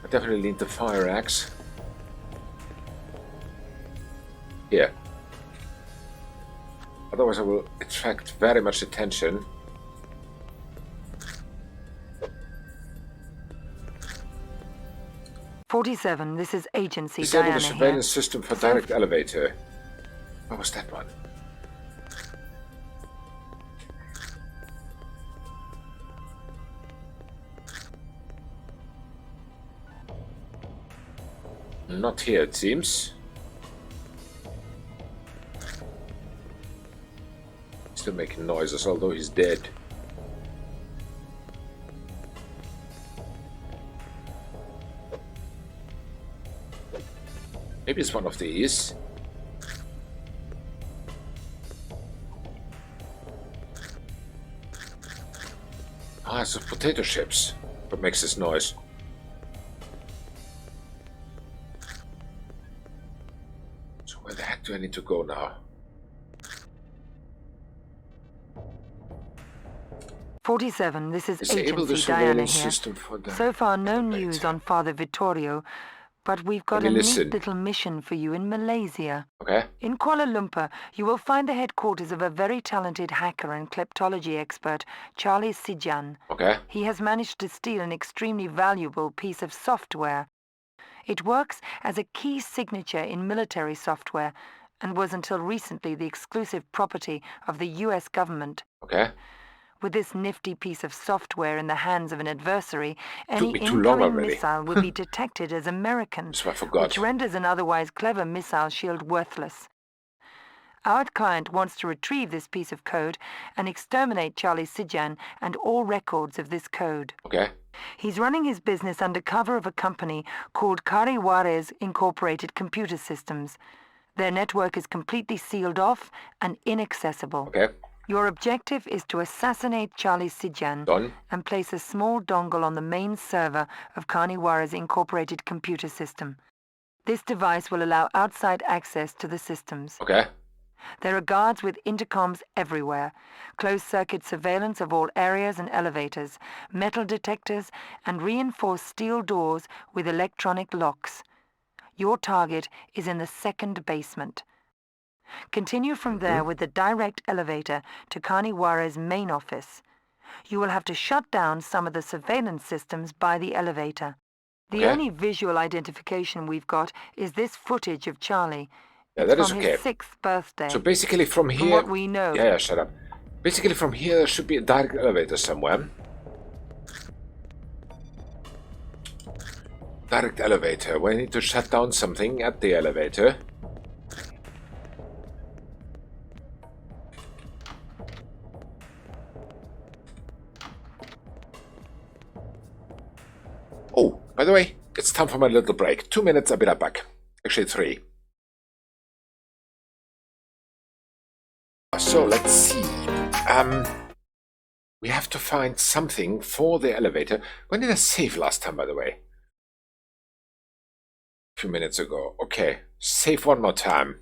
S1: I definitely need the fire axe. Here. Otherwise I will attract very much attention.
S2: "47, this is Agency
S1: Disable
S2: Diana
S1: the
S2: here.
S1: surveillance system for direct elevator. What was that one? Not here, it seems. Still making noises, although he's dead. Maybe it's one of these. it's potato chips. What makes this noise? So where the heck do I need to go now?
S2: 47, this is
S1: Disable the
S2: Agency Diana
S1: surveillance
S2: here.
S1: system for the...
S2: So far, no
S1: Wait.
S2: news on Father Vittorio, but we've got
S1: Can
S2: a
S1: you
S2: neat
S1: listen?
S2: little mission for you in Malaysia.
S1: Okay.
S2: In Kuala Lumpur, you will find the headquarters of a very talented hacker and kleptology expert, Charlie Sijan.
S1: Okay.
S2: He has managed to steal an extremely valuable piece of software. It works as a key signature in military software and was until recently the exclusive property of the US government.
S1: Okay.
S2: With this nifty piece of software in the hands of an adversary, any
S1: me too long
S2: incoming
S1: already.
S2: missile would be detected as American,
S1: So I forgot.
S2: which renders an otherwise clever missile shield worthless. Our client wants to retrieve this piece of code and exterminate Charlie Sijan and all records of this code.
S1: Okay.
S2: He's running his business under cover of a company called Cari Juarez Incorporated Computer Systems. Their network is completely sealed off and inaccessible.
S1: Okay.
S2: Your objective is to assassinate Charlie Sijan
S1: Done.
S2: and place a small dongle on the main server of Cari Juarez Incorporated Computer System. This device will allow outside access to the systems.
S1: Okay.
S2: There are guards with intercoms everywhere, closed-circuit surveillance of all areas and elevators, metal detectors, and reinforced steel doors with electronic locks. Your target is in the second basement. Continue from there with the direct elevator to Cari Juarez main office. You will have to shut down some of the surveillance systems by the elevator. The
S1: Okay.
S2: only visual identification we've got is this footage of Charlie.
S1: Yeah,
S2: It's
S1: that is
S2: from
S1: okay.
S2: his 6th birthday.
S1: So basically from here...
S2: From what we know.
S1: Yeah, shut up. Basically from here there should be a direct elevator somewhere. Direct elevator, where I need to shut down something at the elevator. Oh, by the way, it's time for my little break. 2 minutes, I'll be right back. Actually 3. So let's see. We have to find something for the elevator. When did I save last time, by the way? A few minutes ago. Okay, save one more time.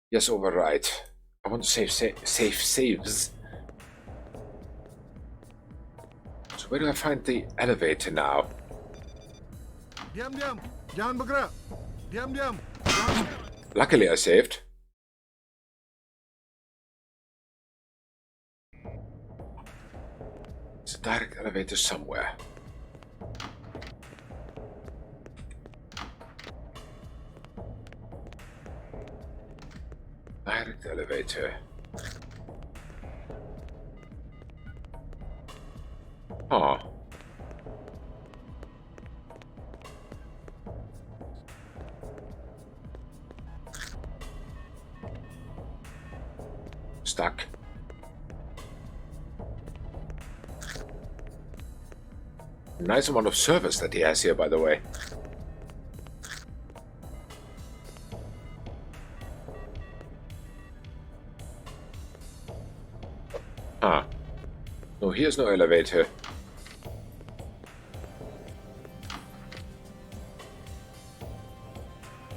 S1: Yes, override. I want to save saves. So where do I find the elevator now?
S5: Diam, diam. Jangan bergerak. Diam, diam.
S1: Luckily I saved. It's a direct elevator somewhere. Direct elevator. Oh. Stuck. Nice amount of service that he has here, by the way. Ah. No, here's no elevator.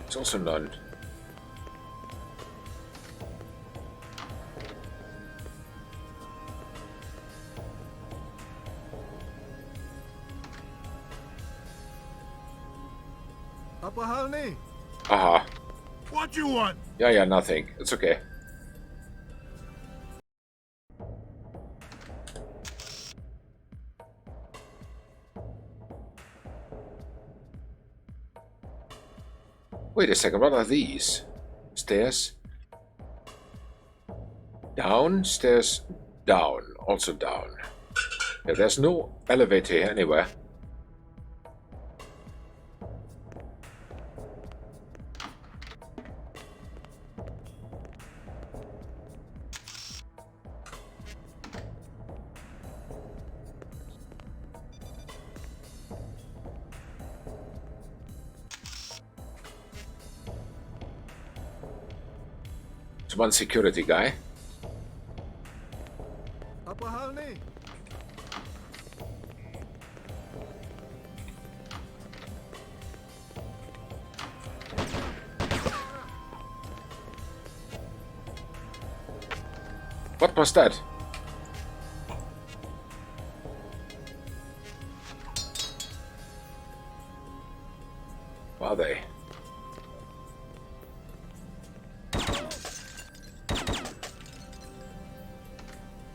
S1: There's also none.
S5: Apa hal ni?
S1: Aha.
S5: What you want?
S1: Yeah, nothing. It's okay. Wait a second, what are these? Stairs? Down, stairs, down, also down. Yeah, there's no elevator here anywhere. There's one security guy.
S5: Apa hal ni?
S1: What was that? Who are they?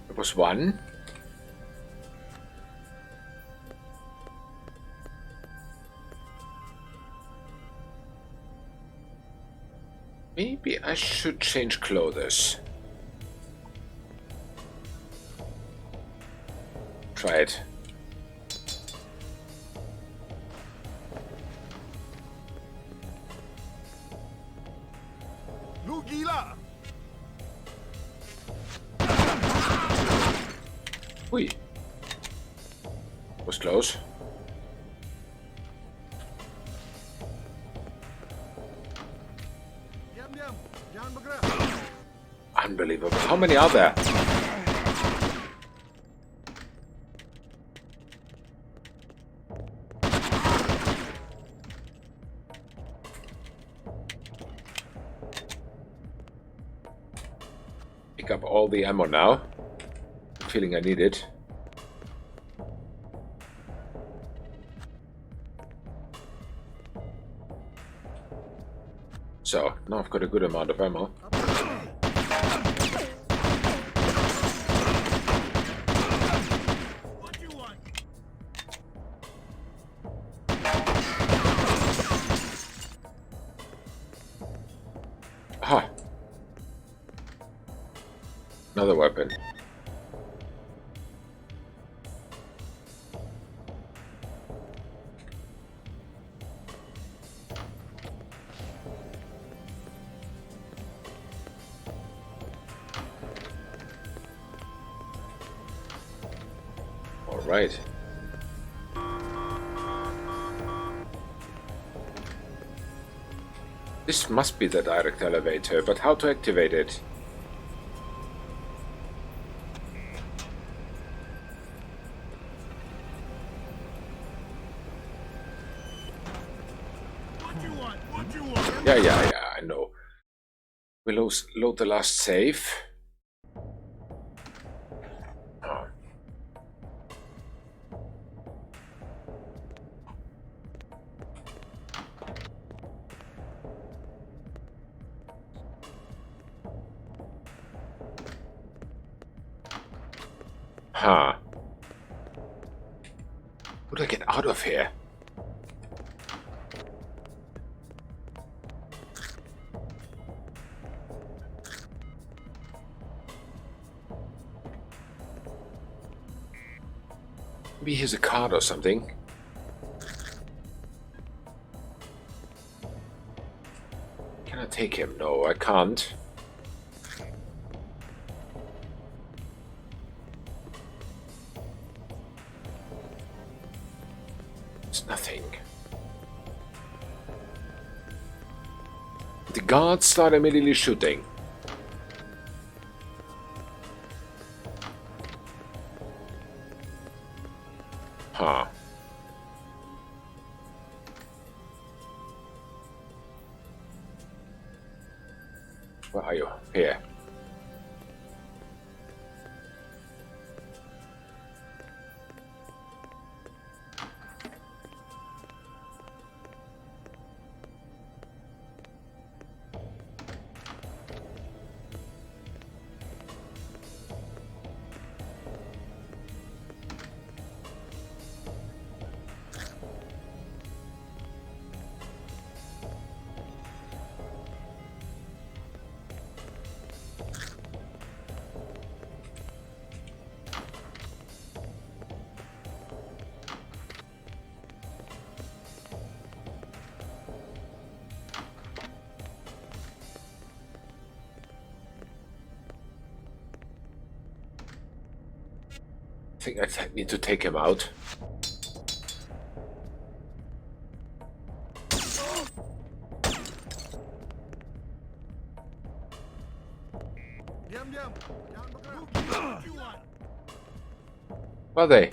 S1: There was one. Maybe I should change clothes. Try it.
S5: Lu gila!
S1: Ui. Was close.
S5: Diam, diam. Jangan bergerak.
S1: Unbelievable. How many are there? Pick up all the ammo now. I'm feeling I need it. So, now I've got a good amount of ammo.
S5: What you want?
S1: Aha! Another weapon. All right. This must be the direct elevator, but how to activate it?
S5: What you want? What you want?
S1: Yeah, I know. We'll load the last save. Oh. Huh. How do I get out of here? Maybe here's a card or something. Can I take him? No, I can't. It's nothing. The guards start immediately shooting. Huh. Where are you? Here. I think I need to take him out.
S5: Diam, diam. Jangan bergerak. What you want?
S1: Where are they?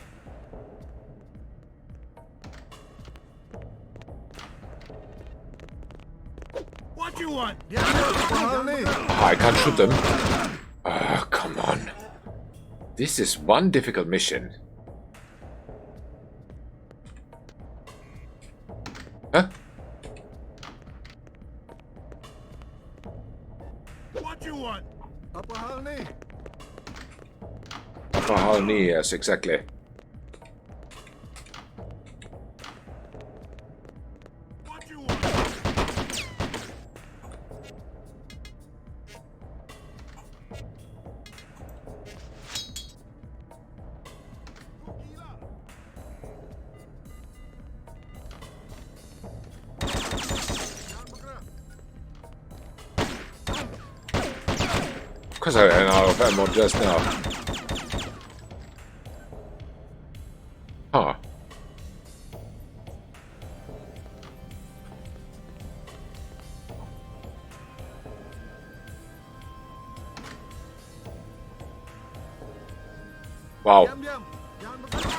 S5: What you want? Diam, diam. Jangan bergerak.
S1: Oh, I can't shoot them. Oh, come on. This is one difficult mission. Huh?
S5: What you want?
S4: Upper Halni.
S1: Upper Halni, yes, exactly.
S5: What you want?
S1: Of course I ran out of ammo just now. Huh. Wow.
S4: Diam, diam. Jangan bergerak.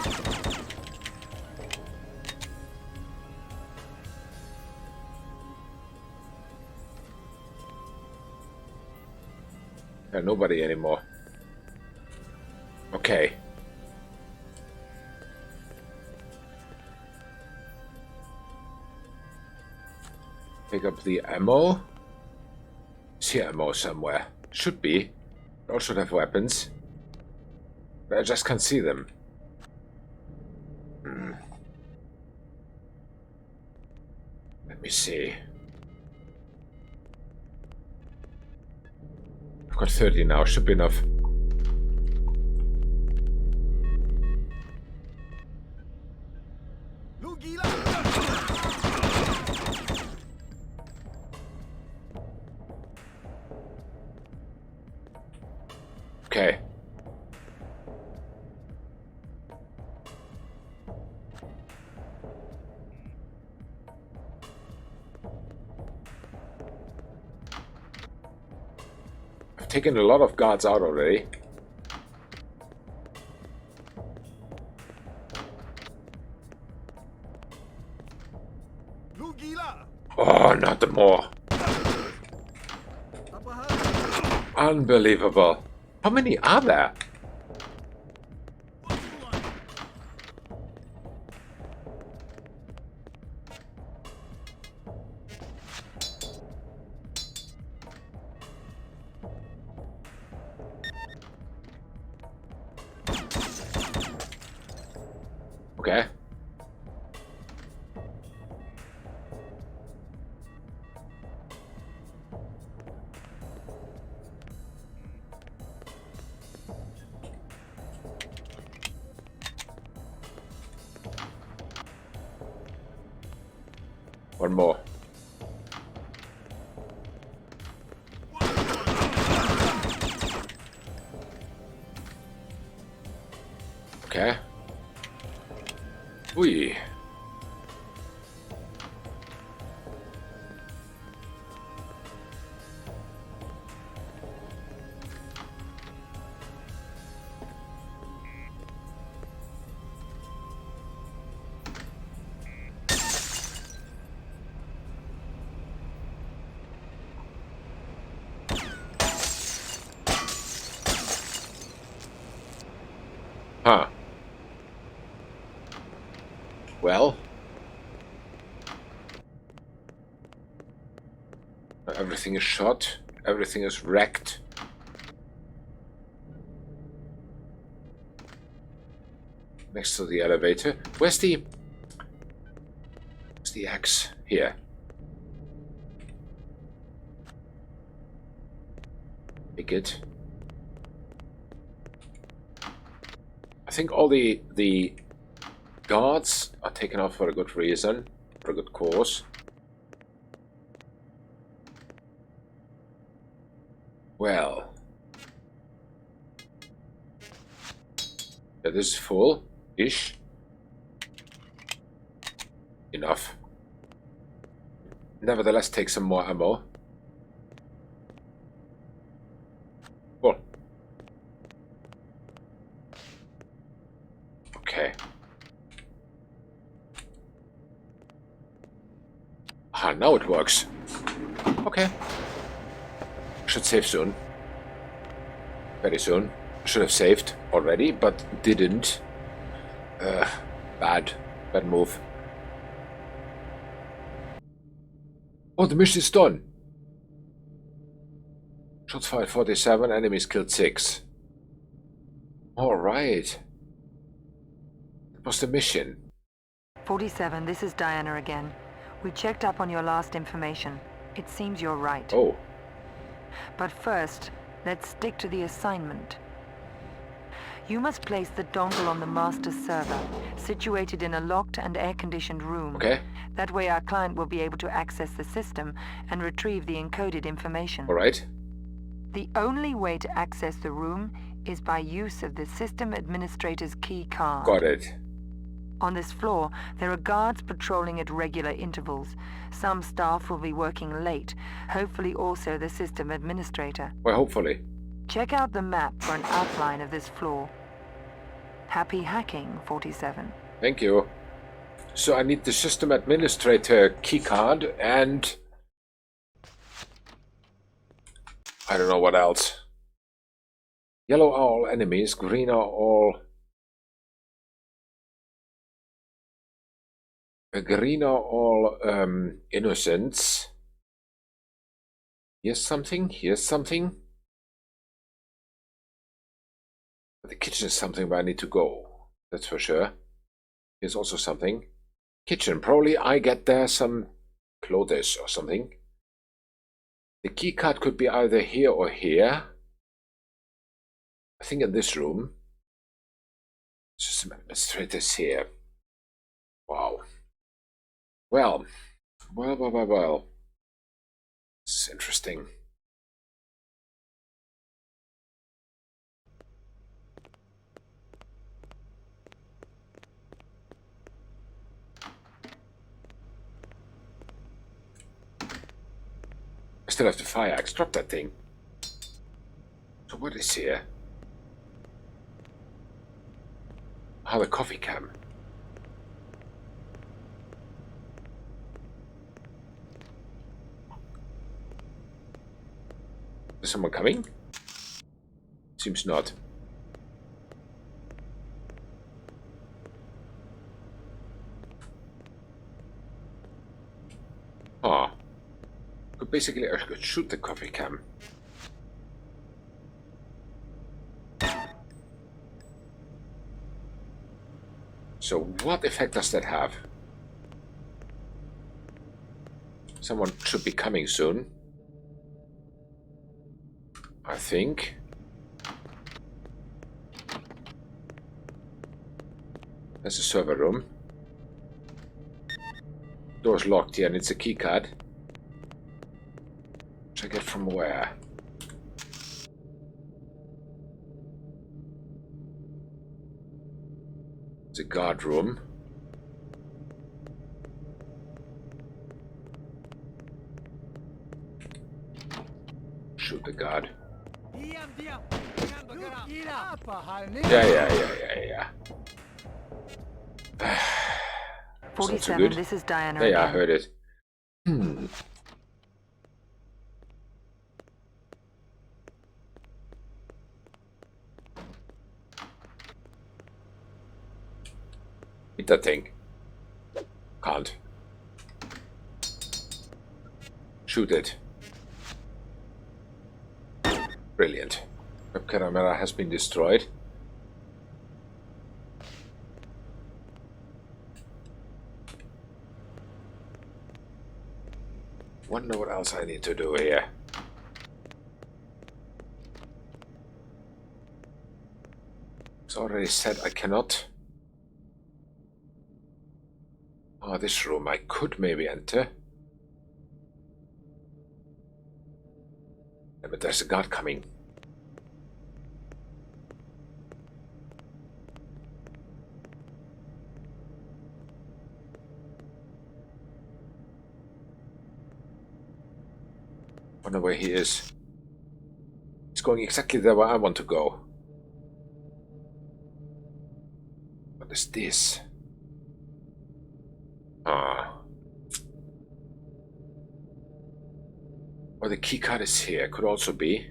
S1: Nobody anymore. Okay. Pick up the ammo. Is here ammo somewhere? Should be. All should have weapons. But I just can't see them. Let me see. I've got 30 now. Should be enough.
S4: Lu gila.
S1: Okay. I've taken a lot of guards out already.
S4: Lu gila.
S1: Oh, not more.
S4: Upper Halni.
S1: Unbelievable. How many are there?
S5: What you want?
S1: Okay. One more.
S5: What you want?
S1: Okay. Ui. Huh. Well. Everything is shot. Everything is wrecked. Next to the elevator. Where's the axe? Here. Pick it. I think all the guards are taken out for a good reason, for a good cause. Well, yeah, this is full-ish. Enough. Nevertheless, take some more ammo. Cool. Okay. Ah, now it works. Okay. Should save soon. Very soon. Should have saved already, but didn't. Bad move. Oh, the mission is done. Shots fired 47, enemies killed 6. Alright. That was the mission.
S2: 47, this is Diana again. We checked up on your last information. It seems you're right.
S1: Oh,
S2: But first, let's stick to the assignment. You must place the dongle on the master server, situated in a locked and air-conditioned room.
S1: okay.
S2: That way our client will be able to access the system and retrieve the encoded information.
S1: Alright.
S2: The only way to access the room is by use of the system administrator's key card.
S1: Got it.
S2: On this floor, there are guards patrolling at regular intervals. Some staff will be working late, hopefully also the system administrator.
S1: Well, hopefully.
S2: Check out the map for an outline of this floor. Happy hacking, 47.
S1: Thank you. So I need the system administrator keycard and I don't know what else. Yellow are all enemies, green are all innocents. Here's something, here's something. The kitchen is something where I need to go, that's for sure. Here's also something. Kitchen, probably I get there some clothes or something. The key card could be either here or here. I think in this room. System administrator's here. Wow. Well. This is interesting. I still have the fire axe. Drop that thing. So what is here? Ah, the coffee can. Is someone coming? Seems not. Ah. Basically, I could shoot the coffee can. So what effect does that have? Someone should be coming soon. I think. There's a server room. Door's locked here and it's a key card. Check it from where? It's a guard room. Shoot the guard. Yeah.
S2: 47, this is Diana
S1: Yeah, I
S2: again.
S1: heard it. Hit that thing. Can't. Shoot it. Brilliant. Web camera has been destroyed. Wonder what else I need to do here. It's already said I cannot. Oh, this room I could maybe enter. Yeah, but there's a guard coming. Wonder where he is. He's going exactly there where I want to go. What is this? Or the keycard is here, could also be.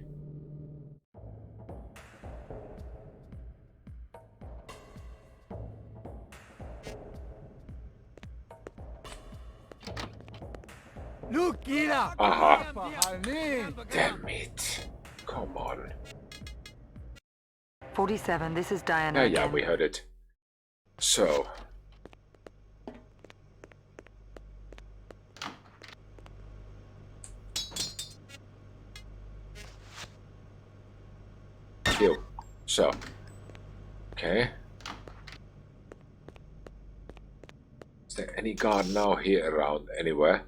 S1: Aha. Damn it. Come on.
S2: 47, this is Diana
S1: Yeah,
S2: again.
S1: we heard it. So. You. So. Okay. Is there any guard now here around anywhere?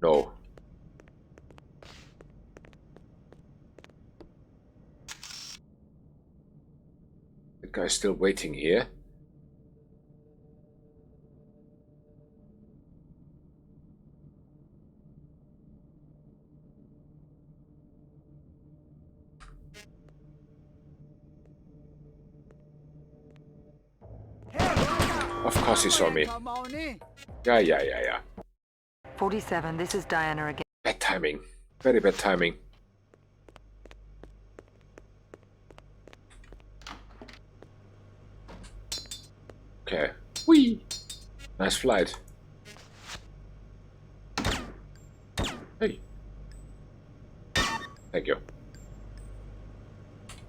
S1: No. The guy's still waiting here. Of course he saw me. Yeah.
S2: 47, this is Diana again.
S1: Bad timing. Very bad timing. Okay. Whee! Nice flight. Hey. Thank you.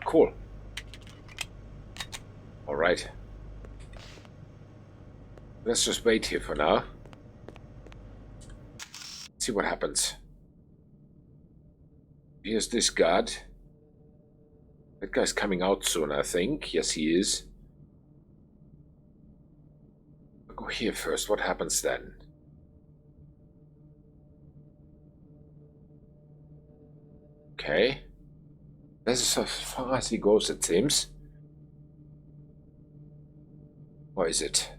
S1: Cool. Alright. Let's just wait here for now. See what happens. Here's this guard. That guy's coming out soon, I think. Yes, he is. I'll go here first. What happens then? Okay. This is as far as he goes, it seems. Or is it?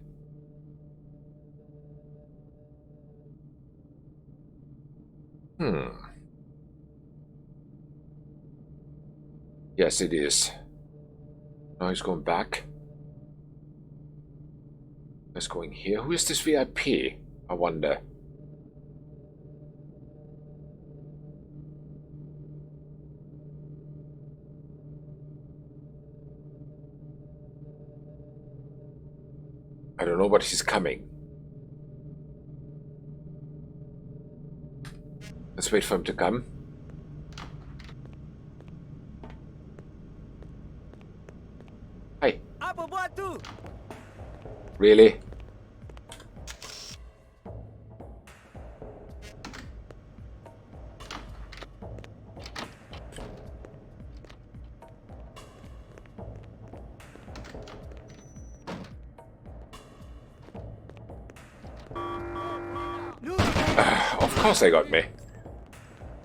S1: Yes, it is. Now he's going back. He's going here. Who is this VIP? I wonder. I don't know, but he's coming. Let's wait for him to come. Hi. Really? Of course they got me.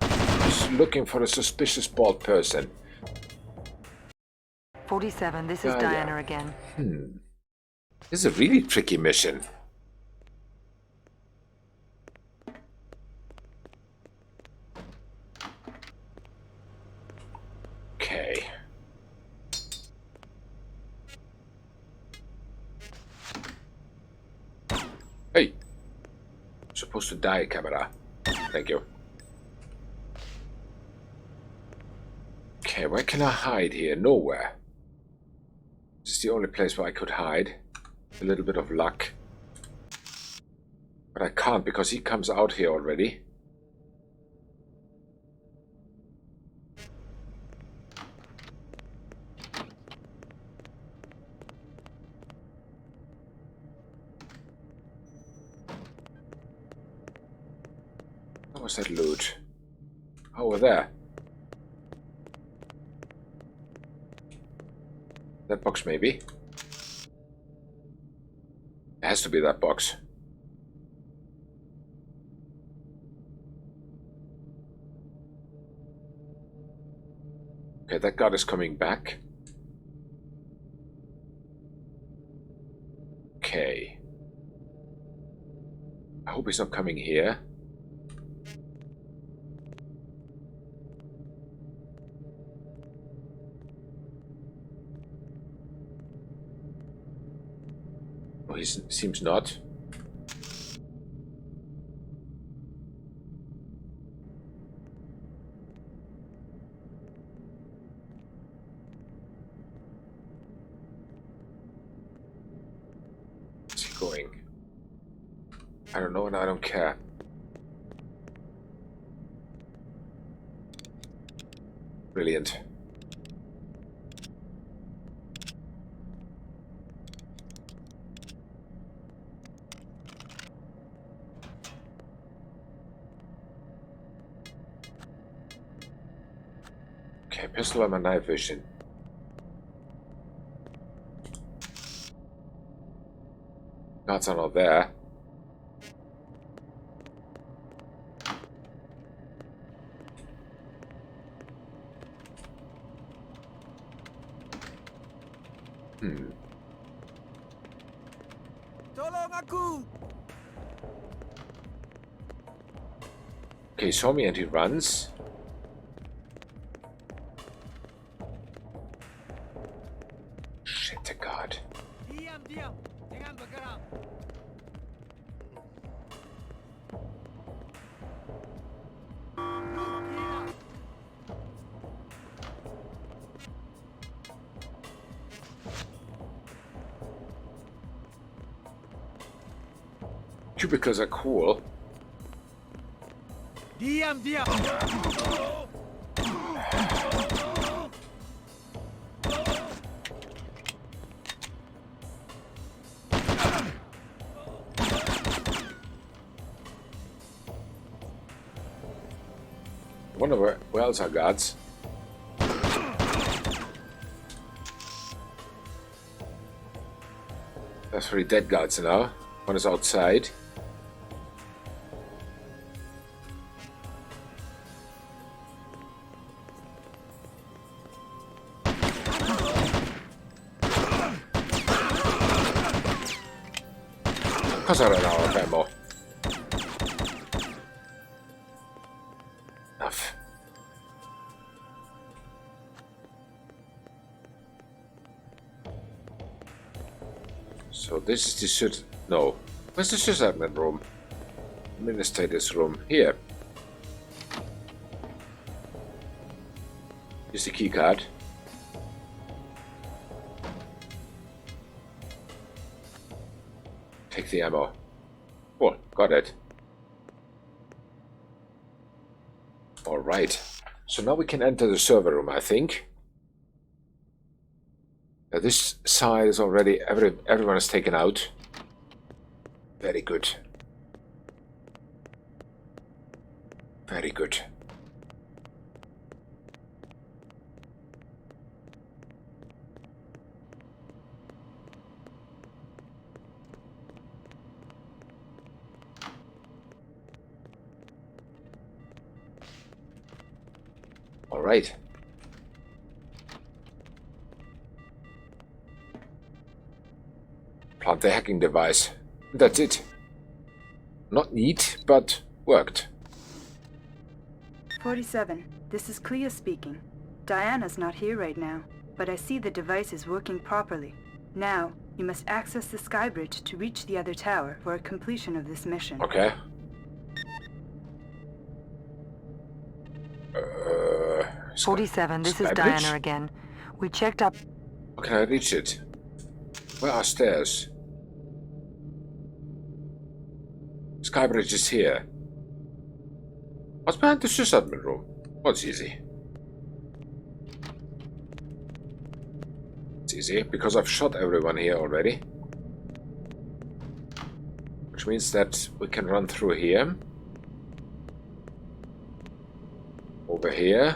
S1: Just looking for a suspicious bald person.
S2: 47, this is Diana again.
S1: This is a really tricky mission. Okay. Hey! Supposed to die, camera. Thank you. Okay, where can I hide here? Nowhere. This is the only place where I could hide. A little bit of luck. But I can't because he comes out here already. What was that loot? Over there. That box, maybe? It has to be that box. Okay, that guard is coming back. Okay. I hope he's not coming here. Oh, he seems not. Where's he going? I don't know and I don't care. Brilliant. Okay, pistol and my night vision. Guards are not there.
S5: Tolong aku!
S1: Okay, he saw me and he runs. Shit to God.
S5: Diam, diam! Jangan bergerak!
S1: Cubicles are cool.
S5: Diam, diam!
S1: Wonder where else are guards? There's 3 dead guards now. One is outside. Because I ran out of ammo. Enough. So this is the suit. No. Where's the sysadmin room? Administrator's room. Here. Here's the key card. Take the ammo. Cool, got it. Alright. So now we can enter the server room, I think. This side is already... everyone is taken out. Very good. Very good. All right. Plant the hacking device. That's it. Not neat, but worked.
S6: 47. This is Clea speaking. Diana's not here right now, but I see the device is working properly. Now, you must access the skybridge to reach the other tower for a completion of this mission.
S1: Okay.
S2: 47, this is
S1: Skybridge?
S2: Diana again. We checked up...
S1: How can I reach it? Where are stairs? Skybridge is here. What's behind the sysadmin room? Well, it's easy. It's easy, because I've shot everyone here already. Which means that we can run through here. Over here.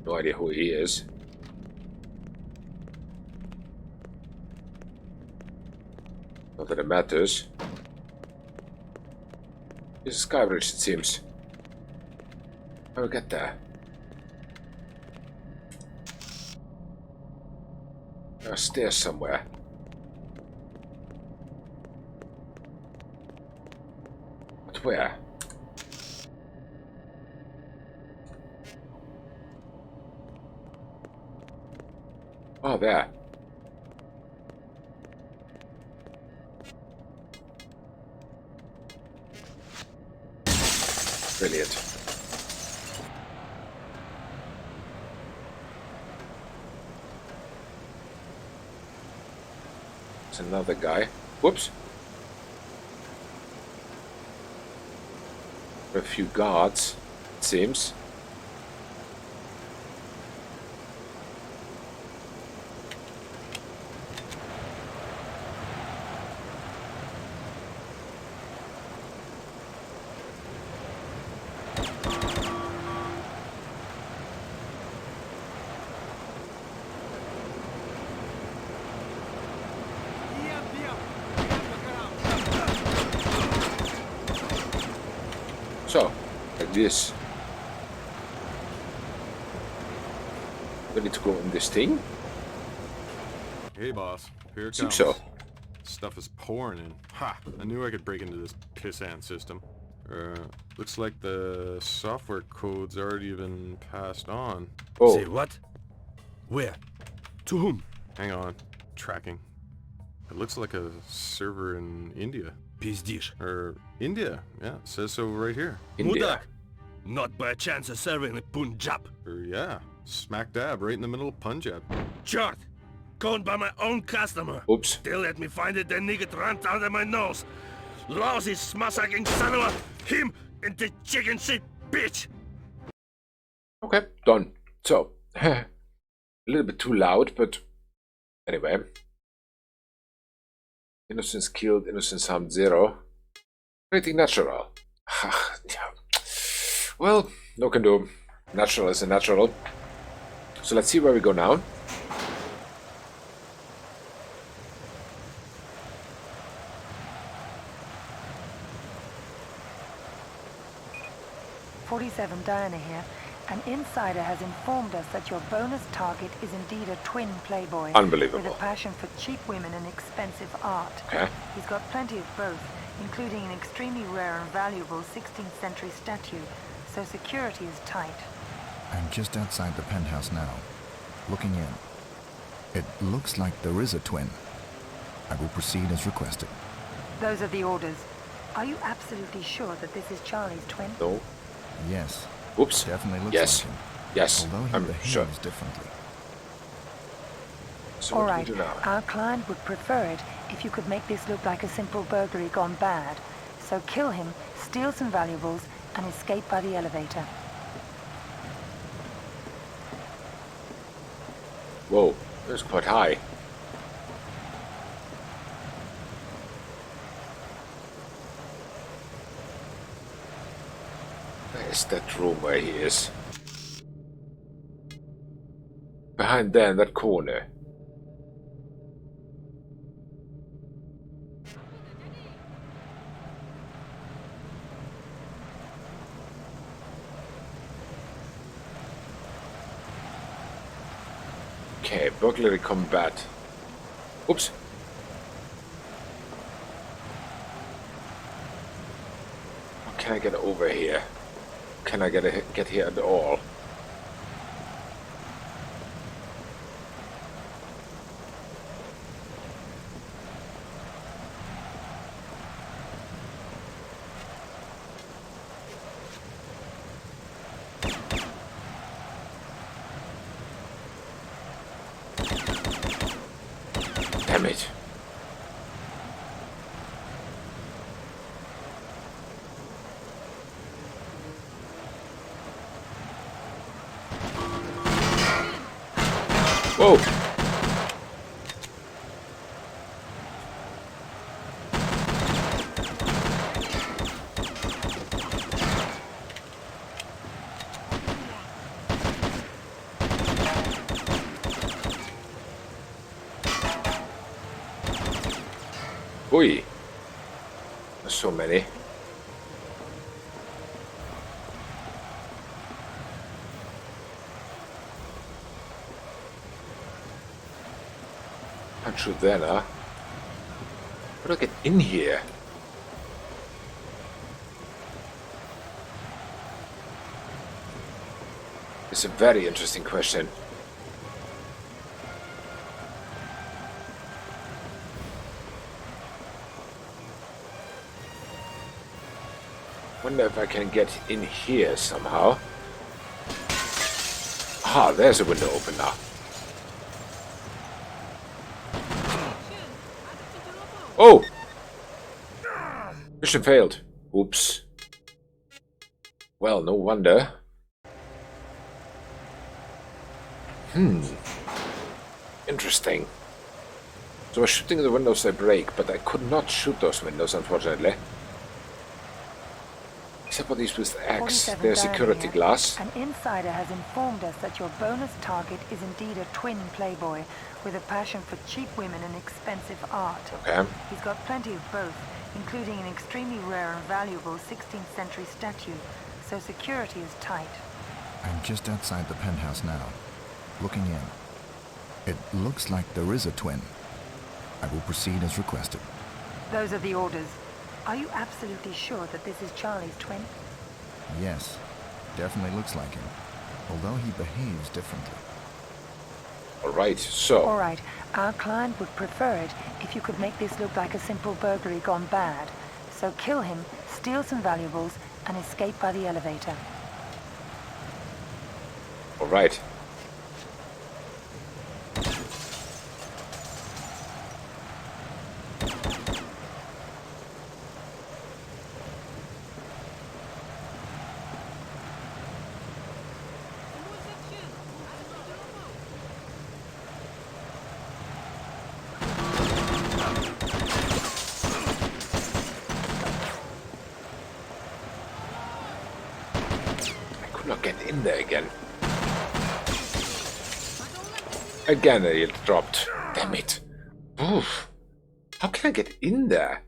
S1: No idea who he is. Not that it matters. This is Skybridge, it seems. How do we get there? There are stairs somewhere. But where? Oh, there. Brilliant. There's another guy. Whoops. A few guards, it seems. So, like this. Ready to go in this thing?
S7: Hey, boss. Here it
S1: Seems
S7: comes.
S1: so.
S7: Stuff is pouring in. Ha! I knew I could break into this pissant system. Looks like the software code's already been passed on.
S1: Oh,
S5: Say what? Where? To whom?
S7: Hang on. Tracking. It looks like a server in India.
S5: Pizdish.
S7: India. Yeah, it says so right here.
S1: India.
S5: Mudak. Not by chance a server in Punjab.
S7: Yeah. Smack dab right in the middle of Punjab.
S5: Chart. Conned by my own customer.
S1: Oops.
S5: They let me find it, then nigga ran under my nose. Lousy smassacking son of a... Him and the chicken shit bitch.
S1: Okay, done. So, a little bit too loud, but anyway. Innocents killed, innocents harmed 0. Pretty natural. Well, no can do. Natural is a natural. So let's see where we go now.
S2: Diana here. An insider has informed us that your bonus target is indeed a twin playboy.
S1: Unbelievable.
S2: With a passion for cheap women and expensive art.
S1: Okay.
S2: He's got plenty of both, including an extremely rare and valuable 16th century statue, so security is tight.
S4: I'm just outside the penthouse now, looking in. It looks like there is a twin. I will proceed as requested.
S2: Those are the orders. Are you absolutely sure that this is Charlie's twin?
S1: No.
S4: Yes,
S1: Oops.
S4: definitely looks
S1: Yes.
S4: like him.
S1: Yes.
S4: Although he
S1: I'm
S4: behaves
S1: sure.
S4: differently.
S1: So
S2: All
S1: what
S2: right,
S1: do we do now?
S2: our client would prefer it if you could make this look like a simple burglary gone bad. So kill him, steal some valuables, and escape by the elevator.
S1: Whoa, that's quite high. Where's that room where he is? Behind there in that corner. Okay, burglary combat. Oops. How can I get over here? Can I get here at all? Damn it. Whoa! Oi! There's so many. Punch through there now. How do I get in here? It's a very interesting question. Wonder if I can get in here somehow. Ah, there's a window open now. Oh! Mission failed. Oops. Well, no wonder. Interesting. So I was shooting the windows, they break, but I could not shoot those windows, unfortunately. Except for these with X.
S2: 47
S1: There's security
S2: here.
S1: glass.
S2: An insider has informed us that your bonus target is indeed a twin playboy with a passion for cheap women and expensive art.
S1: Okay.
S2: He's got plenty of both, including an extremely rare and valuable 16th century statue, so security is tight.
S4: I'm just outside the penthouse now, looking in. It looks like there is a twin. I will proceed as requested.
S2: Those are the orders. Are you absolutely sure that this is Charlie's twin?
S4: Yes, definitely looks like him, although he behaves differently.
S1: Alright, so...
S2: Alright, our client would prefer it if you could make this look like a simple burglary gone bad. So kill him, steal some valuables, and escape by the elevator.
S1: Alright. Not get in there again. Again, it dropped. Damn it. Oof. How can I get in there?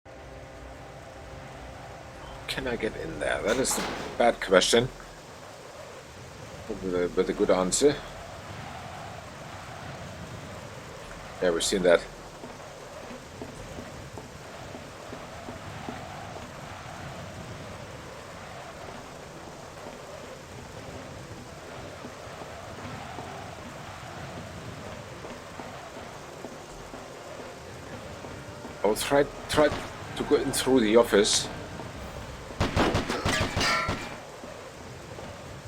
S1: How can I get in there? That is a bad question. With a good answer. Yeah, we've seen that. I'll try to go in through the office.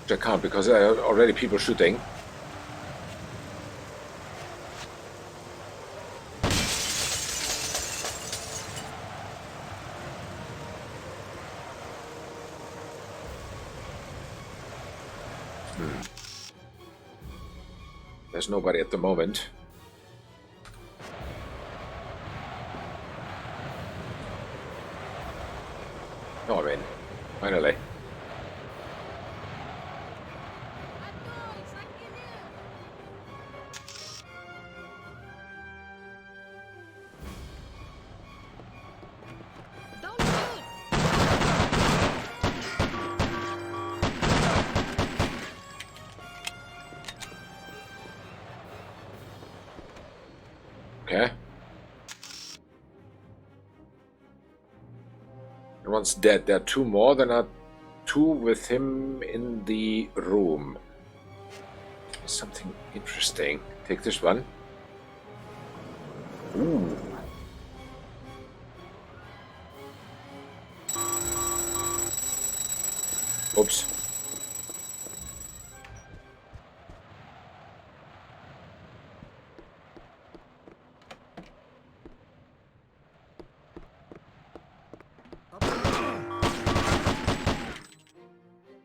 S1: Which I can't because there are already people shooting. There's nobody at the moment. Oh, I'm in. Finally. Okay. One's dead. There are two more. There are two with him in the room. Something interesting. Take this one. Ooh. Oops.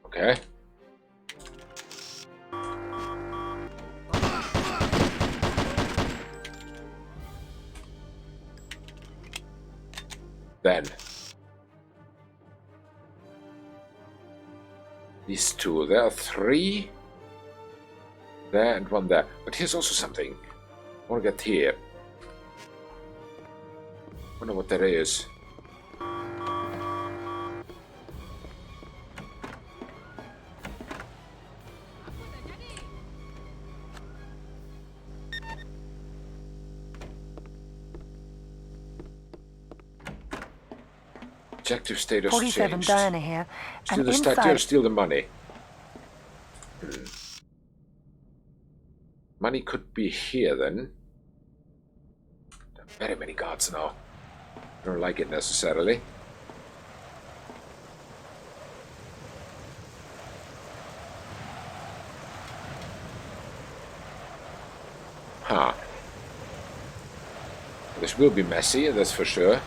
S1: Okay. Then these two. There are three there and one there. But here's also something. I want to get here. Wonder what that is. Objective status
S2: 47
S1: changed.
S2: Diana here.
S1: Steal
S2: And
S1: the statue
S2: inside...
S1: or steal the money? Money could be here then. There are very many guards now. don't like it necessarily. Huh. This will be messy, that's for sure.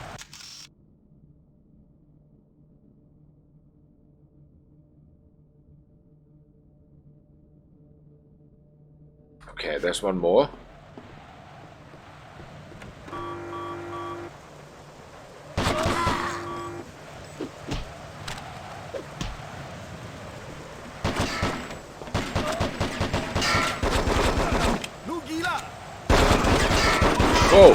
S1: Okay, there's one more. Oh!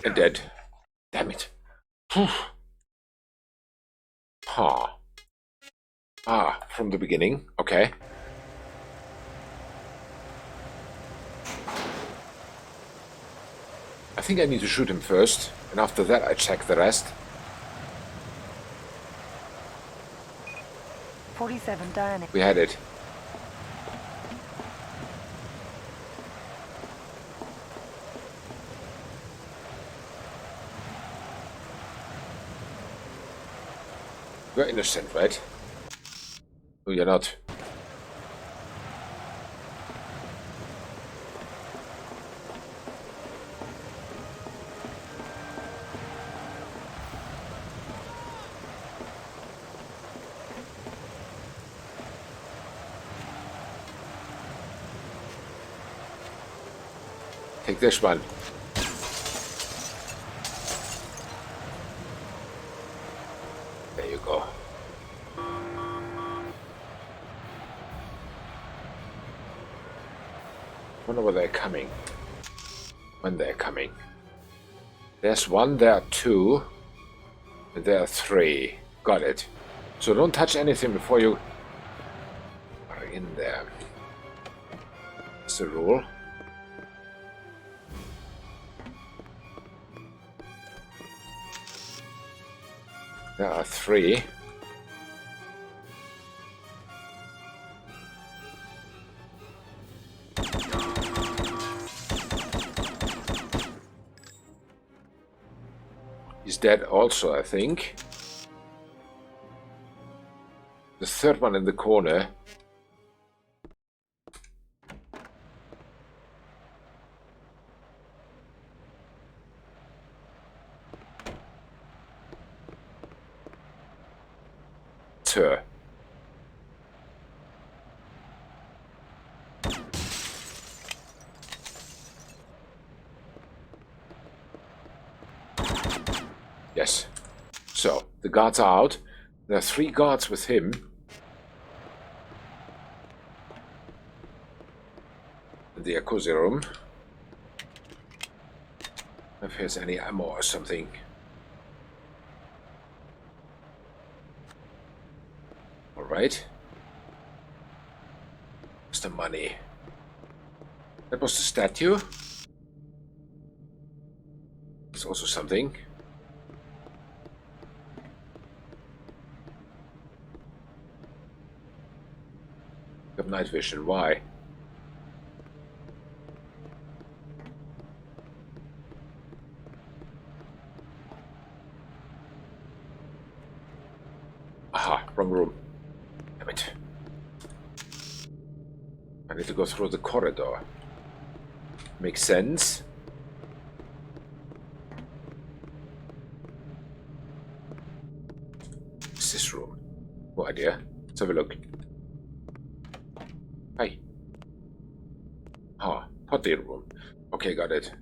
S1: And dead. Damn it. Whew. Huh. Ah, from the beginning. Okay. I think I need to shoot him first, and after that I check the rest.
S2: 47, Diana.
S1: We had it. You're innocent, right? No, you're not. Take this one. There you go. Wonder where they're coming. When they're coming. There's one, there are two, and there are three. Got it. So don't touch anything before you are in there. That's the rule. There are three. He's dead also, I think. The third one in the corner. Her. Yes. So, the guards are out. There are three guards with him. In the jacuzzi room. If there's any ammo or something. Alright. Where's the money? That was the statue. There's also something. You have night vision. Why? Aha, wrong room. Damn it. I need to go through the corridor. Makes sense. What's this room? No idea. Let's have a look. Hi. Ah, potty room. Okay, got it.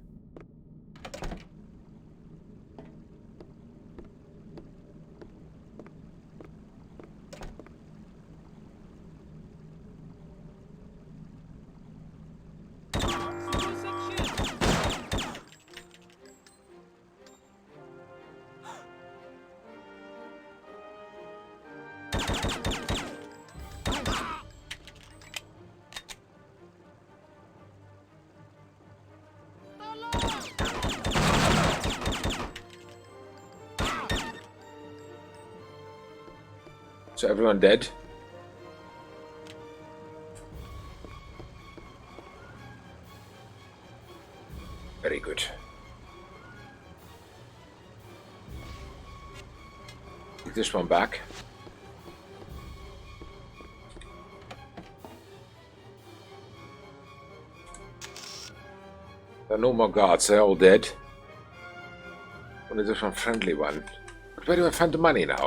S1: So everyone dead? Very good. Take this one back. There are no more guards, they're all dead. Only this one friendly one. But where do I find the money now?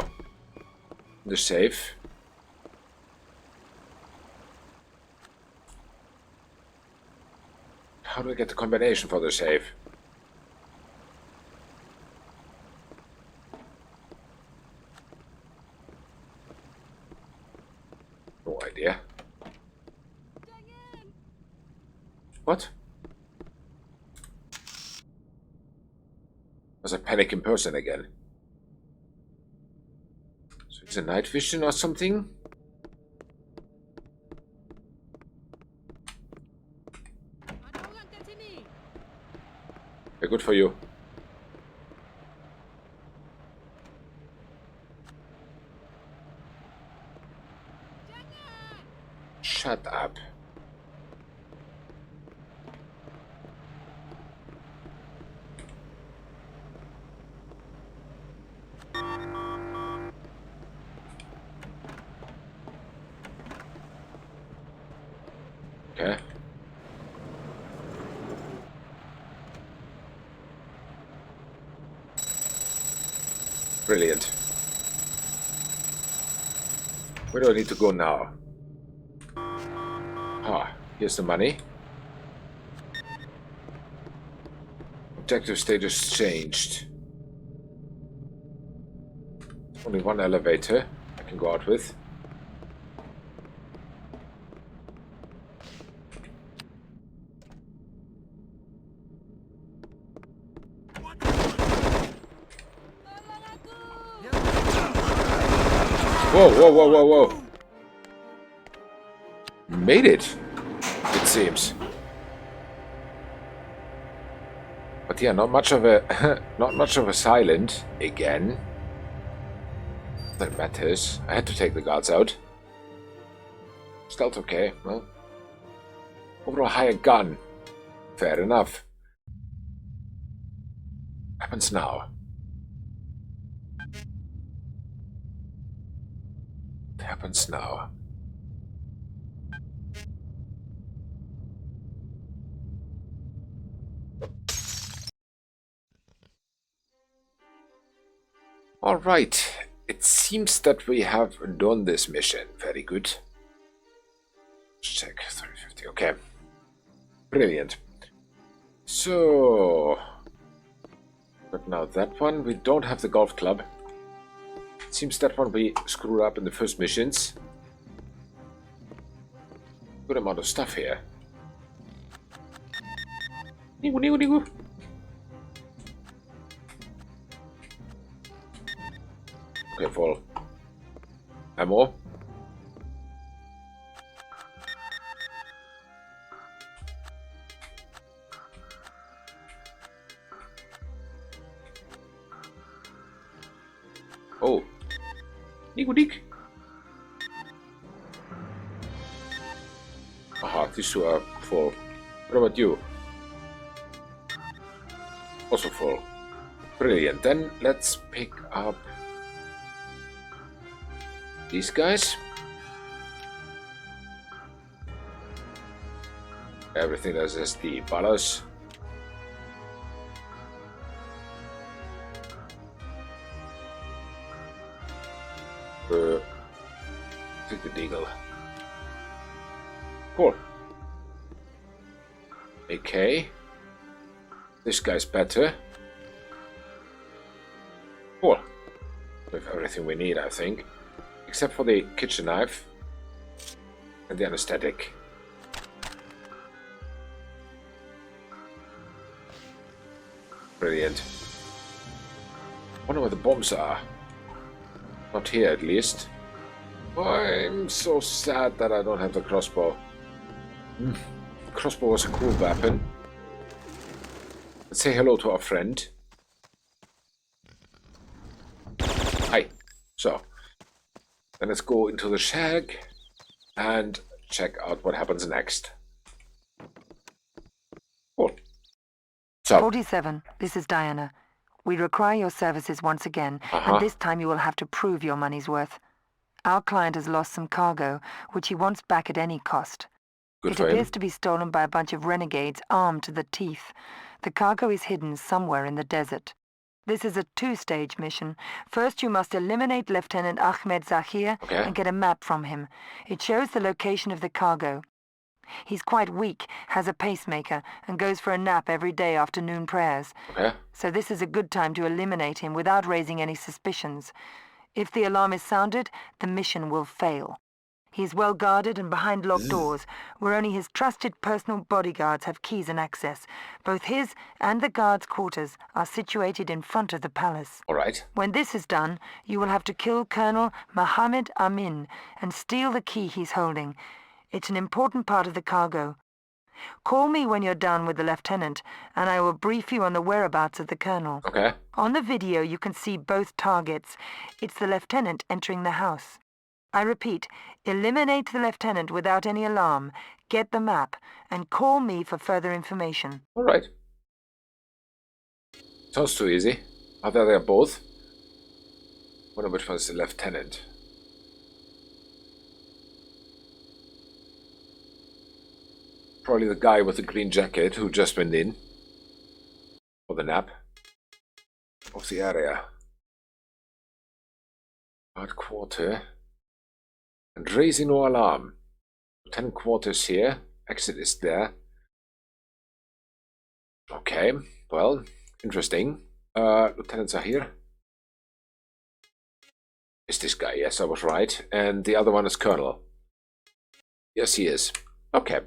S1: In the safe. How do I get the combination for the safe? No idea. What? Was a panicking person again? So it's a night vision or something? Very good for you. Shut up. Okay. Brilliant. Where do I need to go now? Ah, here's the money. Objective status changed. Only one elevator I can go out with. Whoa, whoa, whoa, whoa, whoa. Made it seems. But yeah, not much of a not much of a silent again. That matters. I had to take the guards out. Stealth okay, well. Overall higher gun. Fair enough. Happens now. What happens now? Alright. It seems that we have done this mission. Very good. Let's check 350. Okay. Brilliant. So... But now that one, we don't have the golf club. It seems that one we screwed up in the first missions. Good amount of stuff here. Nigu, nigu, nigu. Okay, full. Ammo. Oh. Nigodik. Aha, these two are full. What about you? Also full. Brilliant. Then let's pick up these guys. Everything that says the ballas. Take the deagle. Cool. AK. This guy's better. Cool. We have everything we need, I think. Except for the kitchen knife. And the anesthetic. Brilliant. Wonder where the bombs are. Not here, at least. I'm so sad that I don't have the crossbow. Crossbow was a cool weapon. Let's say hello to our friend. Hi. So, then let's go into the shack and check out what happens next. Cool. So,
S2: 47, this is Diana. We require your services once again, and this time you will have to prove your money's worth. Our client has lost some cargo, which he wants back at any cost.
S1: Good
S2: It
S1: for
S2: appears
S1: him.
S2: to be stolen by a bunch of renegades armed to the teeth. The cargo is hidden somewhere in the desert. This is a two-stage mission. First, you must eliminate Lieutenant Ahmed Zahir and get a map from him. It shows the location of the cargo. He's quite weak, has a pacemaker, and goes for a nap every day after noon prayers. So this is a good time to eliminate him without raising any suspicions. If the alarm is sounded, the mission will fail. He is well guarded and behind locked doors, where only his trusted personal bodyguards have keys and access. Both his and the guards' quarters are situated in front of the palace.
S1: All right.
S2: When this is done, you will have to kill Colonel Mohammed Amin and steal the key he's holding. It's an important part of the cargo. Call me when you're done with the lieutenant, and I will brief you on the whereabouts of the colonel.
S1: Okay.
S2: On the video, you can see both targets. It's the lieutenant entering the house. I repeat, eliminate the lieutenant without any alarm, get the map, and call me for further information.
S1: All right. Sounds too easy. Are they both? Wonder which one is the lieutenant. Probably the guy with the green jacket who just went in for the nap of the area. Guard quarter. And raising no alarm. Lieutenant quarters here. Exit is there. Okay, well, interesting. Lieutenant Zahir. Is this guy? Yes, I was right. And the other one is Colonel. Yes, he is. Okay.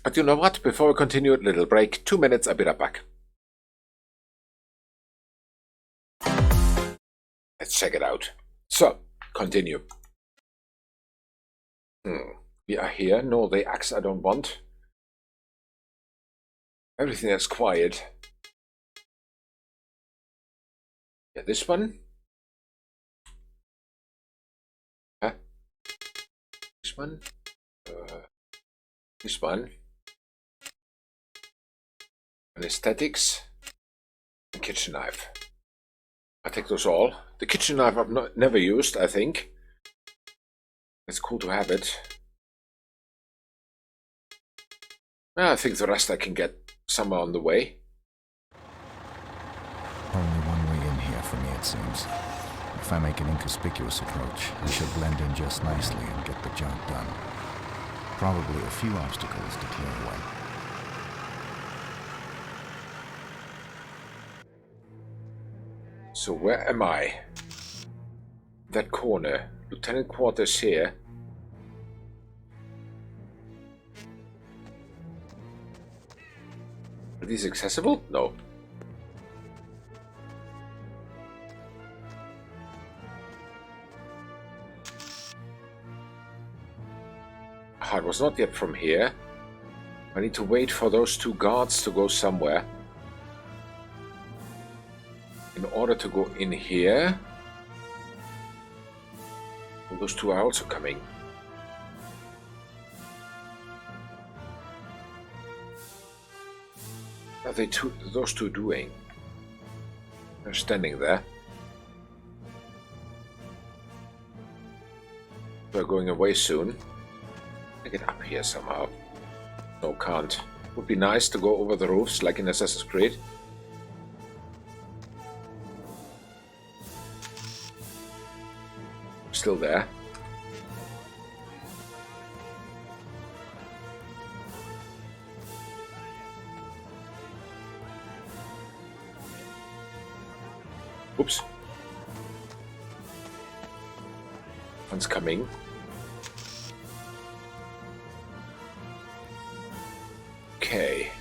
S1: But you know what? Before we continue, little break. 2 minutes, I'll be right back. Let's check it out. So, continue. We are here. No, the axe I don't want. Everything is quiet. Yeah, this one. Huh? This one. This one. Anesthetics. And kitchen knife. I take those all. The kitchen knife I've never used, I think. It's cool to have it. I think the rest I can get somewhere on the way.
S4: Only one way in here for me, it seems. If I make an inconspicuous approach, I should blend in just nicely and get the job done. Probably a few obstacles to clear away.
S1: So where am I? That corner. Lieutenant quarters here. Are these accessible? No. Ah, it was not yet from here. I need to wait for those two guards to go somewhere. In order to go in here. Well, those two are also coming. What are those two doing? They're standing there. They're going away soon. I get up here somehow. No, can't. Would be nice to go over the roofs like in Assassin's Creed. Still there. Oops. One's coming. Okay.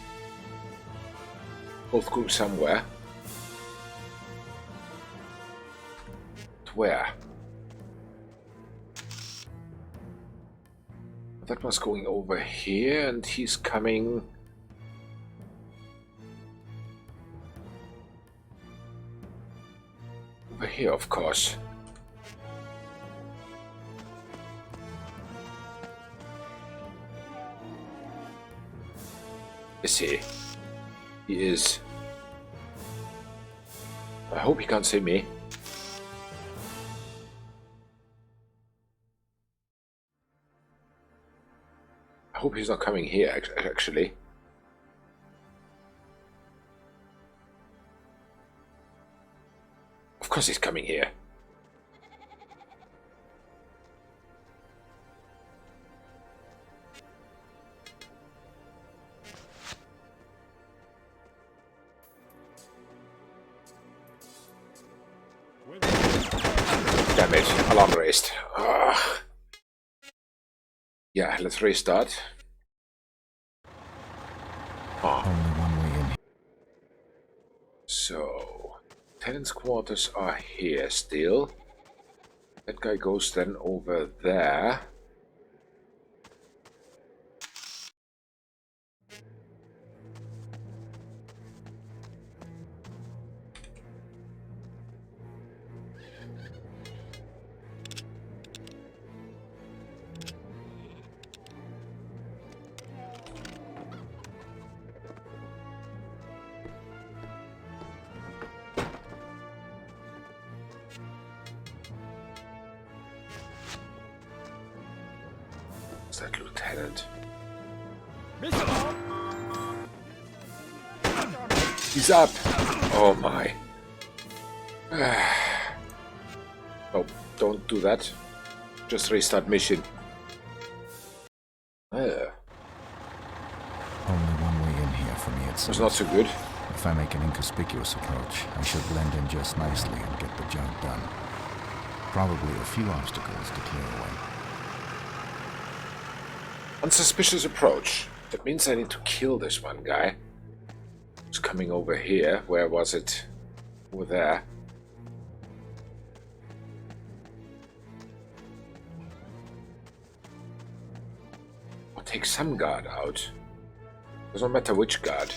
S1: Both going somewhere. To where? That one's going over here, and he's coming... over here, of course. Is he? He is. I hope he can't see me. I hope he's not coming here, actually. Of course he's coming here. Damn it, alarm raised. Yeah, let's restart.
S4: Only one way in.
S1: So, tenants' quarters are here still. That guy goes then over there. What's that lieutenant? He's up! Oh my. Oh, don't do that. Just restart mission.
S4: Only one way in here for me, it
S1: It's
S4: seems.
S1: not so good.
S4: If I make an inconspicuous approach, I should blend in just nicely and get the job done. Probably a few obstacles to clear away.
S1: Unsuspicious approach. That means I need to kill this one guy. Who's coming over here. Where was it? Over there. Or take some guard out. Doesn't matter which guard.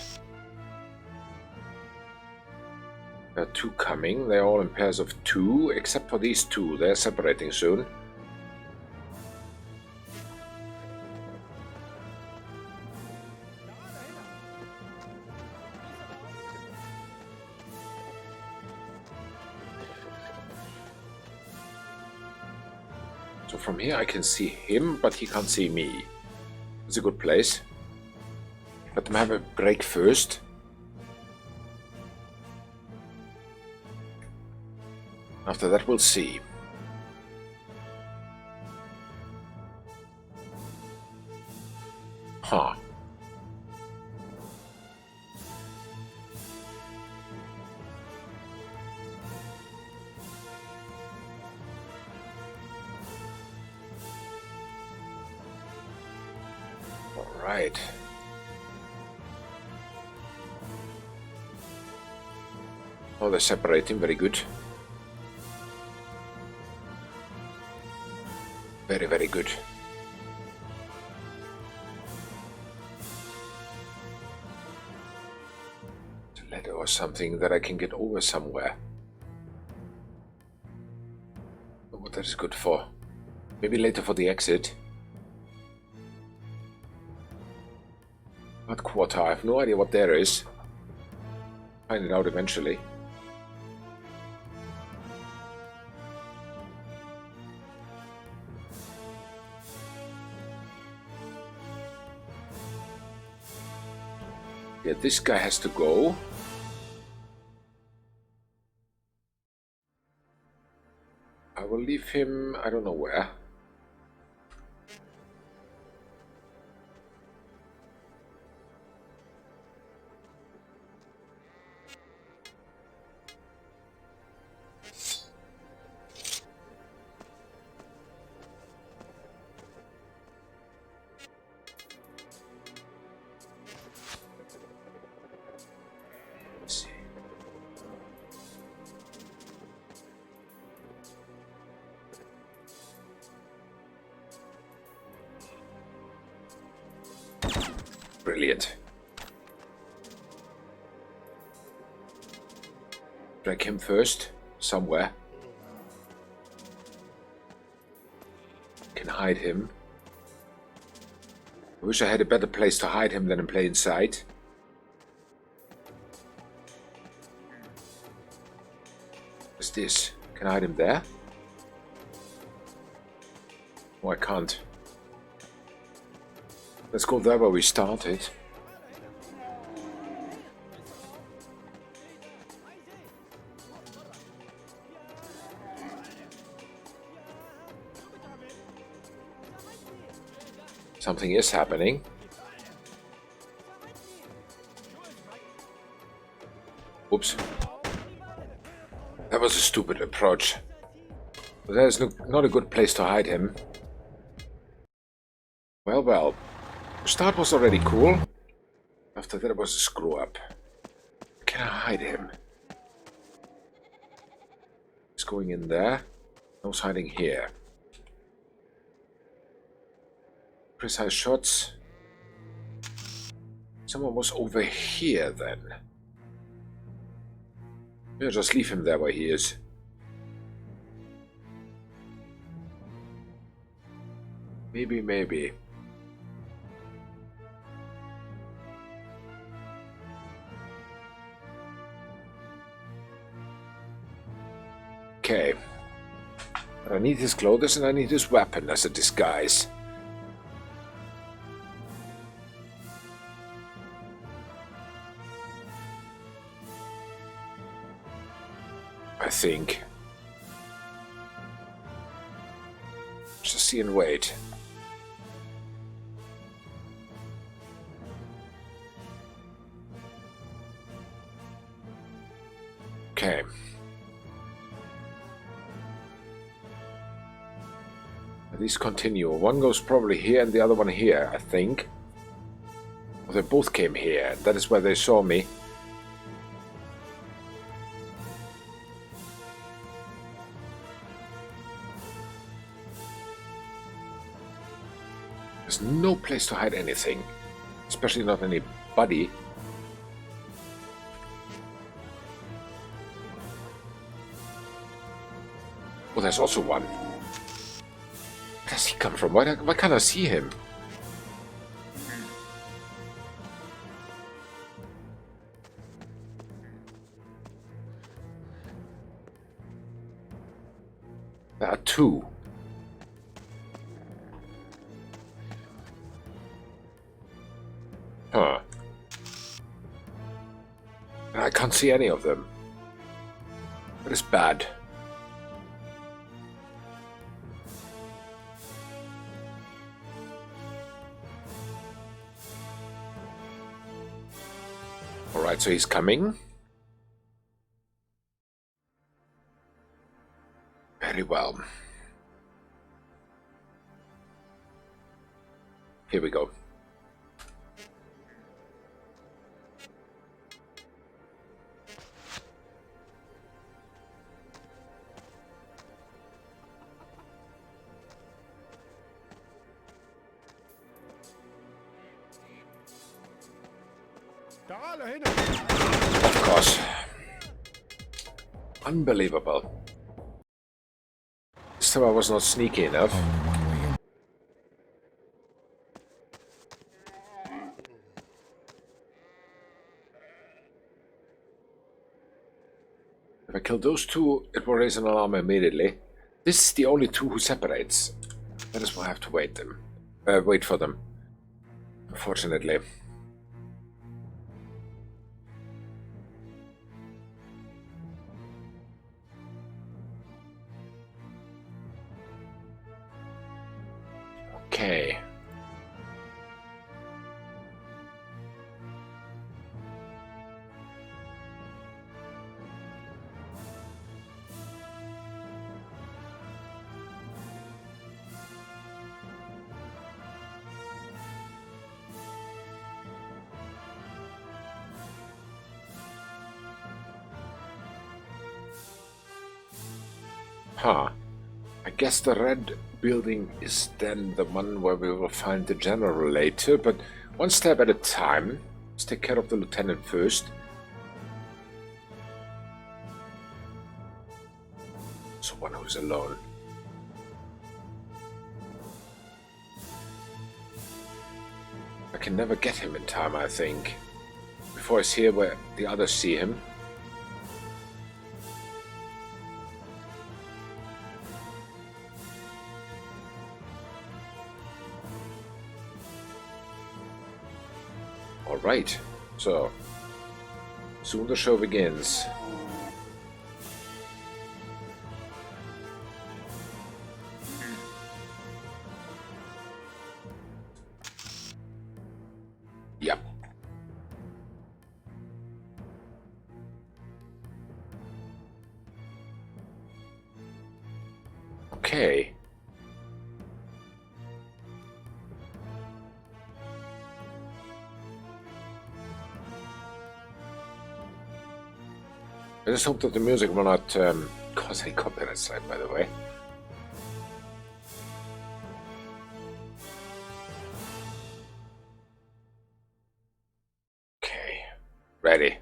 S1: There are two coming. They're all in pairs of two, except for these two. They're separating soon. So from here I can see him, but he can't see me. It's a good place. Let them have a break first. After that we'll see. Huh. Right. Oh, they're separating. Very good. Very, very good. It's a ladder or something that I can get over somewhere. What that is good for. Maybe later for the exit. What quarter? I have no idea what there is. Find it out eventually. Yeah, this guy has to go. I will leave him, I don't know where. Brilliant. Drag him first, somewhere. Can hide him. I wish I had a better place to hide him than in plain sight. What's this? Can I hide him there? Oh, I can't. Let's go there where we started. Something is happening. Oops. That was a stupid approach. But that is not a good place to hide him. Well, well. The start was already cool. After that it was a screw up. Can I hide him? He's going in there. I was hiding here. Precise shots. Someone was over here then. Yeah, just leave him there where he is. Maybe. Okay. But I need his clothes and I need his weapon as a disguise. I think. Just see and wait. Okay. These continue. One goes probably here and the other one here, I think. Well, they both came here. That is where they saw me. There's no place to hide anything. Especially not anybody. Oh, there's also one. Where does he come from? Why can't I see him? There are two. Huh. I can't see any of them. That is bad. Alright, so he's coming. Very well. Here we go. Of course. Unbelievable. This time I was not sneaky enough. If I kill those two, it will raise an alarm immediately. This is the only two who separates. That is why I have to wait for them. Unfortunately. Okay. Huh. I guess the red building is then the one where we will find the general later, but one step at a time. Let's take care of the lieutenant first. So one who's alone. I can never get him in time, I think. Before he's here where the others see him. Alright, so soon the show begins. Yep. Okay. I just hope that the music will not cause any copyright strike, by the way. Okay, ready.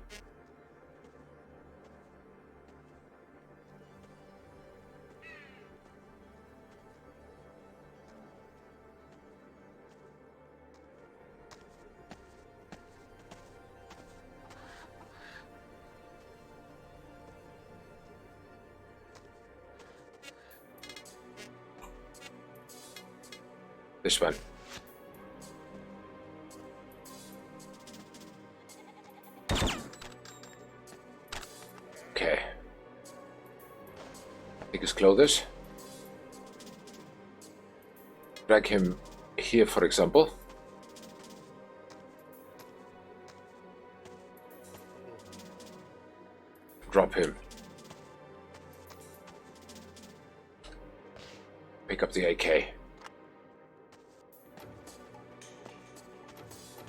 S1: This one. Okay. Take his clothes. Drag him here, for example. Drop him. Pick up the AK.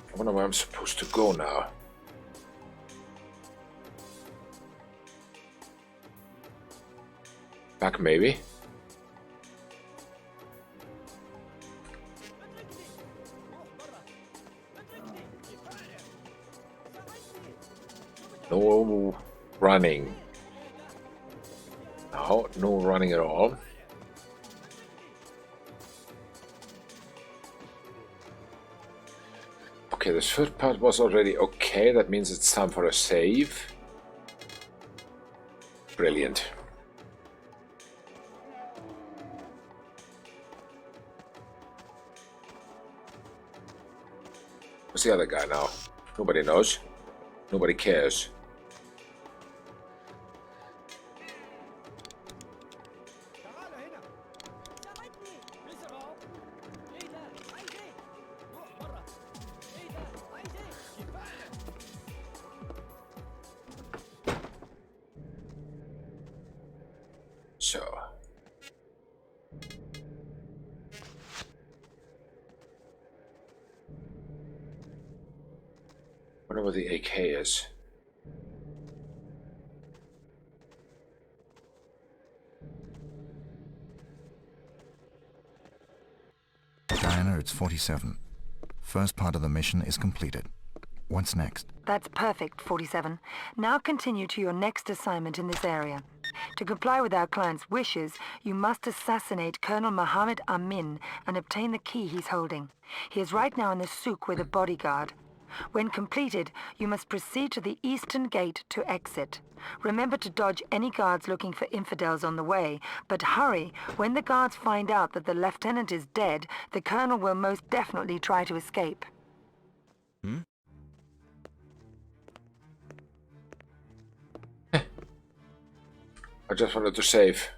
S1: I wonder where I'm supposed to go now. Back, maybe? No running. No running at all. Okay, this first part was already okay. That means it's time for a save. Brilliant. Where's the other guy now? Nobody knows. Nobody cares. So. Wonder what the AK is.
S4: Diana, it's 47. First part of the mission is completed. What's next?
S2: That's perfect, 47. Now continue to your next assignment in this area. To comply with our client's wishes, you must assassinate Colonel Mohammed Amin and obtain the key he's holding. He is right now in the souk with a bodyguard. When completed, you must proceed to the eastern gate to exit. Remember to dodge any guards looking for infidels on the way, but hurry. When the guards find out that the lieutenant is dead, the colonel will most definitely try to escape.
S1: I just wanted to save.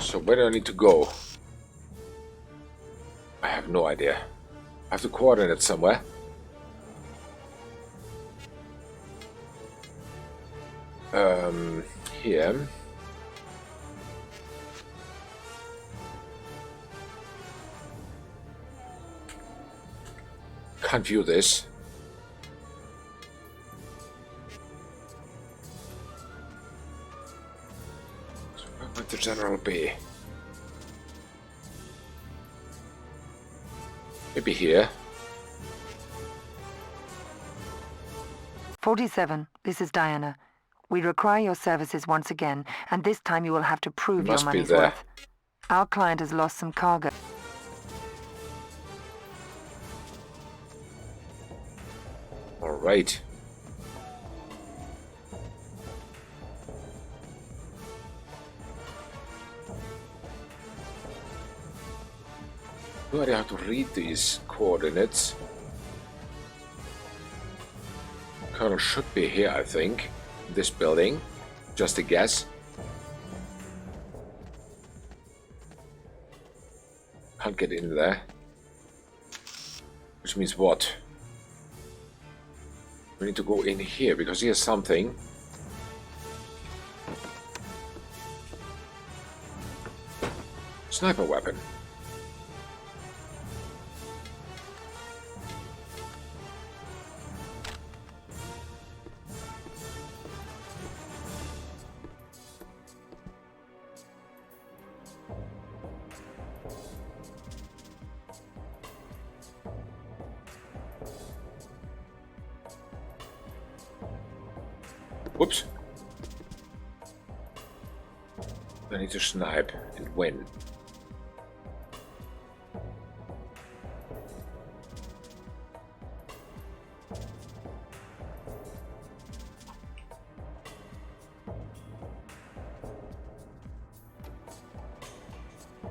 S1: So where do I need to go? I have no idea. I have to coordinate somewhere. Here. Can't view this. So where might the general be? Maybe here.
S2: 47, this is Diana. We require your services once again, and this time you will have to prove your
S1: Must be
S2: money's
S1: there.
S2: worth. Our client has lost some cargo.
S1: All right. No idea how to read these coordinates. Colonel should be here, I think. This building. Just a guess. Can't get in there. Which means what? We need to go in here because here's something. Sniper weapon. Whoops. I need to snipe and win.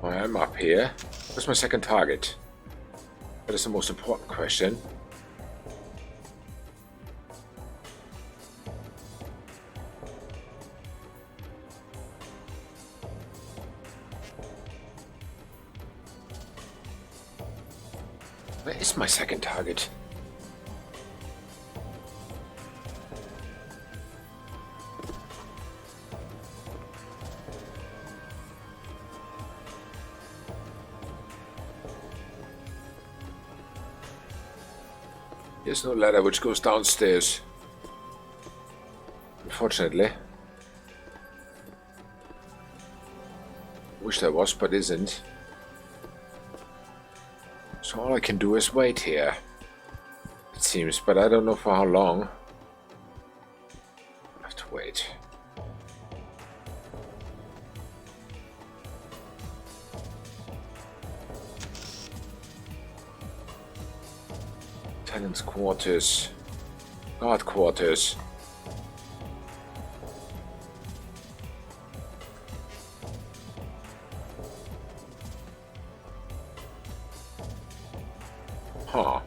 S1: I'm up here. Where's my second target? That is the most important question. Where is my second target? There's no ladder which goes downstairs. Unfortunately. Wish there was, but isn't. So all I can do is wait here. It seems, but I don't know for how long. I have to wait. Tenants' quarters. Guard quarters. Huh.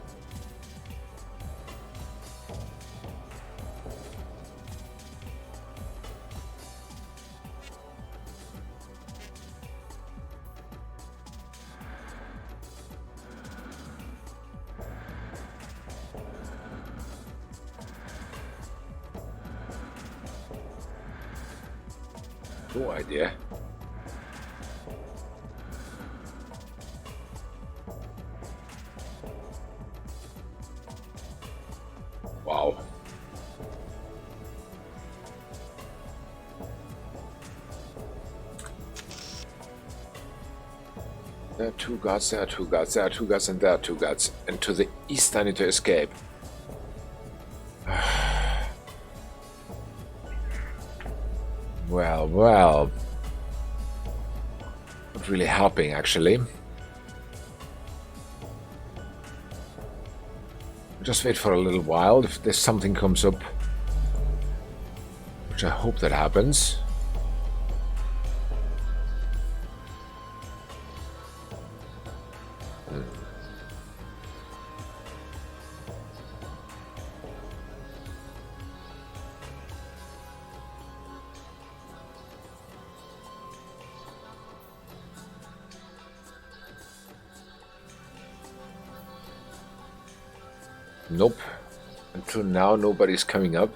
S1: No idea. Wow. There are two guards, there are two guards, there are two guards, and there are two guards. And to the east I need to escape. Well. Not really helping, actually. Just wait for a little while if there's something comes up. Which I hope that happens. Nope. Until now, nobody's coming up.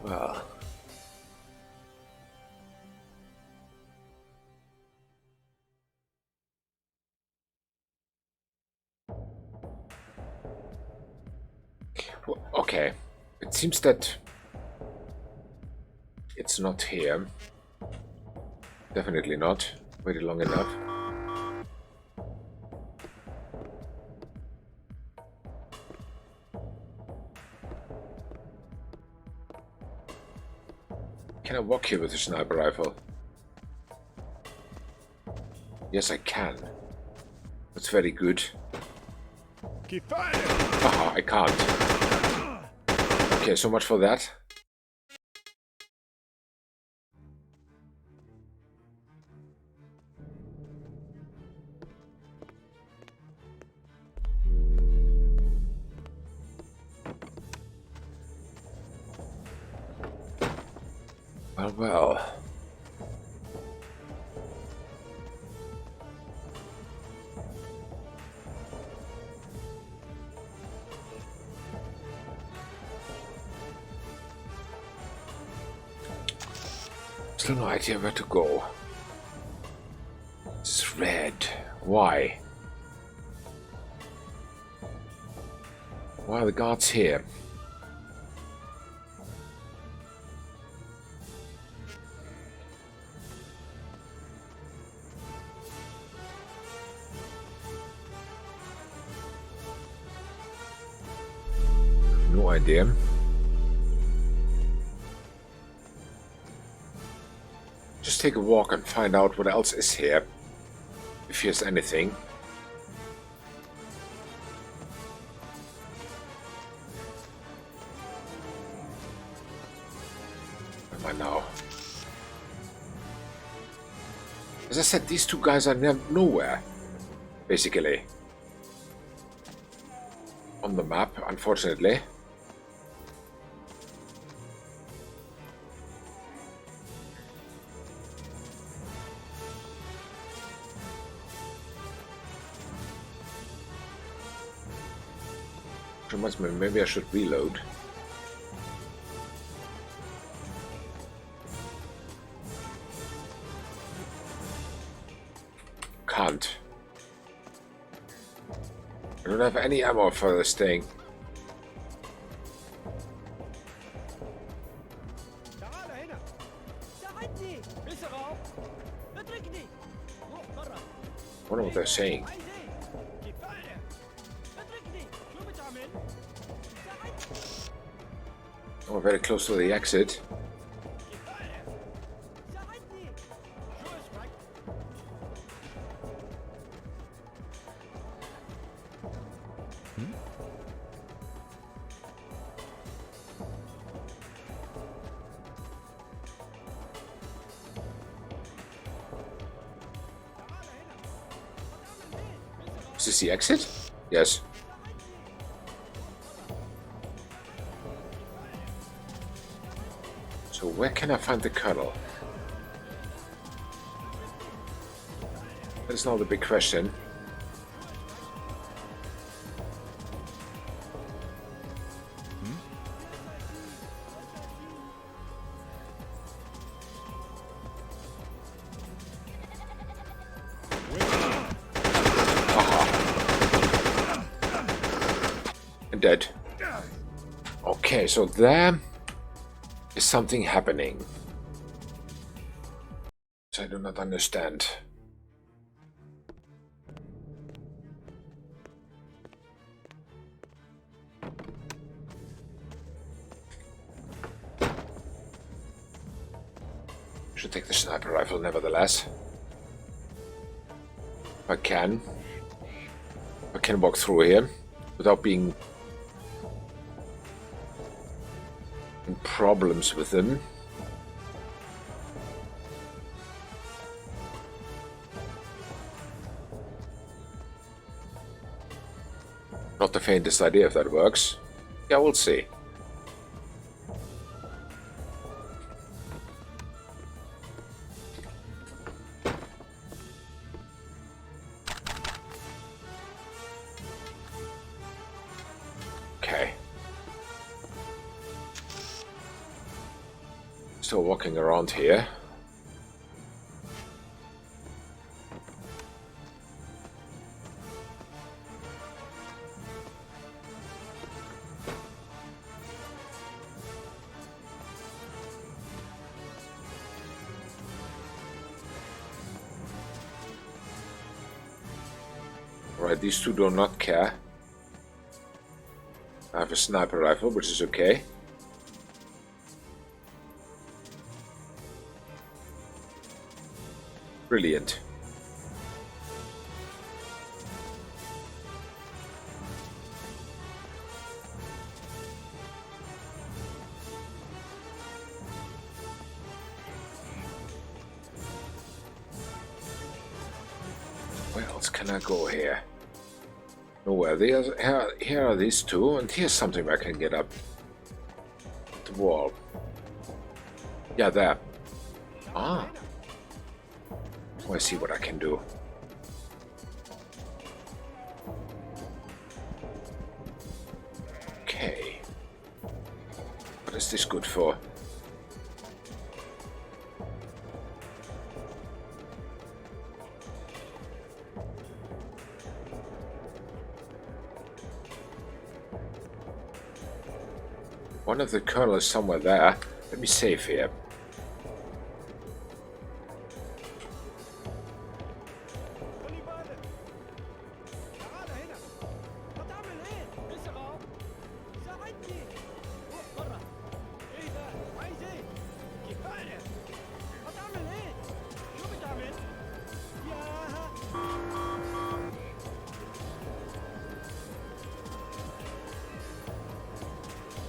S1: Well. Okay. It seems that it's not here. Definitely not. Waited long enough. Can I walk here with a sniper rifle? Yes, I can. That's very good.
S5: Keep firing!
S1: Haha, I can't. Okay, so much for that. Well, well. Still no idea where to go. It's red. Why? Why are the guards here? No idea. Just take a walk and find out what else is here. If here's anything. Where am I now? As I said, these two guys are nowhere. Basically. On the map, unfortunately. Reminds me, maybe I should reload. Can't. I don't have any ammo for this thing. I wonder what they're saying. We're very close to the exit. Is this the exit? Yes. So where can I find the cuddle? That's now the big question. Dead. Okay, so there is something happening. Which I do not understand. Should take the sniper rifle nevertheless. If I can. I can walk through here without being in problems with them. Not the faintest idea if that works. Yeah, we'll see. Okay. Still walking around here. Alright, these two do not care. I have a sniper rifle, which is okay. Brilliant. Where else can I go here? Nowhere. Here are these two, and here's something I can get up the wall. Yeah, there. Ah. Oh, I see what I can do. Okay. What is this good for? One of the kernel is somewhere there. Let me save here.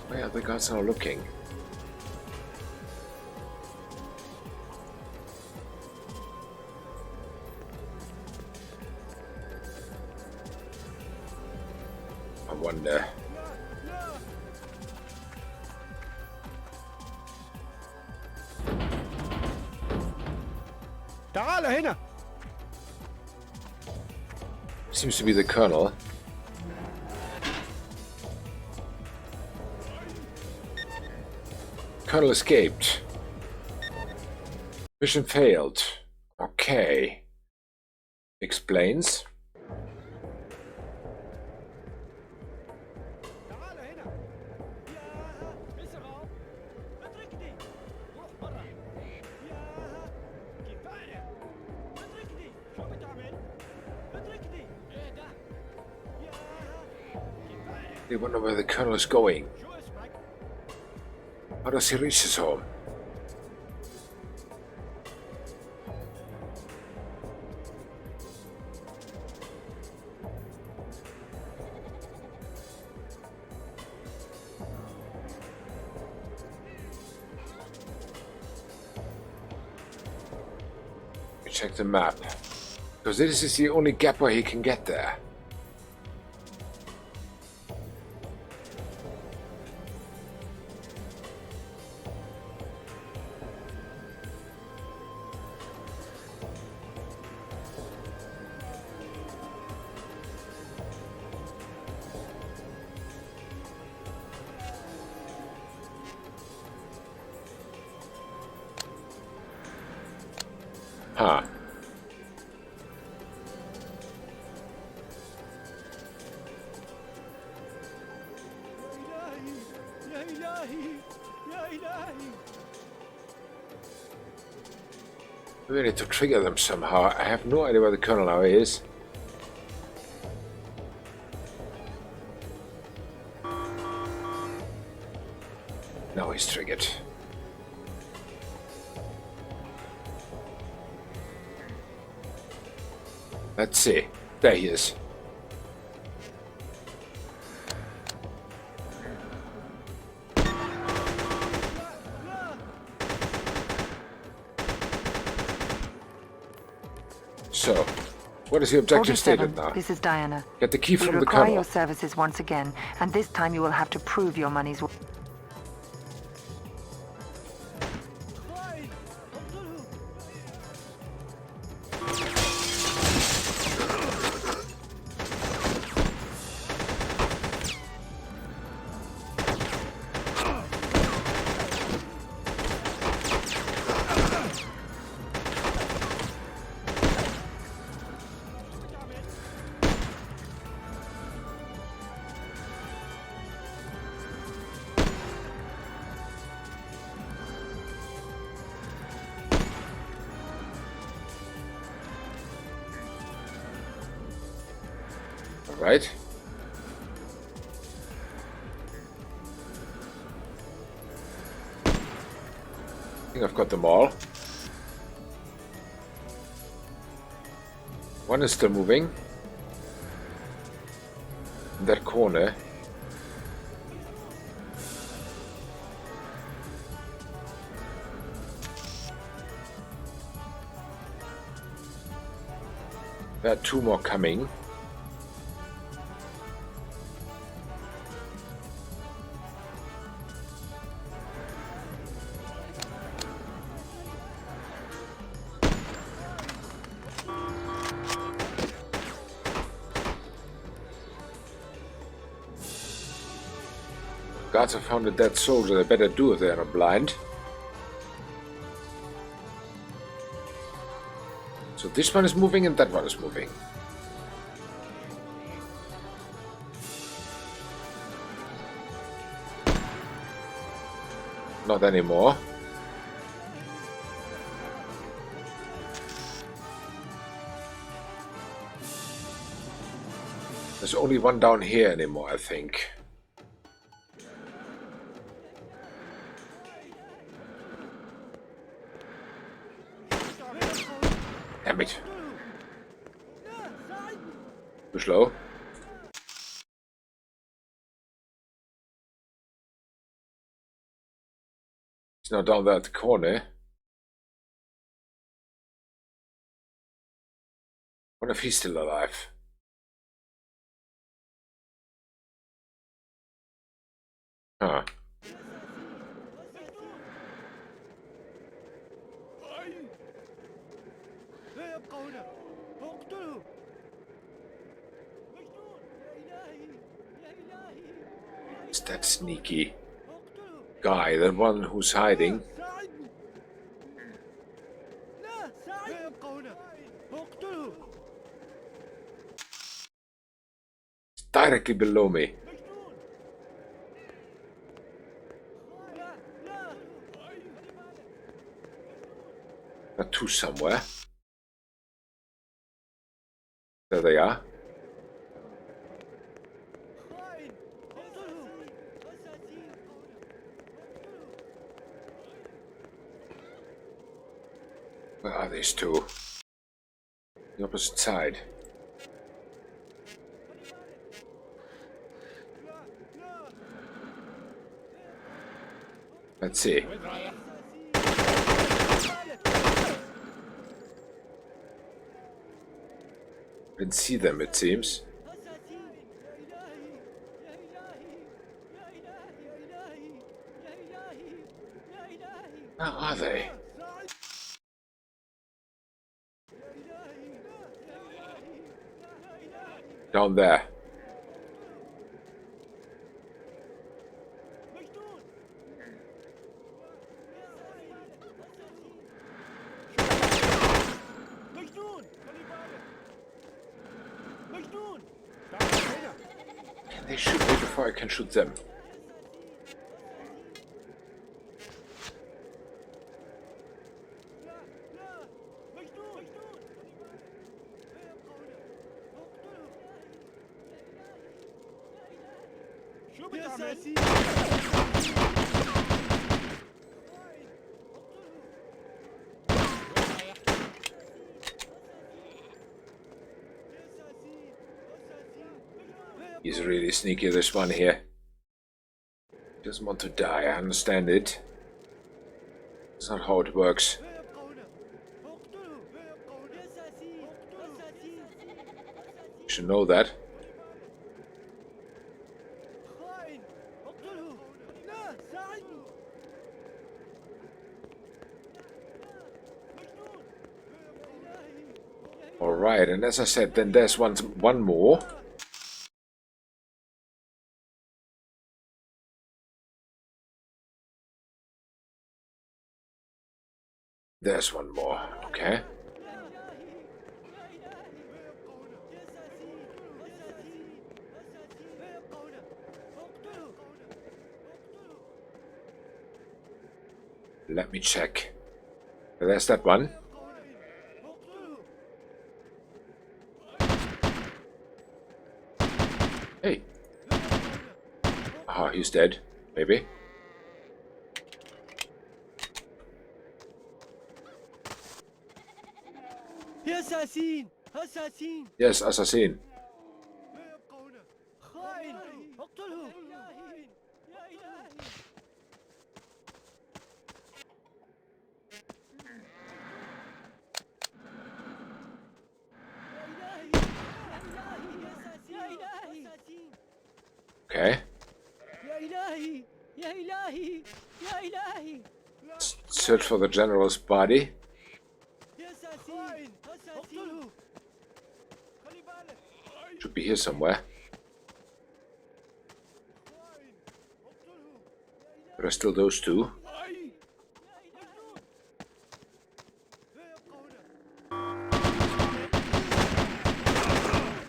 S1: Where are the guys now looking? I wonder.
S8: تعال هنا.
S1: Seems to be the colonel. Colonel escaped. Mission failed. Okay. Explains. They wonder where the colonel is going. How does he reach his home? We check the map, because this is the only gap where he can get there. Huh. We need to trigger them somehow. I have no idea where the colonel now is. Now he's triggered. Let's see. There he is. So, what is the objective stated now?
S2: This is Diana.
S1: Get the key
S2: We
S1: from the
S2: require
S1: colonel.
S2: your services once again, and this time you will have to prove your money's worth.
S1: Right? I think I've got them all. One is still moving. In that corner. There are two more coming. Guards have found a dead soldier. They better do if they're not blind. So this one is moving and that one is moving. Not anymore. There's only one down here anymore, I think. Damn it. Too slow. He's now down there at the corner. I wonder if he's still alive. Huh. It's that sneaky guy, the one who's hiding. It's directly below me. Not two somewhere. There they are. Where are these two? The opposite side. Let's see. Didn't see them, it seems. Where are they? Down there. Can they shoot me before I can shoot them? He's really sneaky, this one here. He doesn't want to die, I understand it. That's not how it works. You should know that. Alright, and as I said, then there's one more. There's one more, okay. Let me check. There's that one. Ah, he's dead. Maybe.
S8: assassin! Assassin!
S1: Yes, assassin.
S8: خائن! اقتله! يا إلهي!
S1: Okay.
S8: يا إلهي! يا إلهي! يا إلهي!
S1: Search for the general's body.
S8: يا assassin! اقتله! خلي بالك!
S1: Should be here somewhere. There are still those two.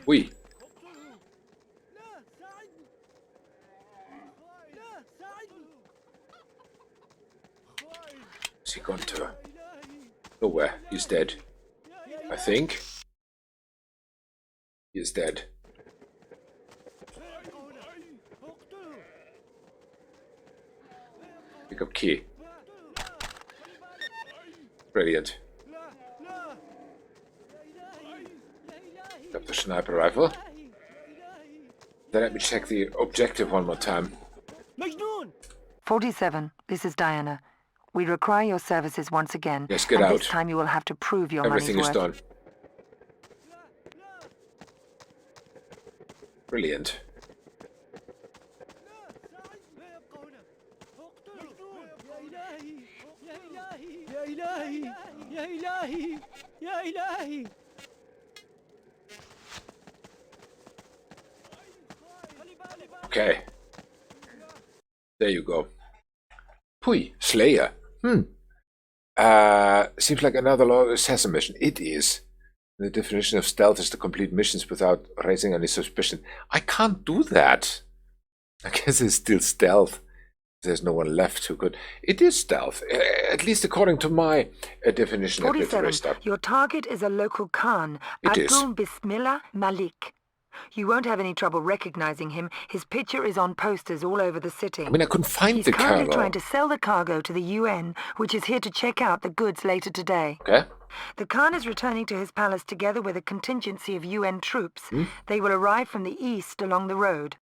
S1: Oui.
S8: لا ساعدني! لا ساعدني!
S1: Is he gone to? Nowhere. He's dead. I think. He is dead. Pick up key. Brilliant. Got the sniper rifle. Then let me check the objective one more time.
S8: مجنون!
S2: 47, this is Diana. We require your services once again.
S1: Yes, get
S2: and
S1: out.
S2: This time you will have to prove your
S1: Everything is
S2: money's worth.
S1: done. Brilliant.
S8: يا إلهي! يا إلهي! يا إلهي!
S1: Okay. There you go. Pui, Slayer. Seems like another law assassin mission. It is. The definition of stealth is to complete missions without raising any suspicion. I can't do that. I guess it's still stealth. There's no one left who could. It is stealth, at least according to my definition.
S2: 47, your target is a local Khan,
S1: It is.
S2: Abdul Bismillah Malik. You won't have any trouble recognizing him. His picture is on posters all over the city.
S1: I mean, I couldn't find
S2: He's
S1: the
S2: currently
S1: cargo.
S2: trying to sell the cargo to the UN, which is here to check out the goods later today.
S1: Okay.
S2: The Khan is returning to his palace together with a contingency of UN troops. They will arrive from the east along the road.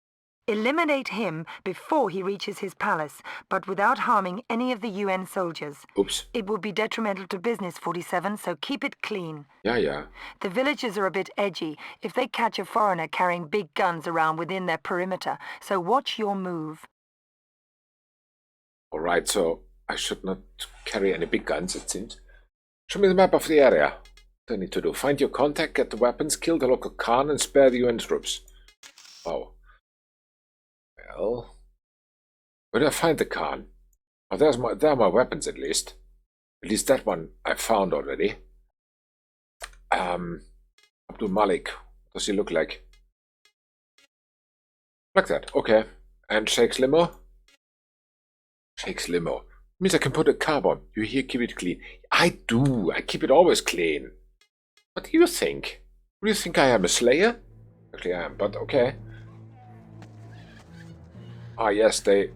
S2: Eliminate him before he reaches his palace, but without harming any of the UN soldiers.
S1: Oops.
S2: It will be detrimental to business, 47, so keep it clean.
S1: Yeah.
S2: The villagers are a bit edgy if they catch a foreigner carrying big guns around within their perimeter, so watch your move.
S1: Alright, so I should not carry any big guns, it seems. Show me the map of the area. What do I need to do? Find your contact, get the weapons, kill the local Khan, and spare the UN troops. Oh. Well, where do I find the Khan? Oh, there are my weapons at least. At least that one I found already. Abdul Malik. What does he look like? Like that, okay. And Sheikh's limo? Sheikh's limo. Means I can put a carb on. You here, keep it clean. I do. I keep it always clean. What do you think? Do you think I am a slayer? Actually I am, but okay. Ah, yes, they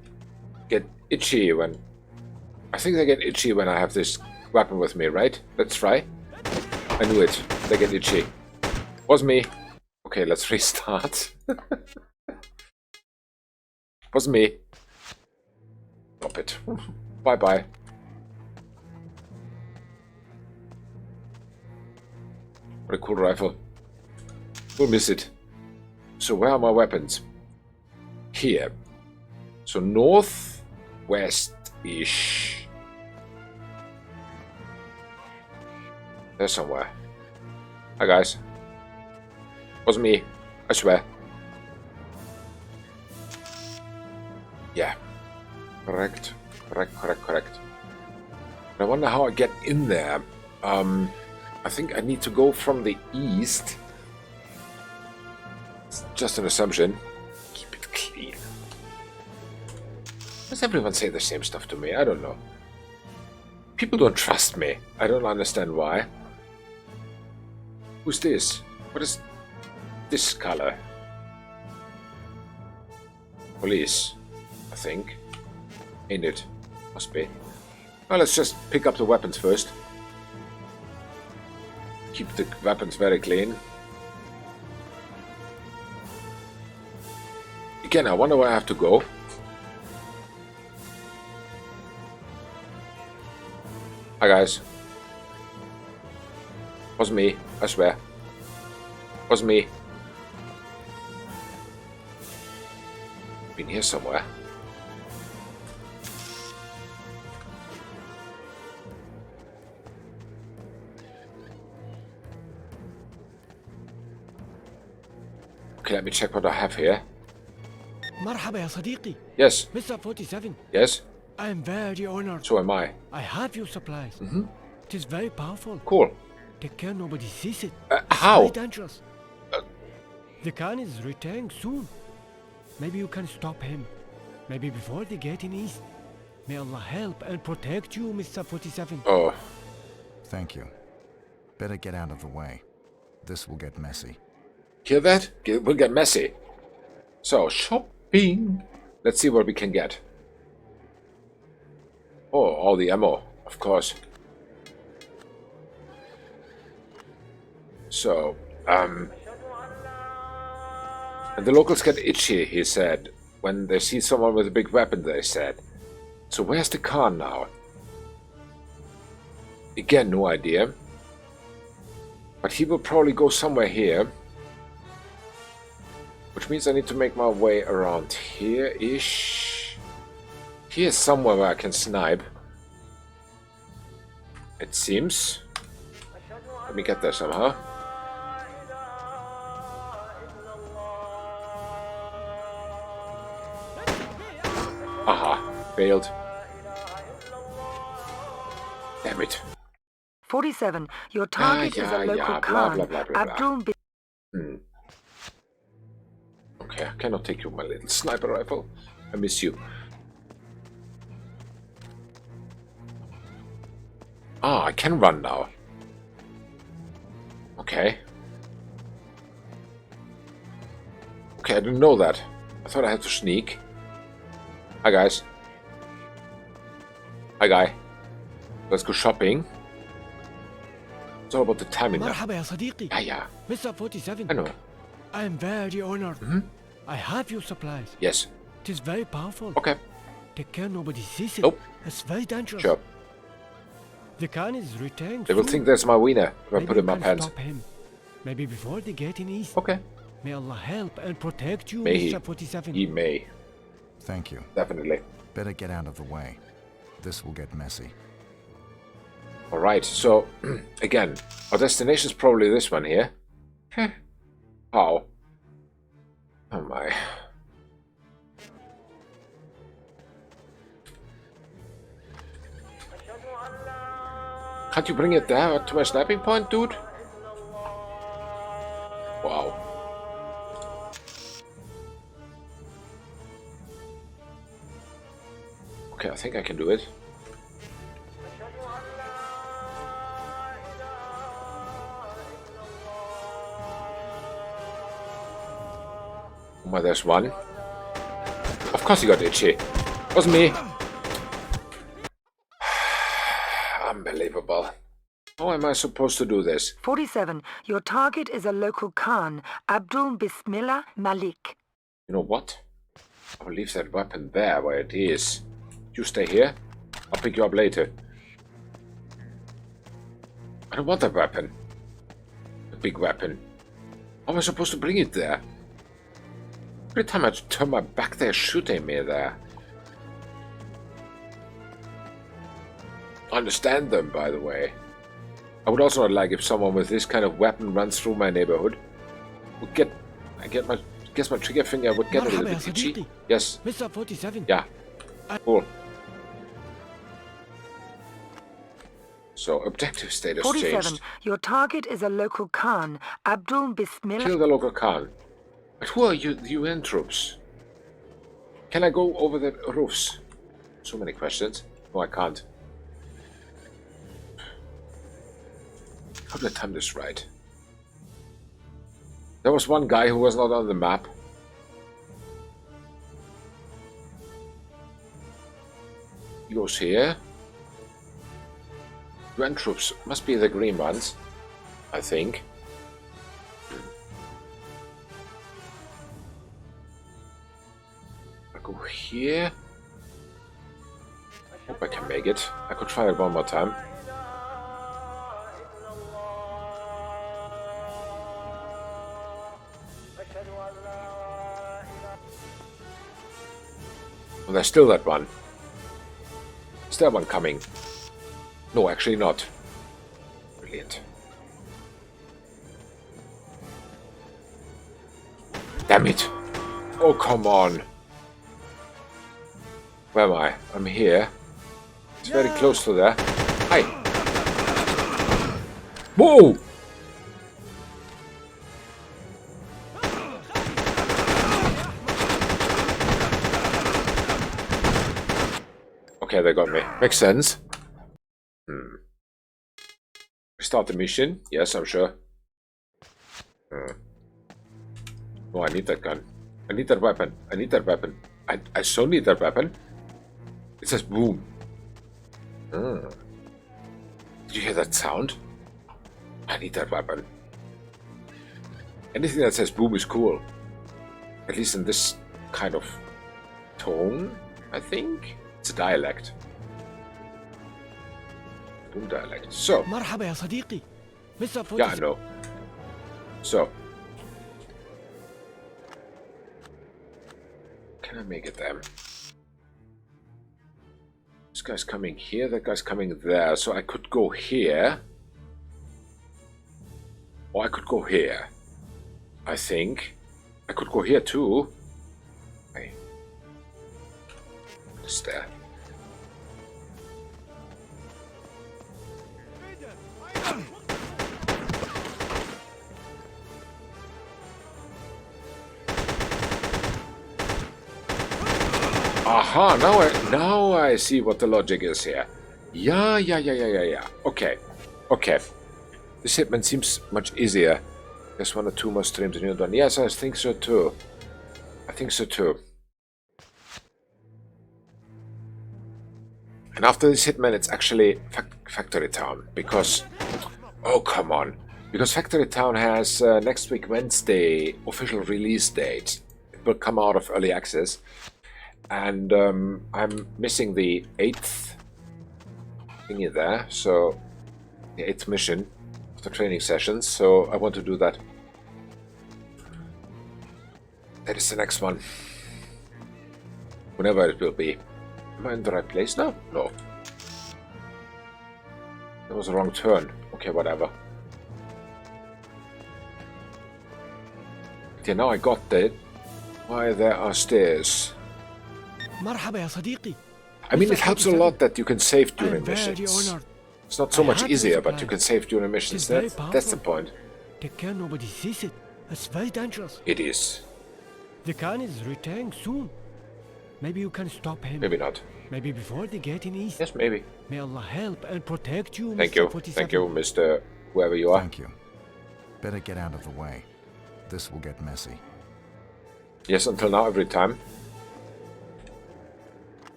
S1: get itchy when... I think they get itchy when I have this weapon with me, right? Let's try. I knew it. They get itchy. Was me. Okay, let's restart. Was me. Stop it. Bye-bye. What a cool rifle. We'll miss it. So where are my weapons? Here. So northwest-ish. There's somewhere. Hi guys. Was me. I swear. Yeah. Correct. I wonder how I get in there. I think I need to go from the east. It's just an assumption. Keep it clean. Does everyone say the same stuff to me? I don't know. People don't trust me. I don't understand why. Who's this? What is this color? Police. I think. Ain't it? Must be. Well, let's just pick up the weapons first. Keep the weapons very clean. Again, I wonder where I have to go. Hi guys. Was me, I swear. Was me. Been here somewhere. Okay, let me check what I have here.
S8: مرحبا يا صديقي.
S1: Yes.
S8: Mr. 47.
S1: Yes.
S8: I am very honored.
S1: So am I.
S8: I have your supplies. It is very powerful.
S1: Cool.
S8: Take care nobody sees it.
S1: How?
S8: Very dangerous. The Khan is returning soon. Maybe you can stop him. Maybe before they get in east. May Allah help and protect you, Mr. 47.
S1: Oh.
S4: Thank you. Better get out of the way. This will get messy.
S1: Hear that? We'll get messy. So, shopping. Let's see what we can get. Oh, all the ammo, of course. So, and the locals get itchy, he said, when they see someone with a big weapon, they said. So where's the Khan now? Again, no idea. But he will probably go somewhere here. Which means I need to make my way around here-ish. Here's somewhere where I can snipe. It seems. Let me get there somehow. Aha, failed. Damn it.
S2: 47. Your target is a local Khan.
S1: Blah, blah, blah, blah, blah.
S2: Abdul
S1: Okay, I cannot take you, my little sniper rifle. I miss you. Ah, I can run now. Okay. Okay, I didn't know that. I thought I had to sneak. Hi, guys. Hi, guy. Let's go shopping. It's all about the timing now.
S8: مرحبا يا صديقي.
S1: Yeah.
S8: Mr. 47.
S1: I know.
S8: I am very honored. I have your supplies.
S1: Yes.
S8: It is very powerful.
S1: Okay.
S8: Take care nobody sees it.
S1: Nope.
S8: It's very dangerous.
S1: Sure.
S8: The Khan is returning
S1: They will
S8: soon.
S1: think that's my wiener if I
S8: Maybe
S1: put it in
S8: you
S1: my
S8: can
S1: pants.
S8: stop him. Maybe before they get in east.
S1: Okay.
S8: May Allah help and protect you,
S1: May he.
S8: Mr. 47.
S1: He may.
S4: Thank you.
S1: Definitely.
S4: Better get out of the way. This will get messy.
S1: Alright, so, again, our destination is probably this one here. How? Oh my. Can't you bring it there to my snapping point, dude? Wow. Okay, I think I can do it. Well, there's one. Of course he got itchy. Wasn't me. Unbelievable. How am I supposed to do this?
S2: 47. Your target is a local Khan. Abdul Bismillah Malik.
S1: You know what? I will leave that weapon there where it is. You stay here. I'll pick you up later. I don't want that weapon. The big weapon. How am I supposed to bring it there? Every time I turn my back, they're shooting me there. I understand them, by the way. I would also not like if someone with this kind of weapon runs through my neighborhood. I guess my trigger finger would get a little bit itchy. Yes.
S8: Mr. 47.
S1: Yeah. Cool. So, objective status
S2: 47.
S1: changed.
S2: Your target is a local Khan. Abdul Bismillah.
S1: Kill the local Khan. But who are you, the UN troops? Can I go over the roofs? So many questions. No, I can't. How did I time this right? There was one guy who was not on the map. He goes here. UN troops must be the green ones, I think. I go here. Hope I can make it. I could try it one more time. Well, there's still that one. Is there one coming? No, actually not. Brilliant. Damn it! Oh, come on! Where am I? I'm here. It's very close to there. Hi! Whoa! Okay, they got me. Makes sense. Start the mission. Yes, I'm sure. Oh, I need that gun. I need that weapon. I need that weapon. I so need that weapon. It says boom. Did you hear that sound? I need that weapon. Anything that says boom is cool. At least in this kind of tone, I think. It's a dialect. Boom dialect. So.
S8: مرحبا يا صديقي. Mr.
S1: Yeah, I know. So. Can I make it there? This guy's coming here, that guy's coming there. So I could go here. Or I could go here. I think. I could go here too. Hey. What's there? Aha, now I see what the logic is here. Yeah. Okay. This Hitman seems much easier. There's 1 or 2 more streams in your done. Yes, I think so too. And after this Hitman, it's actually Factory Town. Because... Oh, come on. Because Factory Town has next week Wednesday official release date. It will come out of early access. And I'm missing the 8th thingy there, so the 8th mission of the training sessions, so I want to do that. That is the next one. Whenever it will be. Am I in the right place now? No. That was a wrong turn. Okay, whatever. Yeah, now I got that. Why there are stairs.
S8: مرحبا يا صديقي.
S1: I mean, it helps a lot that you can save during missions. It's not so much easier, but you can save during missions. That's the point.
S8: Take care nobody sees it. It's very dangerous.
S1: It is.
S8: The Khan is returning soon. Maybe you can stop him.
S1: Maybe not.
S8: Maybe before they get in east.
S1: Yes, maybe.
S8: May Allah help and protect you,
S1: Thank
S8: Mr.
S1: you.
S8: 47.
S1: Thank you, Mr. Whoever you are.
S4: Thank you. Better get out of the way. This will get messy.
S1: Yes, until now, every time.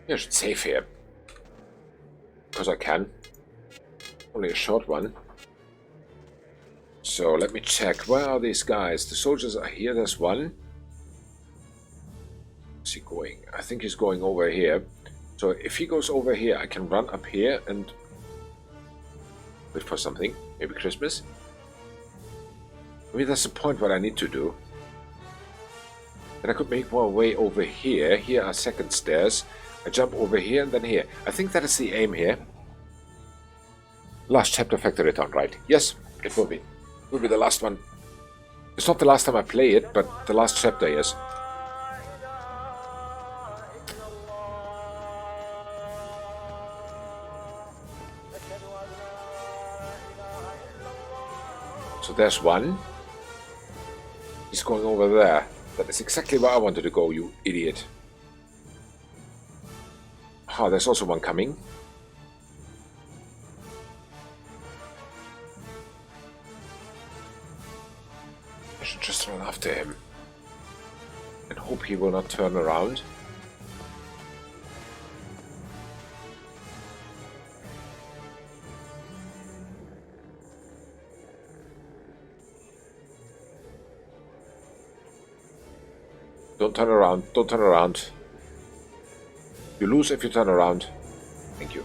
S1: I should save here. Because I can. Only a short one. So, let me check. Where are these guys? The soldiers are here. There's one. Where's he going? I think he's going over here. So, if he goes over here, I can run up here and wait for something. Maybe Christmas? Maybe that's the point what I need to do. Then I could make my way over here. Here are second stairs. I jump over here and then here. I think that is the aim here. Last chapter Factory Town, right? Yes, it will be. It will be the last one. It's not the last time I play it, but the last chapter, yes. So there's one. He's going over there. That is exactly where I wanted to go, you idiot. Ah, there's also one coming. I should just run after him. And hope he will not turn around. Don't turn around. Don't turn around. You lose if you turn around. Thank you.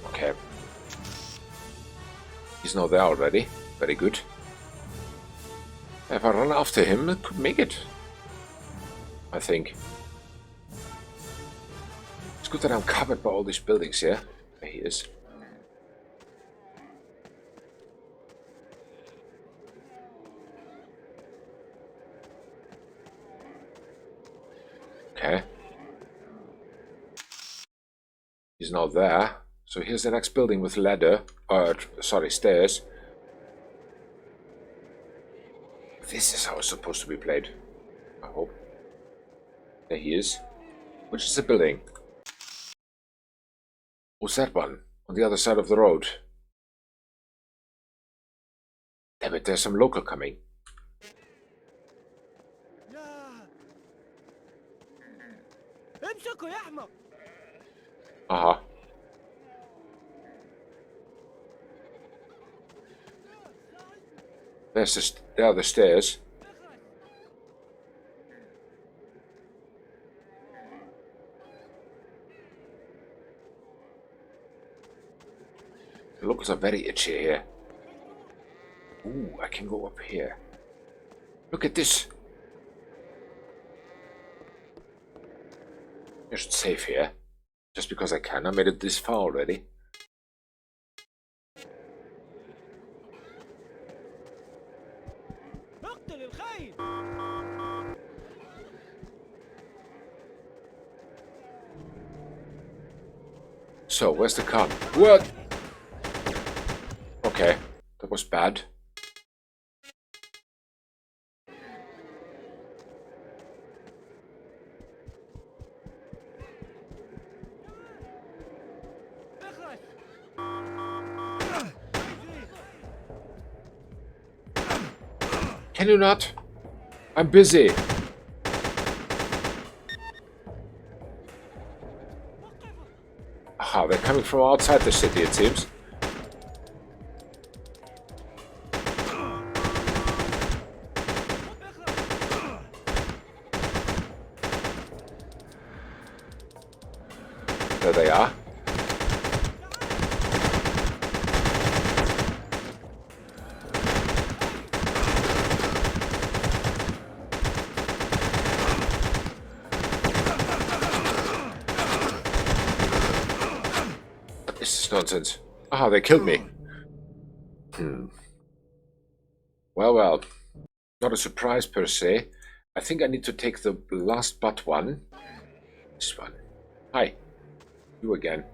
S1: Okay. He's not there already. Very good. If I run after him, it could make it. I think. It's good that I'm covered by all these buildings here. There he is. Okay. He's not there. So here's the next building with ladder. Sorry, stairs. This is how it's supposed to be played. I hope. There he is. Which is the building? What's that one? On the other side of the road. Damn it, there's some local coming. Uh-huh. There are the stairs. The locals are very itchy here. Ooh, I can go up here. Look at this. I should save here. Just because I can. I made it this far already. So, where's the car? What? Okay, that was bad. Can you not? I'm busy. Aha, they're coming from outside the city, it seems. There they are. This is nonsense. Ah, they killed me. Well, well. Not a surprise per se. I think I need to take the last but one. This one. Hi. You again.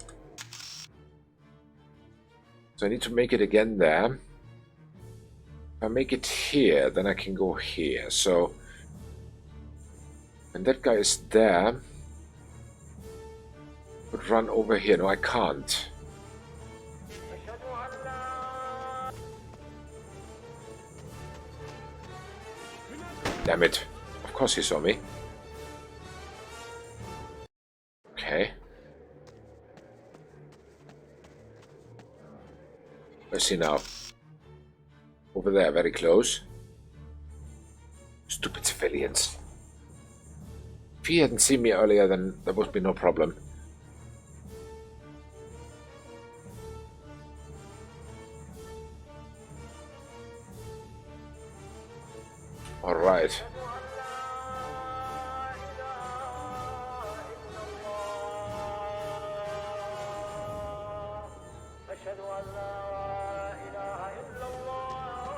S1: So I need to make it again there. If I make it here, then I can go here. So, and that guy is there. But run over here. No, I can't. Damn it. Of course he saw me. Okay. Where's he now? Over there, very close. Stupid civilians. If he hadn't seen me earlier, then there would be no problem. Alright.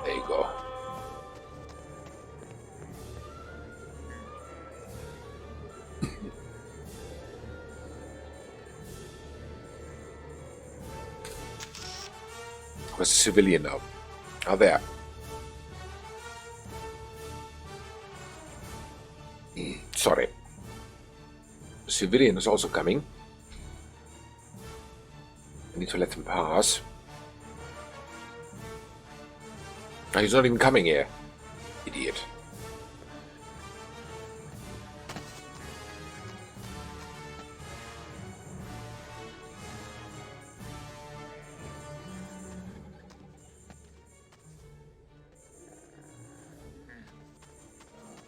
S1: There you go. Where's the civilian now? Oh, there. Sorry. The civilian is also coming. I need to let him pass. Oh, he's not even coming here. Idiot.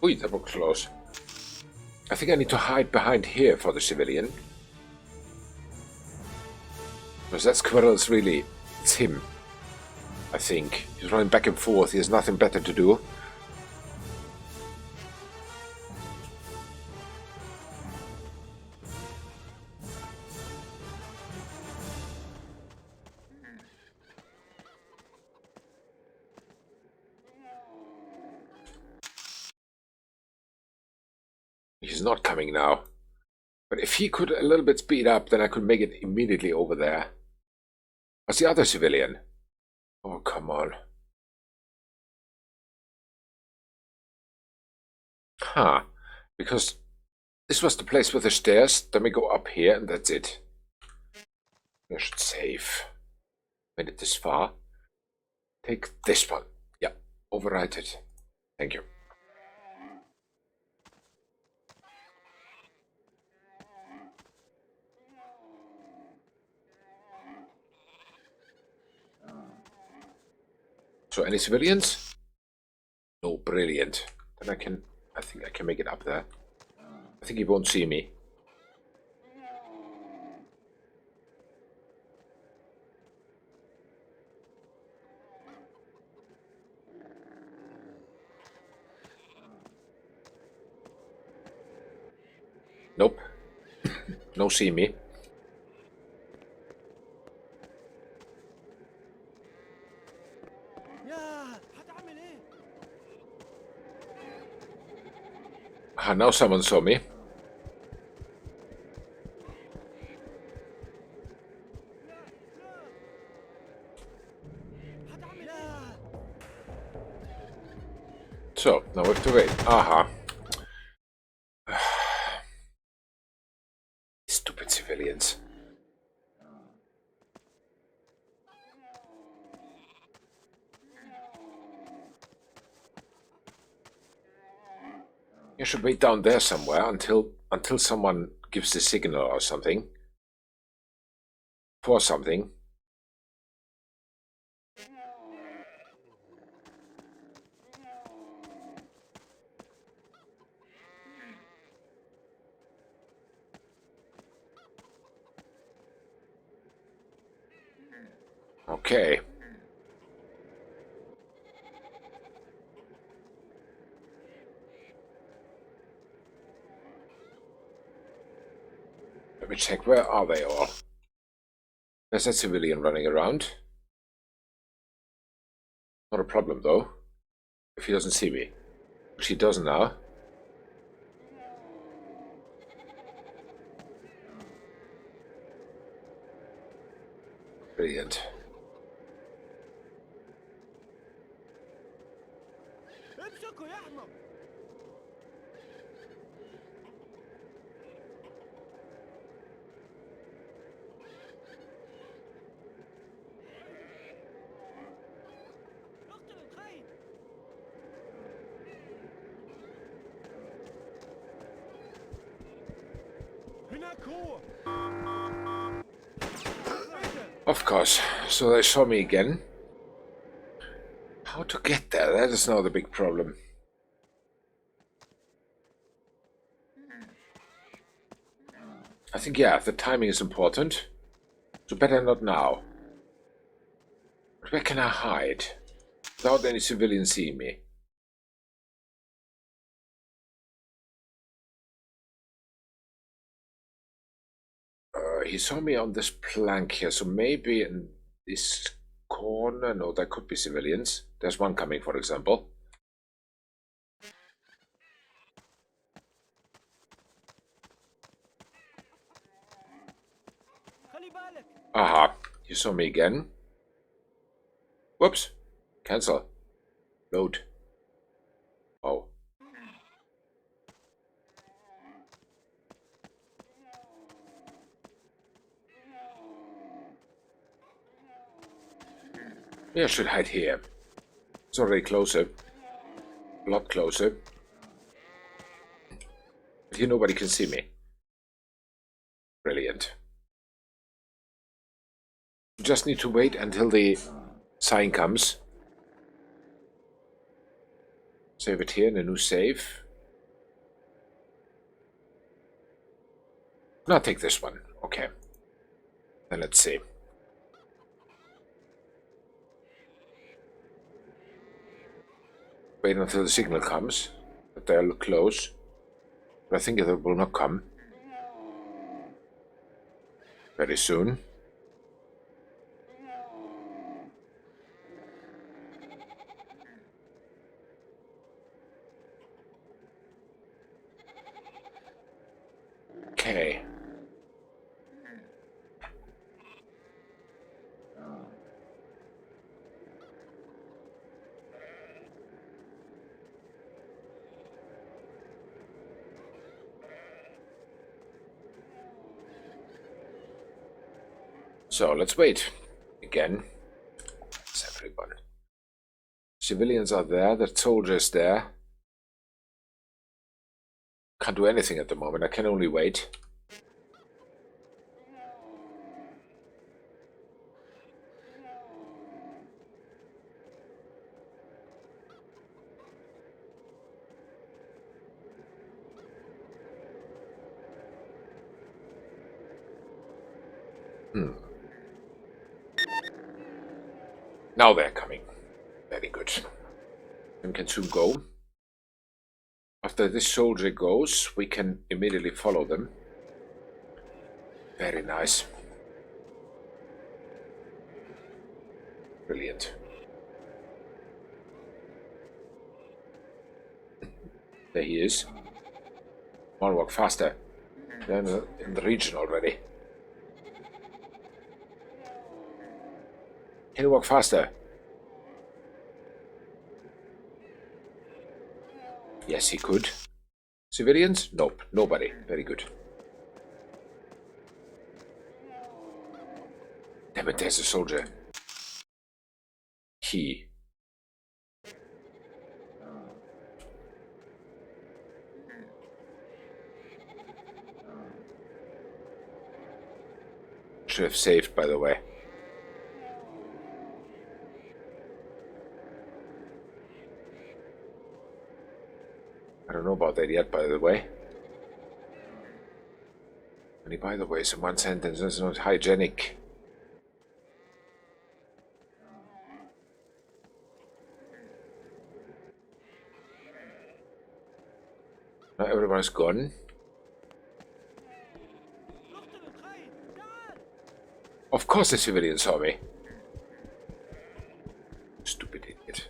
S1: Ui, that was close. I think I need to hide behind here for the civilian. Because that squirrel is really... It's him. I think. He's running back and forth. He has nothing better to do. He's not coming now. But if he could a little bit speed up, then I could make it immediately over there. What's the other civilian? Oh, come on. Huh. Because this was the place with the stairs. Then we go up here and that's it. I should save. Made it this far. Take this one. Yeah, overwrite it. Thank you. So any civilians? No, brilliant. Then I think I can make it up there. I think he won't see me. Nope. No see me. Ah, now someone saw me. So, now we have to wait. Aha. Stupid civilians. You should wait down there somewhere until someone gives the signal or something. For something. Okay. Let me check, where are they all? There's that civilian running around. Not a problem though, if he doesn't see me. Which he does now. Brilliant. Of course, so they saw me again. How to get there? That is now the big problem. I think, yeah, the timing is important. So better not now. But where can I hide? Without any civilians seeing me. He saw me on this plank here, so maybe in this corner. No, there could be civilians. There's one coming, for example. Aha, you saw me again. Whoops. Cancel. Load. Oh. Yeah, I should hide here. It's already closer. A lot closer. But here nobody can see me. Brilliant. You just need to wait until the sign comes. Save it here in a new save. No, I'll take this one. Okay. Then let's see. Wait until the signal comes. But they're close. But I think it will not come. Very soon. Okay. So let's wait. Again. It's everyone. Civilians are there, the soldiers there. Can't do anything at the moment, I can only wait. Now they're coming. Very good. We can soon go. After this soldier goes, we can immediately follow them. Very nice. Brilliant. There he is. Come on, walk faster. They're in the region already. Can you walk faster? Yes, he could. Civilians? Nope, nobody. Very good. Damn it, there's a soldier. He. Should have saved, by the way. I don't know about that yet, by the way. Only by the way, so one sentence is not hygienic. Now everyone's gone. Of course the civilians saw me. Stupid idiot.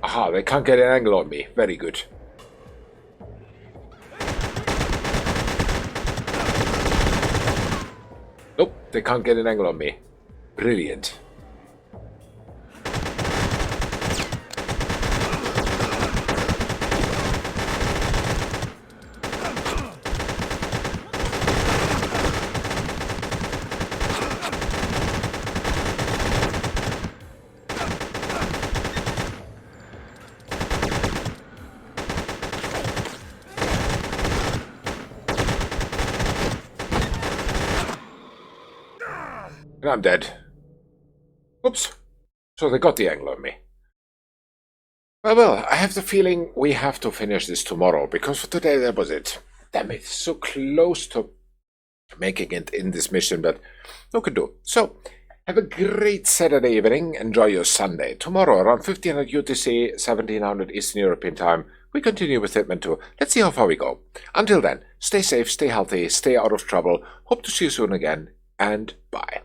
S1: Aha, they can't get an angle on me. Very good. Nope, they can't get an angle on me. Brilliant. And I'm dead. Oops. So they got the angle on me. Well, I have the feeling we have to finish this tomorrow, because for today that was it. Damn it, so close to making it in this mission, but no can do. So, have a great Saturday evening, enjoy your Sunday. Tomorrow around 1500 UTC, 1700 Eastern European Time, we continue with Hitman 2. Let's see how far we go. Until then, stay safe, stay healthy, stay out of trouble. Hope to see you soon again, and bye.